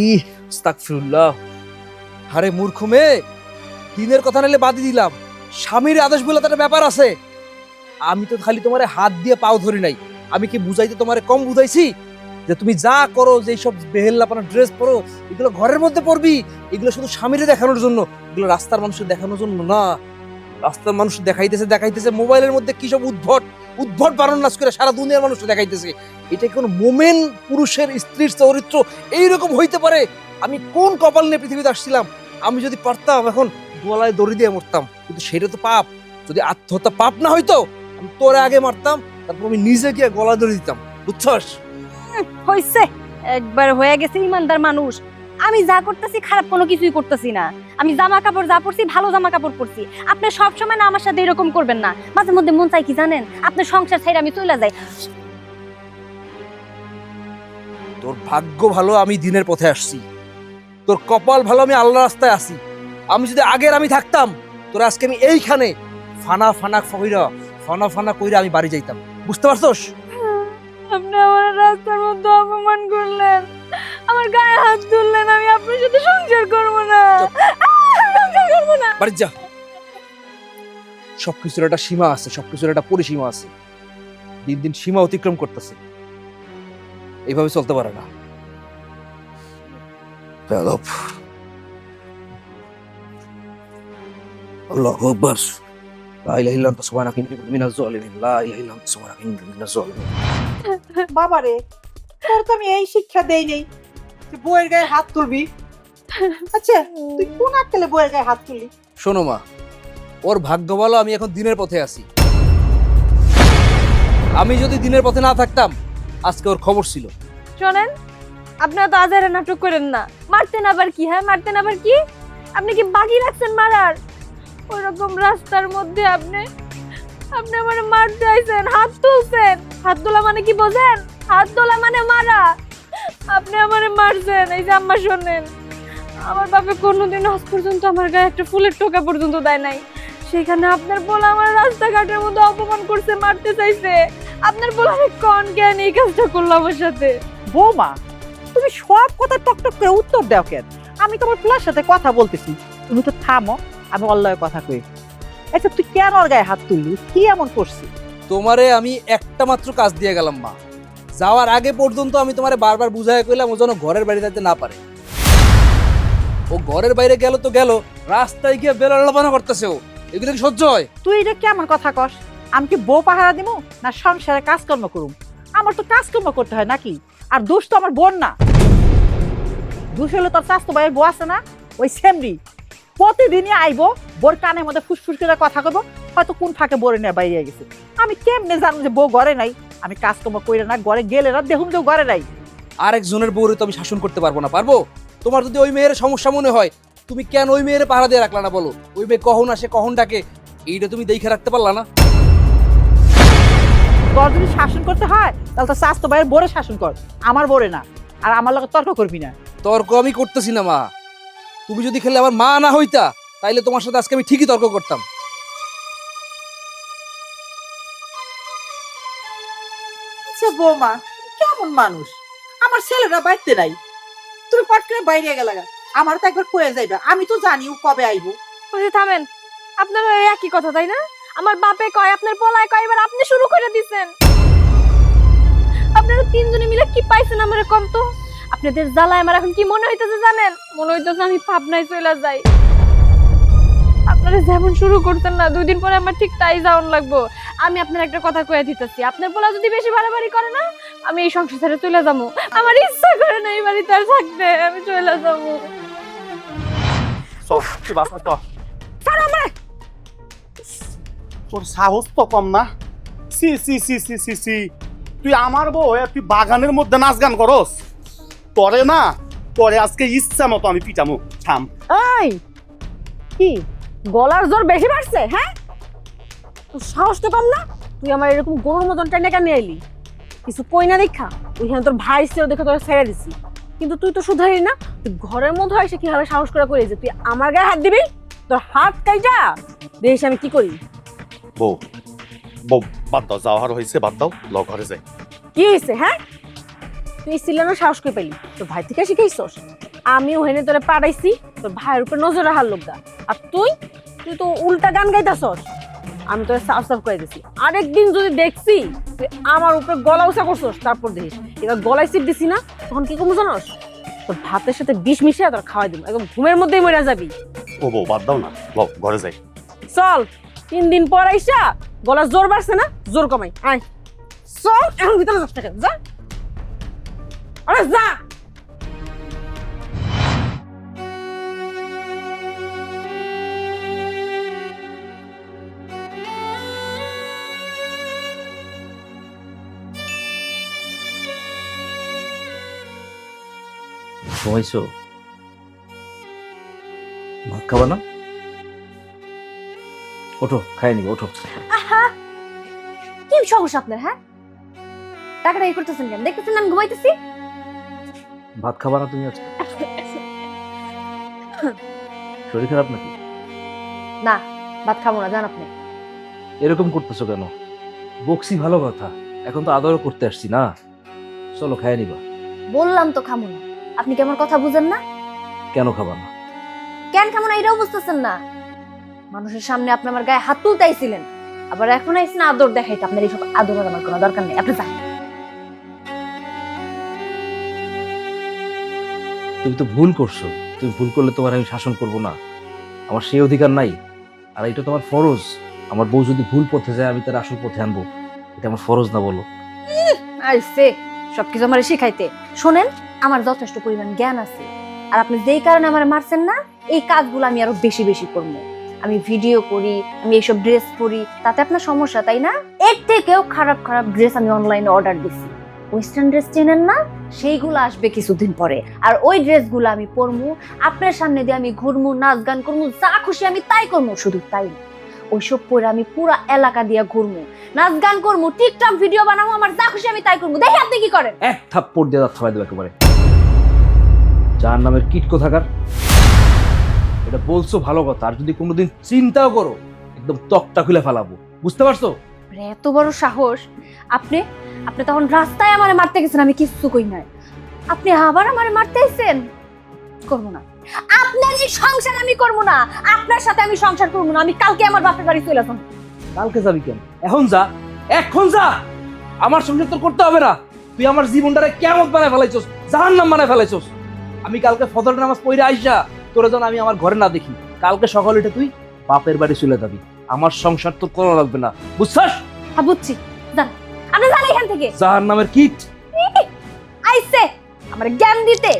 আস্তাগফিরুল্লাহ। আরে মূর্খ মেয়ে, দিনের কথা নাইলে বাদই দিলাম, স্বামীর আদেশ বলে তার ব্যাপার আছে। আমি তো খালি তোমারে হাত দিয়ে পাও ধরি নাই, আমি কি বুঝাইতে তোমারে কম বুঝাইছি যে তুমি যা করো, যে সব বেহেল্লাপানা ড্রেস পরো, এগুলো ঘরের মধ্যে পরবি, এগুলো শুধু স্বামীরে দেখানোর জন্য, এগুলো রাস্তার মানুষের দেখানোর জন্য না। রাস্তার মানুষ দেখাইতেছে মোবাইলের মধ্যে কি সব উদ্ভট বারণ নাচ করে সারা দুনিয়ার মানুষ দেখাইতেছে। এটা কোন মোমেন পুরুষের স্ত্রীর চরিত্র এইরকম হইতে পারে? আমি কোন কপাল নিয়ে পৃথিবীতে আসছিলাম? আমি যদি পারতাম এখন গলায় দড়ি দিয়ে মরতাম, কিন্তু সেটা তো পাপ। যদি আত্মহত্যা পাপ না হইতো আমি তোরে আগে মারতাম, তারপর আমি নিজে গিয়ে গলায় দড়ি দিতাম, বুঝছস? হইছে, একবার হয়ে গেছে ইমানদার মানুষ। আমি যা করতেছি খারাপ কোনো কিছুই করতেছি না। আমি জামা কাপড় যা পরছি ভালো জামা কাপড় পরছি। আপনি সব সময় না আমার সাথে এরকম করবেন না। মাঝে মধ্যে মন চাই কি জানেন, আপনার সংসার ছেড়ে আমি চলে যাই। তোর ভাগ্য ভালো আমি দিনের পথে আসছি, তোর কপাল ভালো আমি আল্লাহর রাস্তায় আছি। আমি যদি আগের আমি থাকতাম, তোর আজকে আমি এইখানে ফানা কইরা আমি বাড়ি যাইতাম, বুঝতে পারছস? আপনি আমার রাস্তার মধ্যে অপমান করলেন, আমার গায়ে হাত তুললেন, আমি আপনার সাথে সংসার করবো না, সংসার করবো না। বাড়ি যা। সবকিছুর একটা সীমা আছে, সবকিছুর একটা পরিসীমা আছে। দিন দিন সীমা অতিক্রম করতেছে, এইভাবে চলতে পারে না। আল্লাহু আকবার, লা ইলাহা ইল্লা আনতা সুবহানাকা ইন্নী কুনতু মিনাজ জালিমিন, লা ইলাহা ইল্লা আনতা সুবহানাকা ইন্নী কুনতু মিনাজ জালিমিন। বাবারে, তোর তো আমি এই শিক্ষা দেই নাই যে বউয়ের গায়ে হাত তুলবি। আচ্ছা, তুই কোন আক্কেলে বউয়ের গায়ে হাত তুললি? শোনো মা, ওর ভাগ্য ভালো আমি এখন দিনের পথে আছি। আমি যদি দিনের পথে না থাকতাম আজকে ওর খবর ছিল। শোনেন, আপনারা তো আজারে নাটক করেন না। মারতেন আবার কি? হ্যাঁ, মারতেন আবার কি? আপনি কি বাকি রাখছেন মারার? ওইরকম রাস্তার মধ্যে আপনি আমার মারতে আইছেন, হাত তুলছেন। হাত তোলা মানে কি বোঝেন? হাত তোলা মানে মারা। আপনি আমারে মারছেন, এই যে আম্মা শোনেন, আমার বাপে কোনোদিন আজ পর্যন্ত আমার গায়ে একটা ফুলের টোকা পর্যন্ত দেয় নাই। সেখানে আপনার বলা আমার রাস্তাঘাটের মধ্যে অপমান করছে, মারতে চাইছে। আপনার বলা আমি কোন জ্ঞান এই কাজটা করলো আমার সাথে? বৌমা, তুমি সব কথা টকটক করে উত্তর দাও কেন? আমি তোমার পোলার সাথে কথা বলতেছি, তুমি তো থামো, আমি অল্লায় কথা কই। আচ্ছা, তুই কেন ওর গায়ে হাত তুললি? কি এমন করছি? তোমারে আমি একটা মাত্র কাজ দিয়ে গেলাম মা। যাওয়ার আগে পর্যন্ত আমি তোমারে বারবার বুঝাই কইলাম ও যেন ঘরের বাইরে যেতে না পারে। ও ঘরের বাইরে গেল তো গেল, রাস্তায় গিয়ে বেলালাপানা করতেছে। ও এগুলো কি সহ্য হয়? তুই এটা কেমন কথা কস? আমি কি বউ পাহারা দিব না সংসারে কাজকর্ম করুম? আমার তো কাজকর্ম করতে হয় নাকি? আর দোষ তো আমার বোন না, দোষ হলো তোর স্বাস্থ্য ভাইয়ের বউ আছে না, ওই সেমরি। প্রতিদিনই আইবো, বোর কানের মধ্যে ফুসফুস করে কথা কইবো, হয়তো কোন ফাঁকে বরে নিয়ে বাইরে গেছে। আমি কেমনে জানবো যে বউ ঘরে নাই? আমি কাজকর্ম কইরে না, ঘরে গেলে না দেখুন যে ঘরে নাই। আরেকজনের বউরে তো আমি শাসন করতে পারবো না। পারবো? তোমার যদি ওই মেয়ের সমস্যা মনে হয়, তুমি কেন ওই মেয়ের পাহারা দিয়ে রাখলা না বলো? ওই মেয়ে কখন আসে কখন ডাকে এইটা তুমি দেখে রাখতে পারলা না? তোর যদি শাসন করতে হয় তাহলে তো স্বাস্থ্য ভাইয়ের বোরে শাসন কর, আমার বোরে না। আর আমার লগে তর্ক করবি না। তর্ক আমি করতেছি না মা। তুমি যদি খেলে আমার মা না হইতা, তাইলে তোমার সাথে আজকে আমি ঠিকই তর্ক করতাম। আচ্ছা বৌমা, কেমন মানুষ? আমার ছেলেরা বাড়িতে নাই, তুমি পট করে বাইরে গেলা। আমার তো একবার কয়ে যাইবা, আমি তো জানি ও কবে আইবো। ওই যে থামেন, আপনার ওই একই কথা তাই না? আমার বাপে কয়, আপনার পোলায় কয়, এবার আপনি শুরু করে দিছেন। আপনারা তিনজনে মিলে কি পাইছেন আমারে কম তো? আপনাদের জ্বালায় আমার এখন কি মনে হইতেছে জানেন? মনে হইতেছে আমি পাবনায় চলে যাই। আপনারা যেমন শুরু করতেন না, 2 দিন পরে আমার ঠিক তাই যাওয়ান লাগবো। আমি আপনার একটা কথা কয়ে দিতেছি, আপনার পোলা যদি বেশি বাড়াবাড়ি করে না, আমি এই সংসার ছেড়ে চলে যাবো। আমার ইচ্ছা করে না এই বাড়িতে আর থাকতে, আমি চলে যাবো। তোর সাহস তো কম না? সি সি সি সি সি সি, তুই আমার বউ হয়ে তুই বাগানের মধ্যে নাচ গান করস? তোরে না, তোরে আজকে ইচ্ছা মতো আমি পিটামু। থাম। এই কি গলার জোর বেশি বাড়ছে? হ্যাঁ, তোর সাহস তো কম না? তুই আমার এরকম গরুর মতন টেনে কেন এলি? কিছু কই না দেখা ওইখানে তোর ভাই ছিল দেখে তোরা ছেড়ে দিছি, কিন্তু তুই তো শুধাই না। তুই ঘরের মধ্যে এসে কিভাবে সাহস করে যে তুই আমার গায়ে হাত দিবি? তোর হাত কাইটা দেখিস আমি কি করি। বউ বউ, বাদ দাও, যাওয়ার হয়েছে বাদ দাও, ল ঘরে যাই। কি হয়েছে? হ্যাঁ, তুই সিলেনো সাহস করে পেলি? তোর ভাই থেকে শিখাইছস? আমি ওখানে তোরে পাঠাইছি তোর ভাইয়ের উপর নজর রাখার লোকটা, আর তুই তুই তো উল্টা গান গাইতাছস। আমি তোরে সাফ সাফ করে দিছি, আরেকদিন যদি দেখছি তুই আমার উপরে গলা উঁচা করছস, তারপর দেখিস। এবার গলায় চিপ দিছি না, তখন কি করবো জানস? তোর ভাতের সাথে বিষ মিশিয়ে তোর খাওয়াই দিব, একদম ঘুমের মধ্যেই মরে যাবি। ও বউ, বাদ দাও না, ল ঘরে যাই। চল, 3 দিন পর আইসা গলা জোর বাড়ছে না, জোর কমাই। আয় চল, এখন ভিতরে যাস না কেন? যা, আরে যা। ঘুমাইছো? ভাত খাবা না? ওঠো, খাই নিবো, ওঠো। আহা, কি সমস্যা আপনার? হ্যাঁ, টাকাটা এই করতেছেন কেন? দেখতেছেন আমি ঘুমাইতেছি। ভাত খাবা না তুমি আজকে? শরীর খারাপ নাকি? না, ভাত খাবো না, জান আপনি। এরকম করতেছো কেন? বকছি ভালো কথা, এখন তো আদরও করতে আসছি না। চলো খাই নিবা। বললাম তো খাবো না, আপনি কি আমার কথা বুঝেন না? কেন খাবা না? কেন খাবো না এটাও বুঝতেছেন না? মানুষের সামনে আপনি আমার গায়ে হাত তুলতে আইছিলেন, আবার এখন আইসেন আদর দেখাইতে। আপনার এইসব আদর আমার কোনো দরকার নেই, আপনি যান। তুমি তো ভুল করছো। তুমি ভুল করলে তোমার আমি শাসন করব না, আমার সেই অধিকার নাই। আর এটা তোমার ফরজ। আমার বউ যদি ভুল পথে যায়, আমি তার আসল পথে আনবো, এটা আমার ফরজ না বলো? আইসে সবকিছু আমার শিখাইতে। শোনেন, আমার যথেষ্ট পরিমাণ জ্ঞান আছে, আর আপনি যেই কারণে আমার মারছেন না, এই কাজগুলো আমি আরো বেশি বেশি করবো। আমি ভিডিও করি, আমি এইসব ড্রেস পরি, তাতে আপনার সমস্যা তাই না? এর থেকেও খারাপ খারাপ ড্রেস আমি অনলাইনে অর্ডার দিছি। ওয়েস্টার্ন ড্রেস চেনেন না? সেইগুলো আসবে কিছুদিন পরে, আর ওই ড্রেসগুলো আমি পরমু, আপনার সামনে দিয়ে আমি ঘুরমু, নাচ গান করমু, যা খুশি আমি তাই করবো। শুধু তাই না, ওইসব পরে আমি পুরা এলাকা দিয়া ঘুরবো, নাচ গান করবো, টিকটক ভিডিও বানাবো, আমার যা খুশি আমি তাই করবো। দেখি আপনি কি করেন। এক থাপ্পড় দিয়ে দাঁত থামাই দেবো একেবারে। যার নামের কীট কোথাকার। এটা বলছো ভালো কথা, আর যদি কোনোদিন চিন্তাও করো একদম তকটা খুলে ফেলাবো, বুঝতে পারছো? এত বড় সাহস! আপনি আপনি তখন রাস্তায় আমারে মারতে গেছেন, আমি কিচ্ছু কই নাই। আপনি আবার আমারে মারতে এসেছেন। করবো না, আপনার এই সংসার আমি করবো না, আপনার সাথে আমি সংসার করবো না। আমি কালকে আমার বাপের বাড়ি চলে আসবো। কালকে যাবি কেন? এখন যা, এখন যা। আমার সংসার তোর করতে হবে না। তুই আমার জীবনটারে কেমন বানায় ফেলাইছস, জাহান্নাম বানায় ফেলাইছস। আমি কালকে ফজর নামাজ পড়ে আইসা তোরা যেন আমি আমার ঘরে না দেখি। কালকে সকালে উঠে তুই বাপের বাড়ি চলে যাবি। আমার সংসার তোর করা লাগবে না, বুঝছস? হ্যাঁ বুঝছি, যান আপনি যান এখান থেকে। জাহান্নামের কীট আইছে আমার জ্ঞান দিতে।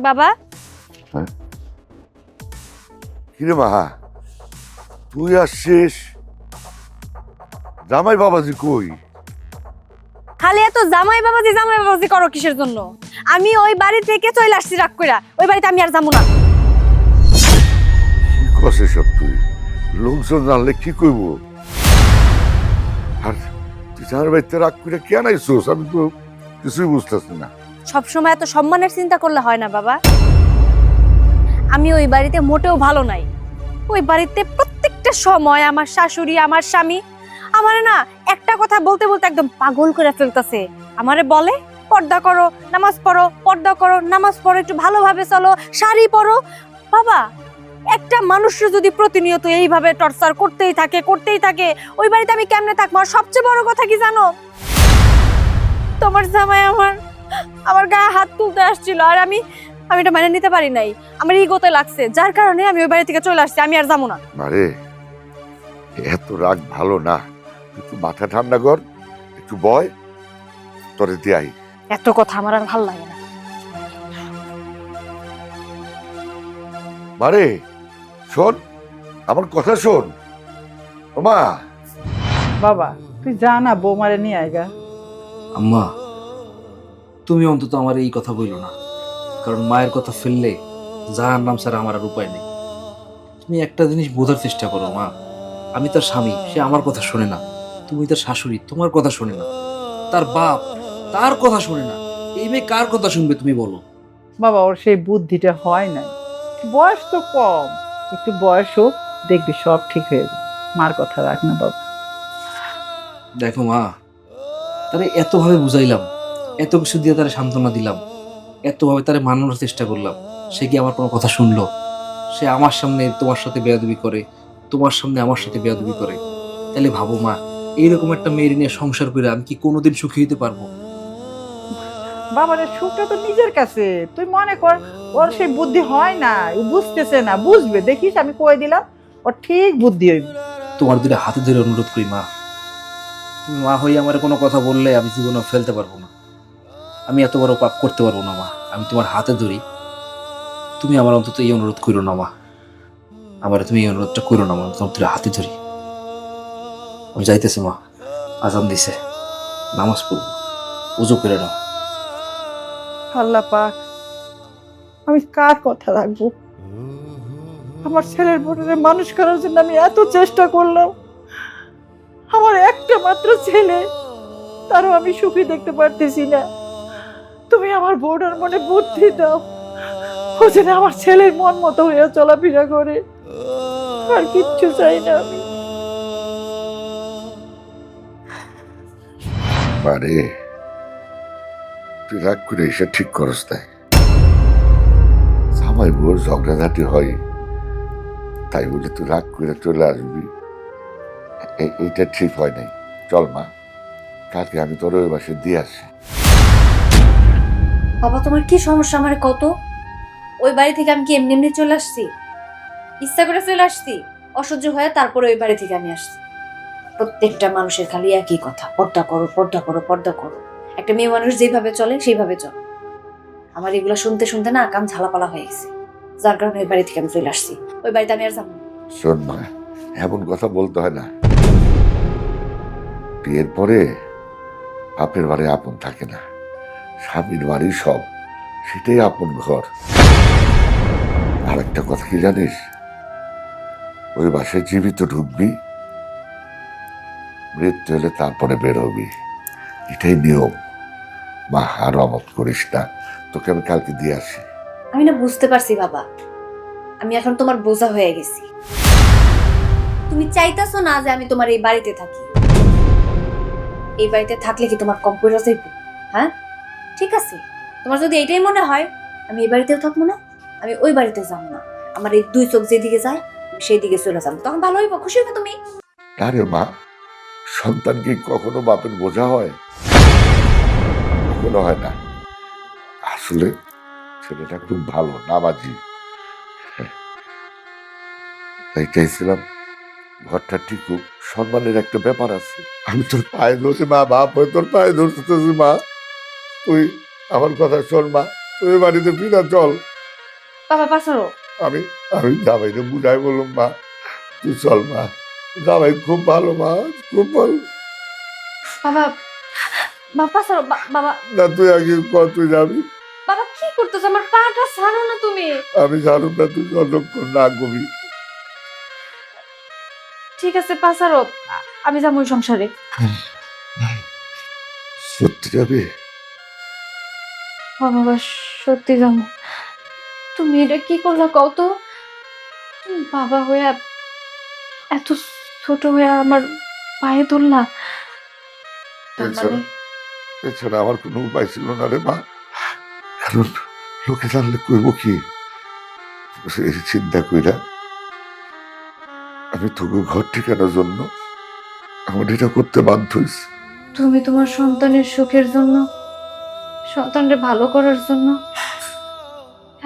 বাবা, কিরে মা, তুই আসছিস? জামাই বাবাজি কই? খালি এত জামাই বাবাজি করো কিসের জন্য? আমি ওই বাড়ি থেকে চলে আসছি রাগ কইরা। ওই বাড়িতে আমি আর যাবো না। কি কস সব? তুই লোকজন জানলে কি কইব? আর তুই জামাই বাড়িতে রাগ করে কেন আইসোস? আমি তো কিছুই বুঝতেছি না। সবসময় এত সম্মানের চিন্তা করলে হয় না বাবা। আমি ওই বাড়িতে মোটেও ভালো নাই। ওই বাড়িতে প্রত্যেকটা সময় আমার শাশুড়ি, আমার স্বামী আমারে না একটা কথা বলতে বলতে একদম পাগল করে ফেলতেছে। আমারে বলে পর্দা করো, নামাজ পড়ো, পর্দা করো, নামাজ পড়ো, একটু ভালোভাবে চলো, শাড়ি পরো। বাবা, একটা মানুষের যদি প্রতিনিয়ত এইভাবে টর্চার করতেই থাকে, ওই বাড়িতে আমি কেমনে থাকবো? আর সবচেয়ে বড় কথা কি জানো? তোমার জামাই আমার গায়ে হাত তুলতে আসছিল, আর আমি এটা মেনে নিতে পারি নাই। আমার ইগোতে লাগছে, যার কারণে আমি ওই বাড়ি থেকে চলে আসছি। আমি আর যাবো না। আরে এত রাগ ভালো না, একটু মাথা ঠান্ডা কর, একটু বয়, তোরে দিয়াই। এত কথা আমার আর ভাল লাগে না। মারে শোন, আমার কথা শোন। ওমা, বাবা তুই যা না, বৌমারে নিয়ে আয়গা। আম্মা, তুমি অন্তত আমার এই কথা বইলো না, কারণ মায়ের কথা ফেললে জাহান্নাম ছাড়া আমার আর উপায় নেই। তুমি একটা জিনিস বোঝার চেষ্টা করো মা, আমি তার স্বামী, সে আমার কথা শোনে না। তুমি তার শাশুড়ি, তোমার কথা শোনে না। তার বাপ, তার কথা শোনে না। এই মেয়ে কার কথা শুনবে তুমি বলো? বাবা ওর সেই বুদ্ধিটা হয় নাই, বয়স তো কম, একটু বয়স হোক, দেখবি সব ঠিক হয়ে যাবে। মার কথা রাখ না বাবা। দেখো মা, তারে এতভাবে বুঝাইলাম, এত কিছু দিয়ে তারে সান্ত্বনা দিলাম, এতভাবে তারে মানানোর চেষ্টা করলাম, সে কি আমার কোনো কথা শুনলো? সে আমার সামনে তোমার সাথে বেয়াদবি করে, তোমার সামনে আমার সাথে বেয়াদবি করে। তাহলে ভাবো মা, এইরকম একটা মেয়ের নিয়ে সংসার করে আমি কি কোনোদিন সুখী হতে পারবো? বাবার সুখটা তো নিজের কাছে। তুই মনে কর ওর সেই বুদ্ধি হয় না, ও বুঝতেছে না, বুঝবে দেখিস, আমি কয়ে দিলাম ওর ঠিক বুদ্ধি হইবে। তোমার দুটো হাতে ধরে অনুরোধ করি মা, তুমি মা হয়ে আমার কোনো কথা বললে আমি জীবনে ফেলতে পারবো না। আমি এত বড় পাপ করতে পারবো না মা। আমি তোমার হাতে ধরি, তুমি আমার অন্তত এই অনুরোধ করো না মা। আমার তুমি এই অনুরোধটা করো না মা, তোমার দুটো হাতে ধরি। আমি যাইতেছি মা, আজান দিছে, নামাজ পড়বো, উজু করে নাও। আল্লাহ পাক, আমি কার কথা রাখবো? আমার ছেলের বোনের মানুষ করার জন্য আমি এত চেষ্টা করলাম, আমার একটা মাত্র ছেলে, তারও আমি সুখী দেখতে পারতেছি না। তুমি আমার বোনের মনে বুদ্ধি দাও, ও যেন আমার ছেলের মন মতো হয়ে চলাফেরা করে। আর কিচ্ছু চাই না আমি। মারে তুই রাগ করে এসে ঠিক করস তাই? জামাই বোর ঝগড়াঝাটি হয়, তাই বলে তুই রাগ করে চলে আসবি, এইটা ঠিক হয় নাই। চল মা, কালকে আমি তোর ওই বাসে দিয়ে আসি। বাবা তোমার কি সমস্যা আমার কত? ওই বাড়ি থেকে আমি কি এমনি এমনি চলে আসছি? ইচ্ছা করে চলে আসছি, অসহ্য হয়ে তারপরে ওই বাড়ি থেকে আমি আসছি। প্রত্যেকটা মানুষের খালি একই কথা, পর্দা করো, পর্দা করো, পর্দা করো। একটা মেয়ে মানুষ যেভাবে চলে সেইভাবে চলো। আমার এগুলো শুনতে শুনতে না কান ঝালাপালা হয়ে গেছে, যার কারণে ওই বাড়ি থেকে আমি চলে আসছি। ওই বাড়িতে আমি আর যাবো না। শোন মা, এমন কথা বলতে হয় না। বিয়ের পরে বাপের বাড়ি আপন থাকে না, স্বামীর বাড়ি সব, সেটাই আপন ঘর। আর একটা কথা কি জানিস, ওই বাসায় জীবিত ঢুকবি, মৃত্যু হলে তারপরে বের হবি, এটাই নিয়ম। মা আর অমত করিস না, তোকে আমি কালকে দিয়ে আসি। আমি না বুঝতে পারছি বাবা, আমি এখন তোমার বোঝা হয়ে গেছি। তুমি চাইতাছো না যে আমি তোমার এই বাড়িতে থাকি। এই বাড়িতে থাকলে কি তোমার কম পয়সা চাইব? হ্যাঁ, ঠিক আছে, তোমার যদি এটাই মনে হয় আমি এই বাড়িতেও থাকবো না, আমি ওই বাড়িতে যাবো না, আমার এই দুই চোখ যেদিকে যায় আমি সেই দিকে চলে যাবো, তখন ভালো হইব, খুশি হইবে তুমি। আরে মা, সন্তান কি কখনো বাপের বোঝা হয়? কখনো হয় না। আসলে ছেলেটা খুব ভালো, নামাজি। তাই চাইছিলাম ঘরটা ঠিকুক, সম্মানের একটা ব্যাপার আছে। আমি তোর পায়ে ধরছি মা, বাপ হয়ে তোর পায়ে ধরতেছি মা, তুই আমার কথা শোন মা, তুই বাড়িতে ফিরা চল। বাবা পাশারো, আমি আমি জামাইকে বুঝাই বললাম মা, তুই চল মা, জামাই খুব ভালো মা, খুব ভালো। বাবা বাবা পাশারো, বাবা না তুই আগে কর, তুই যাবি। বাবা কি করতেছো? আমার পাটা ছাড়ো না তুমি। আমি জানুম না, তুই যতক্ষণ না কবি। ঠিক আছে পাশারো, আমি যাবো ওই সংসারে। সত্যি যাবি? বাবা সত্যি যাবো। তুমি এটা কি করলা কত? তুমি বাবা হয়ে এত ছোট হয়ে আমার পায়ে ধরলা। তার মানে এছাড়া আমার কোনো উপায় ছিল না রে মা, কারণ লোকে জানলে করবো কি। এই চিন্তা কইরা আমি তোকে ঘর ঠিকানোর জন্য আমার এটা করতে বাধ্য হয়েছি। তুমি তোমার সন্তানের সুখের জন্য, সন্তানকে ভালো করার জন্য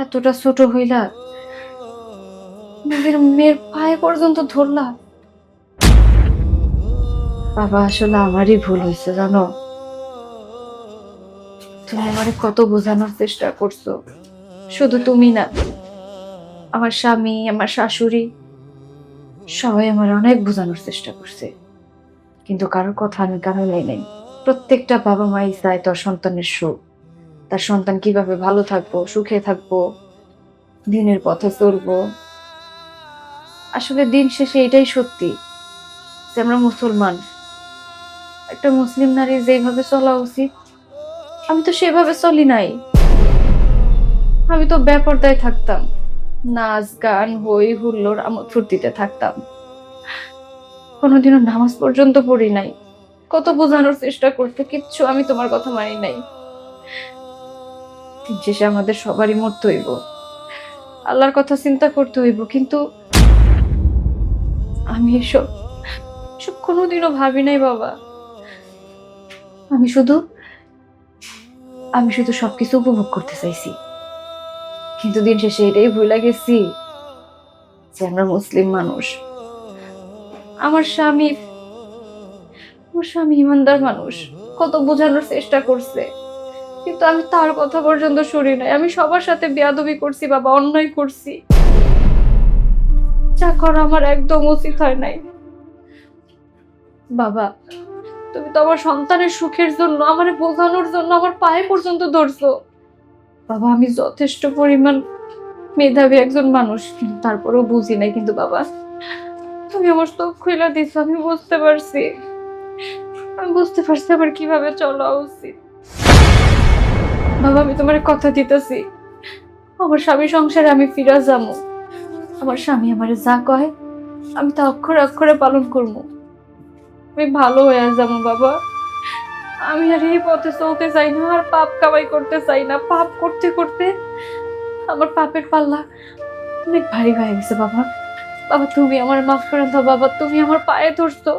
এতটা ছোট হইলা, নিজের মেয়ের পায়ে পর্যন্ত ধরলা। বাবা আসলে আমারই ভুল হয়েছে জানো। তুমি আমারে কত বোঝানোর চেষ্টা করছো, শুধু তুমি না, আমার স্বামী, আমার শাশুড়ি, সবাই আমার অনেক বোঝানোর চেষ্টা করছে, কিন্তু কারোর কথা আমি কানে নেই নাই। প্রত্যেকটা বাবা মাই চায় তার সন্তানের সুখ, তার সন্তান কিভাবে ভালো থাকবো, সুখে থাকবো, দিনের পথে চলবো। আসলে দিন শেষে এটাই সত্যি যে আমরা মুসলমান, একটা মুসলিম নারী যেভাবে চলা উচিত আমি তো সেভাবে চলি নাই। আমি তো বেপরদায় থাকতাম, নাচ গান হই হুল্লোড় আমোদ ফুর্তিতে থাকতাম, কোনোদিনও নামাজ পর্যন্ত পড়ি নাই। কত বোঝানোর চেষ্টা করতে, কিচ্ছু আমি তোমার কথা মানি নাই। দিন শেষে আমাদের সবারই মরতে হইব, আল্লাহর কথা চিন্তা করতে হইব, কিন্তু আমি এসব কোনোদিনও ভাবি নাই বাবা। আমি শুধু সবকিছু উপভোগ করতে চাইছি, কিন্তু দিন শেষে এটাই ভুলে গেছি যে আমরা মুসলিম মানুষ। আমার স্বামী ইমানদার মানুষ, কত বোঝানোর চেষ্টা করছে, কিন্তু আমি তার কথা পর্যন্ত শুনি নাই। আমি সবার সাথে বেয়াদবি করছি বাবা, অন্যায় করছি, যা করা আমার একদম উচিত হয় নাই। বাবা তুমি তো আমার সন্তানের সুখের জন্য, আমার বোঝানোর জন্য আমার পায়ে পর্যন্ত ধরছো। বাবা আমি যথেষ্ট পরিমাণ মেধাবী একজন মানুষ, কিন্তু তারপরেও বুঝি নাই। কিন্তু বাবা তুমি আমার চোখ খুলে দিছো, আমি বুঝতে পারছি আমার কিভাবে চলা উচিত। বাবা আমি তোমার কথা দিতেছি, আমার স্বামী সংসারে আমি ফিরে যাবো। আমার স্বামী আমারে যা কয় আমি তা অক্ষরে অক্ষরে পালন করবো। আমি ভালো হয়ে যাবো বাবা। আমি আর এই পথে চলতে চাই না, আর পাপ কামাই করতে চাই না। পাপ করতে করতে আমার পাপের পাল্লা অনেক ভারী হয়ে গেছে বাবা। বাবা তুমি আমার মাফ করে দাও বাবা, তুমি আমার পায়ে ধরছো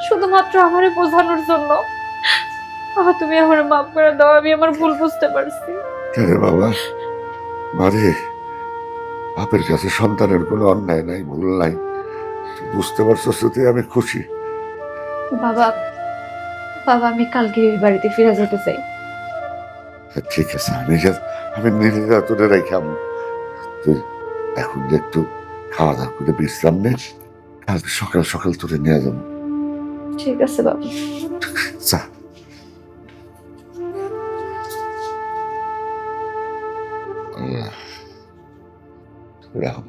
শুধুমাত্র আমারে বোঝানোর জন্য। বাবা তুমি আমার মাফ করে দাও, আমি আমার ভুল বুঝতে পারছি। আরে বাবা, মারে, বাপের কাছে সন্তানের কোনো অন্যায় নাই, ভুল নাই, তুই বুঝতে পারছো, তুই আমি খুশি। বাবা আমি কালকে এই বাড়িতে ফিরে যেতে চাই। ঠিক আছে, আমি নিজে তোরে রেখাম। তুই এখন একটু খাওয়া দাওয়া করে বিশ্রাম নে, কালকে সকাল সকাল তোরে নিয়ে যাবো। ঠিক আছে বাবা। যা। রাখো।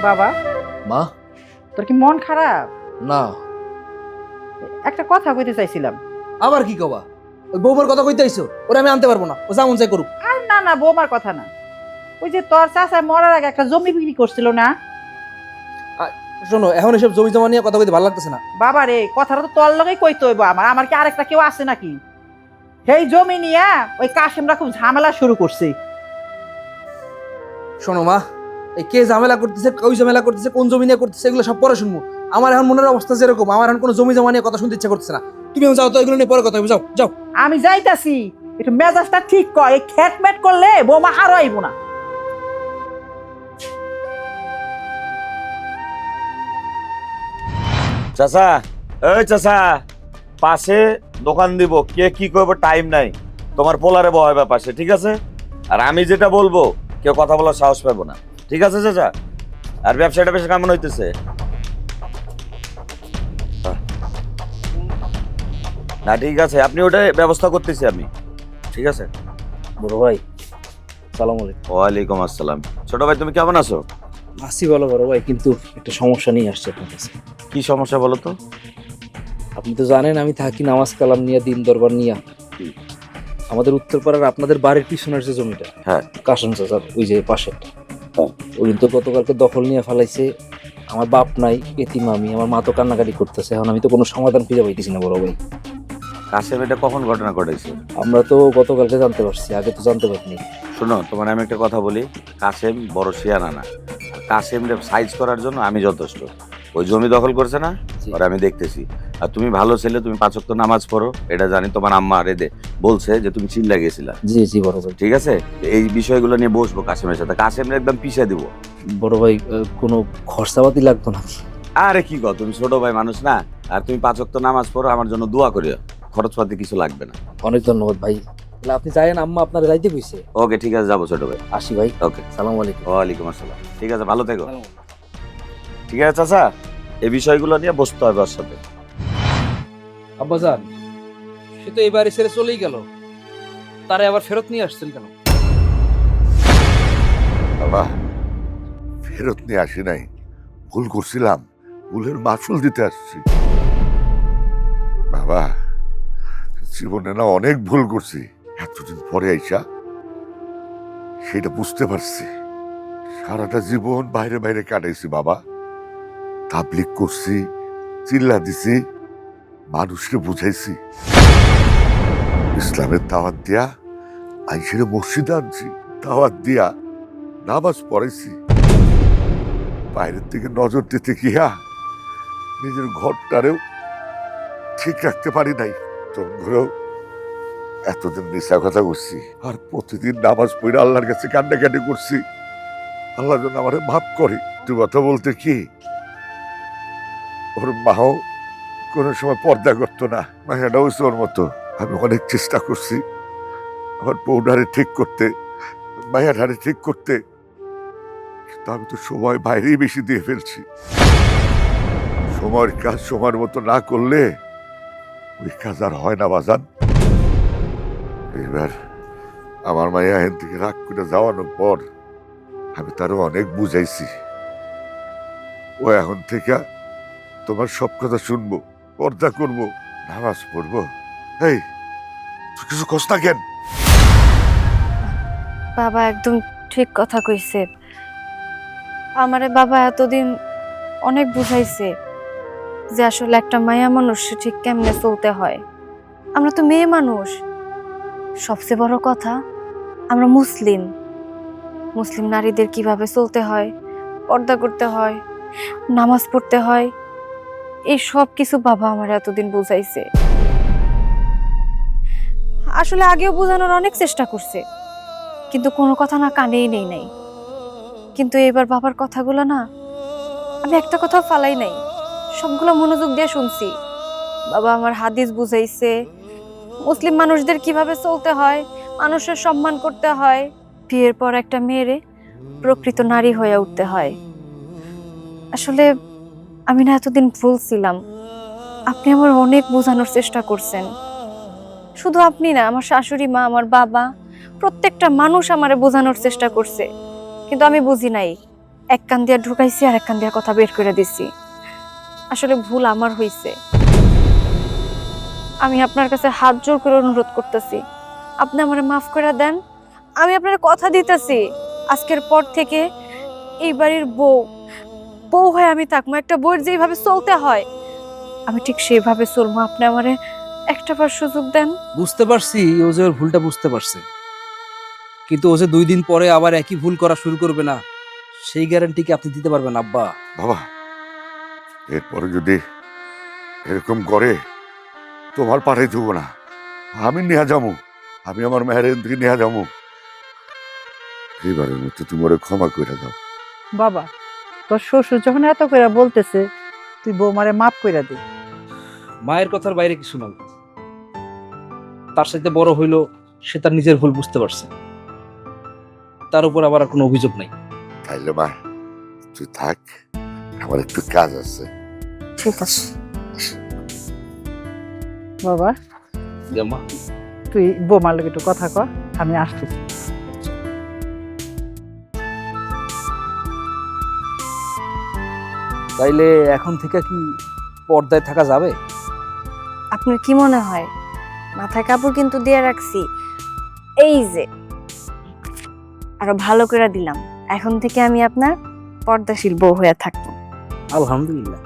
বাবা, মা তোর কি মন খারাপ? না, একটা কথা কইতে চাইছিলাম। আবার কি কবা? ওই বৌমার কথা কইতে আইছো, ওরে আমি আনতে পারবো না, ও যেমন চাই করুক। আর না না, বৌমার কথা না, ওই যে তোর চাচা মরার আগে একটা জমি বিক্রি করছিল না? শোনো, এখন এসব জমি জমা নিয়ে কথা কইতে ভালো লাগতেছে না। বাবা রে, কথাটা তো তোর লগেই কইতে হইব। আমার কি আরেকটা কেউ আছে নাকি? সেই জমি নিয়ে ওই কাশিমরা খুব ঝামেলা শুরু করছে। শোনো মা, এই কে ঝামেলা করতেছে, কই ঝামেলা করতেছে, কোন জমি নিয়ে করতেছে, এগুলো সব পরে শুনবো। আমার এখন মনের অবস্থা যেরকম, আমার এখন কোনো জমি জমা নিয়ে কথা শুনতে ইচ্ছা করতেছে না। তুমি যাও তো, এগুলো নিয়ে পরে কথা হবে, যাও যাও। আমি যাইতাছি, একটু মেজাজটা ঠিক কর। এই খ্যাটম্যাট করলে বৌমা আরো আইব না। চাচা, এই চাচা, পাশে দোকান দিব, কে কি করবে টাইম নাই। তোমার পোলারে বহাইবা পাশে, ঠিক আছে? আর আমি যেটা বলবো কেউ কথা বলার সাহস পাবো না, ঠিক আছে চাচা? আর ব্যবসাটা বেশ কেমন হইতেছে? না ঠিক আছে, আপনি ওটাই ব্যবস্থা করতেছি আমি, ঠিক আছে? বড় ভাই, সালাম আলাইকুম। ওয়ালাইকুম আসসালাম। ছোট ভাই, তুমি কেমন আছো? আসি বলো বড় ভাই, কিন্তু একটা সমস্যা নিয়ে আসছে আপনার কাছে। কি সমস্যা বলো তো? আপনি তো জানেন আমি থাকি নামাজ কালাম নিয়ে, দিন দরবার নিয়ে। আমাদের উত্তরপাড়ার আপনাদের বাড়ির পিছনের যে জমিটা, হ্যাঁ, কাশন চাচার ওই যে পাশে, হ্যাঁ। ওই তো গতকালকে দখল নিয়ে ফেলাইছে। আমার বাপ নাই, এতিম আমি, আমার মা তো কান্নাকাটি করতেছে। এখন আমি তো কোনো সমাধান খুঁজে পাইতেছি না বড় ভাই। কাশেম এটা কখন ঘটনা ঘটেছে? আমরা তো গতকালকে জানতে পারছি, আগে তো জানতে পারিনি। শোনো, তোমার আমি একটা কথা বলি, কাশেম বড় শিয়ানা না। কাশেম সাইজ করার জন্য আমি যথেষ্ট। ওই জমি দখল করছে না, আর আমি দেখতেছি। আর তুমি ভালো ছেলে, তুমি 5 ওয়াক্ত নামাজ পড়ো, এটা জানি। তোমার আম্মা রেদে বলছে যে তুমি চিল্লা গেছিলা। জি জি বড় ভাই। ঠিক আছে, এই বিষয়গুলো নিয়ে বসবো কাশেমের সাথে। কাশেম একদম পিছিয়ে দিব। বড় ভাই, কোনো খরচাপাতি লাগতো নাকি? আরে কি গো, তুমি ছোট ভাই মানুষ না? আর তুমি 5 ওয়াক্ত নামাজ পড়ো, আমার জন্য দোয়া করিও। খরচপাতি কিছু লাগবে না। অনেক ধন্যবাদ ভাই। তাহলে আপনি যাইয়েন, আম্মা আপনার যাইতে কইছে। ওকে, ঠিক আছে, যাবো ছোট ভাই। আসি ভাই। ওকে, সালাম আলাইকুম। ওয়ালাইকুম আসসালাম। ঠিক আছে, ভালো থেকো। ঠিক আছে চাচা, এই বিষয়গুলো নিয়ে বসতে হবে ওর সাথে। আব্বাজান, সে তো এই বাড়ি ছেড়ে চলেই গেল, তারে আবার ফেরত নিয়ে আসছেন কেন? বাবা, ফেরত নিয়ে আসি নাই, ভুল করছিলাম, ভুলের মাসুল দিতে আসছি। বাবা, জীবনে না অনেক ভুল করছি, এতদিন পরে আইসা সেটা বুঝতে পারছি। সারাটা জীবন বাইরে বাইরে কাটাইছি বাবা, তাবলিগ করছি, চিল্লা দিছি, মানুষকে বুঝাইছি, ইসলামের দাওয়াত দিয়া আইসের মসজিদে আনছি, দাওয়াত দিয়া নামাজ পড়াইছি। বাইরের দিকে নজর দিতে গিয়া নিজের ঘরটারেও ঠিক রাখতে পারি নাই। তোমরাও এতদিন মিশা কথা করছি, আর প্রতিদিন নামাজ পড়ে আল্লাহর কাছে কান্নাকাটি করছি, আল্লাহ যেন আমার মাফ করে। তুই কথা বলতে কি, ওর মাও কোনো সময় পর্দা করতো না, মায়াটাও ওর মতো। আমি অনেক চেষ্টা করছি আমার বউডারে ঠিক করতে, মায়াডারে ঠিক করতে, কিন্তু আমি তো সময় বাইরেই বেশি দিয়ে ফেলছি। সময়ের কাজ সময়ের মতো না করলে ওই কাজ আর হয় না বাজান। এবার আমার মায়া এখান থেকে রাগ করে যাওয়ানোর পর আমি তারও অনেক বুঝাইছি, ও এখন থেকে তোমার সব কথা শুনবো, পর্দা করবো, নামাজ পড়বো। এই, তুই কিছু কষ্ট না কেন? বাবা একদম ঠিক কথা কইছে। আমারে বাবা এতদিন অনেক বুঝাইছে যে আসলে একটা মায়া মানুষ ঠিক কেমনে চলতে হয়। আমরা তো মেয়ে মানুষ, সবচেয়ে বড় কথা আমরা মুসলিম। মুসলিম নারীদের কিভাবে চলতে হয়, পর্দা করতে হয়, নামাজ পড়তে হয়, এই সব কিছু বাবা আমার এতদিন বুঝাইছে। আসলে আগেও বোঝানোর অনেক চেষ্টা করছে, কিন্তু কোনো কথা না কানেই নেই নাই। কিন্তু এবার বাবার কথাগুলো না, আমি একটা কথা ফালাই নাই, সবগুলো মনোযোগ দিয়ে শুনছি। বাবা আমার হাদিস বুঝাইছে, মুসলিম মানুষদের কিভাবে চলতে হয়, মানুষের সম্মান করতে হয়, বিয়ের পর একটা মেয়েরে প্রকৃত নারী হয়ে উঠতে হয়। আসলে আমি না এতদিন ভুল ছিলাম, আপনি আমার অনেক বোঝানোর চেষ্টা করছেন। শুধু আপনি না, আমার শাশুড়ি মা, আমার বাবা, প্রত্যেকটা মানুষ আমারে বোঝানোর চেষ্টা করছে, কিন্তু আমি বুঝি নাই। এক কান দিয়া ঢুকাইছি আর এক কান দিয়া কথা বের করে দিছি। আসলে ভুল আমার হইছে। আমি আপনার কাছে হাত জোর করে অনুরোধ করতেছি, আপনি আমারে মাফ করে দেন। আমি আপনার কথা দিতেছি, আজকের পর থেকে এই বাড়ির বউ হয়ে আমি থাকবো। একটা বউয়ের যেভাবে চলতে হয় আমি ঠিক সেইভাবে চলবো। আপনি আমারে একটা বার সুযোগ দেন। বুঝতে পারছি ও যে ওর ভুলটা বুঝতে পারছে, কিন্তু ও যে 2 দিন পরে আবার একই ভুল করা শুরু করবে না, সেই গ্যারান্টি কি আপনি দিতে পারবেন আব্বা? বাবা, এরপরে যদি এরকম করে তোমার পাঠাই দেবো না, আমি নিয়ে যাবো, আমি আমার মেয়ের থেকে নিয়ে যাবো। এবারের মতো তুমি ওরে ক্ষমা করে দাও। বাবা, তোর শ্বশুর যখন এত করে বলতেছে, তুই বৌমারে মাফ করে দে। মায়ের কথার বাইরে কিছু না, তার সাথে বড় হইলো, সে তার নিজের ভুল বুঝতে পারছে, তার উপর আবার আর কোনো অভিযোগ নাই। তাইলে মা তুই থাক, আমার একটু কাজ আছে। ঠিক আছে বাবা, মা, তুই বৌমার লোক একটু কথা কর, আমি আসতেছি। তাইলে এখন থেকে কি পর্দায় থাকা যাবে? আপনার কি মনে হয়? মাথায় কাপড় কিন্তু দিয়ে রাখছি, এই যে আরো ভালো করে দিলাম। এখন থেকে আমি আপনার পর্দাশীল বউ হয়ে থাকবো। আলহামদুলিল্লাহ।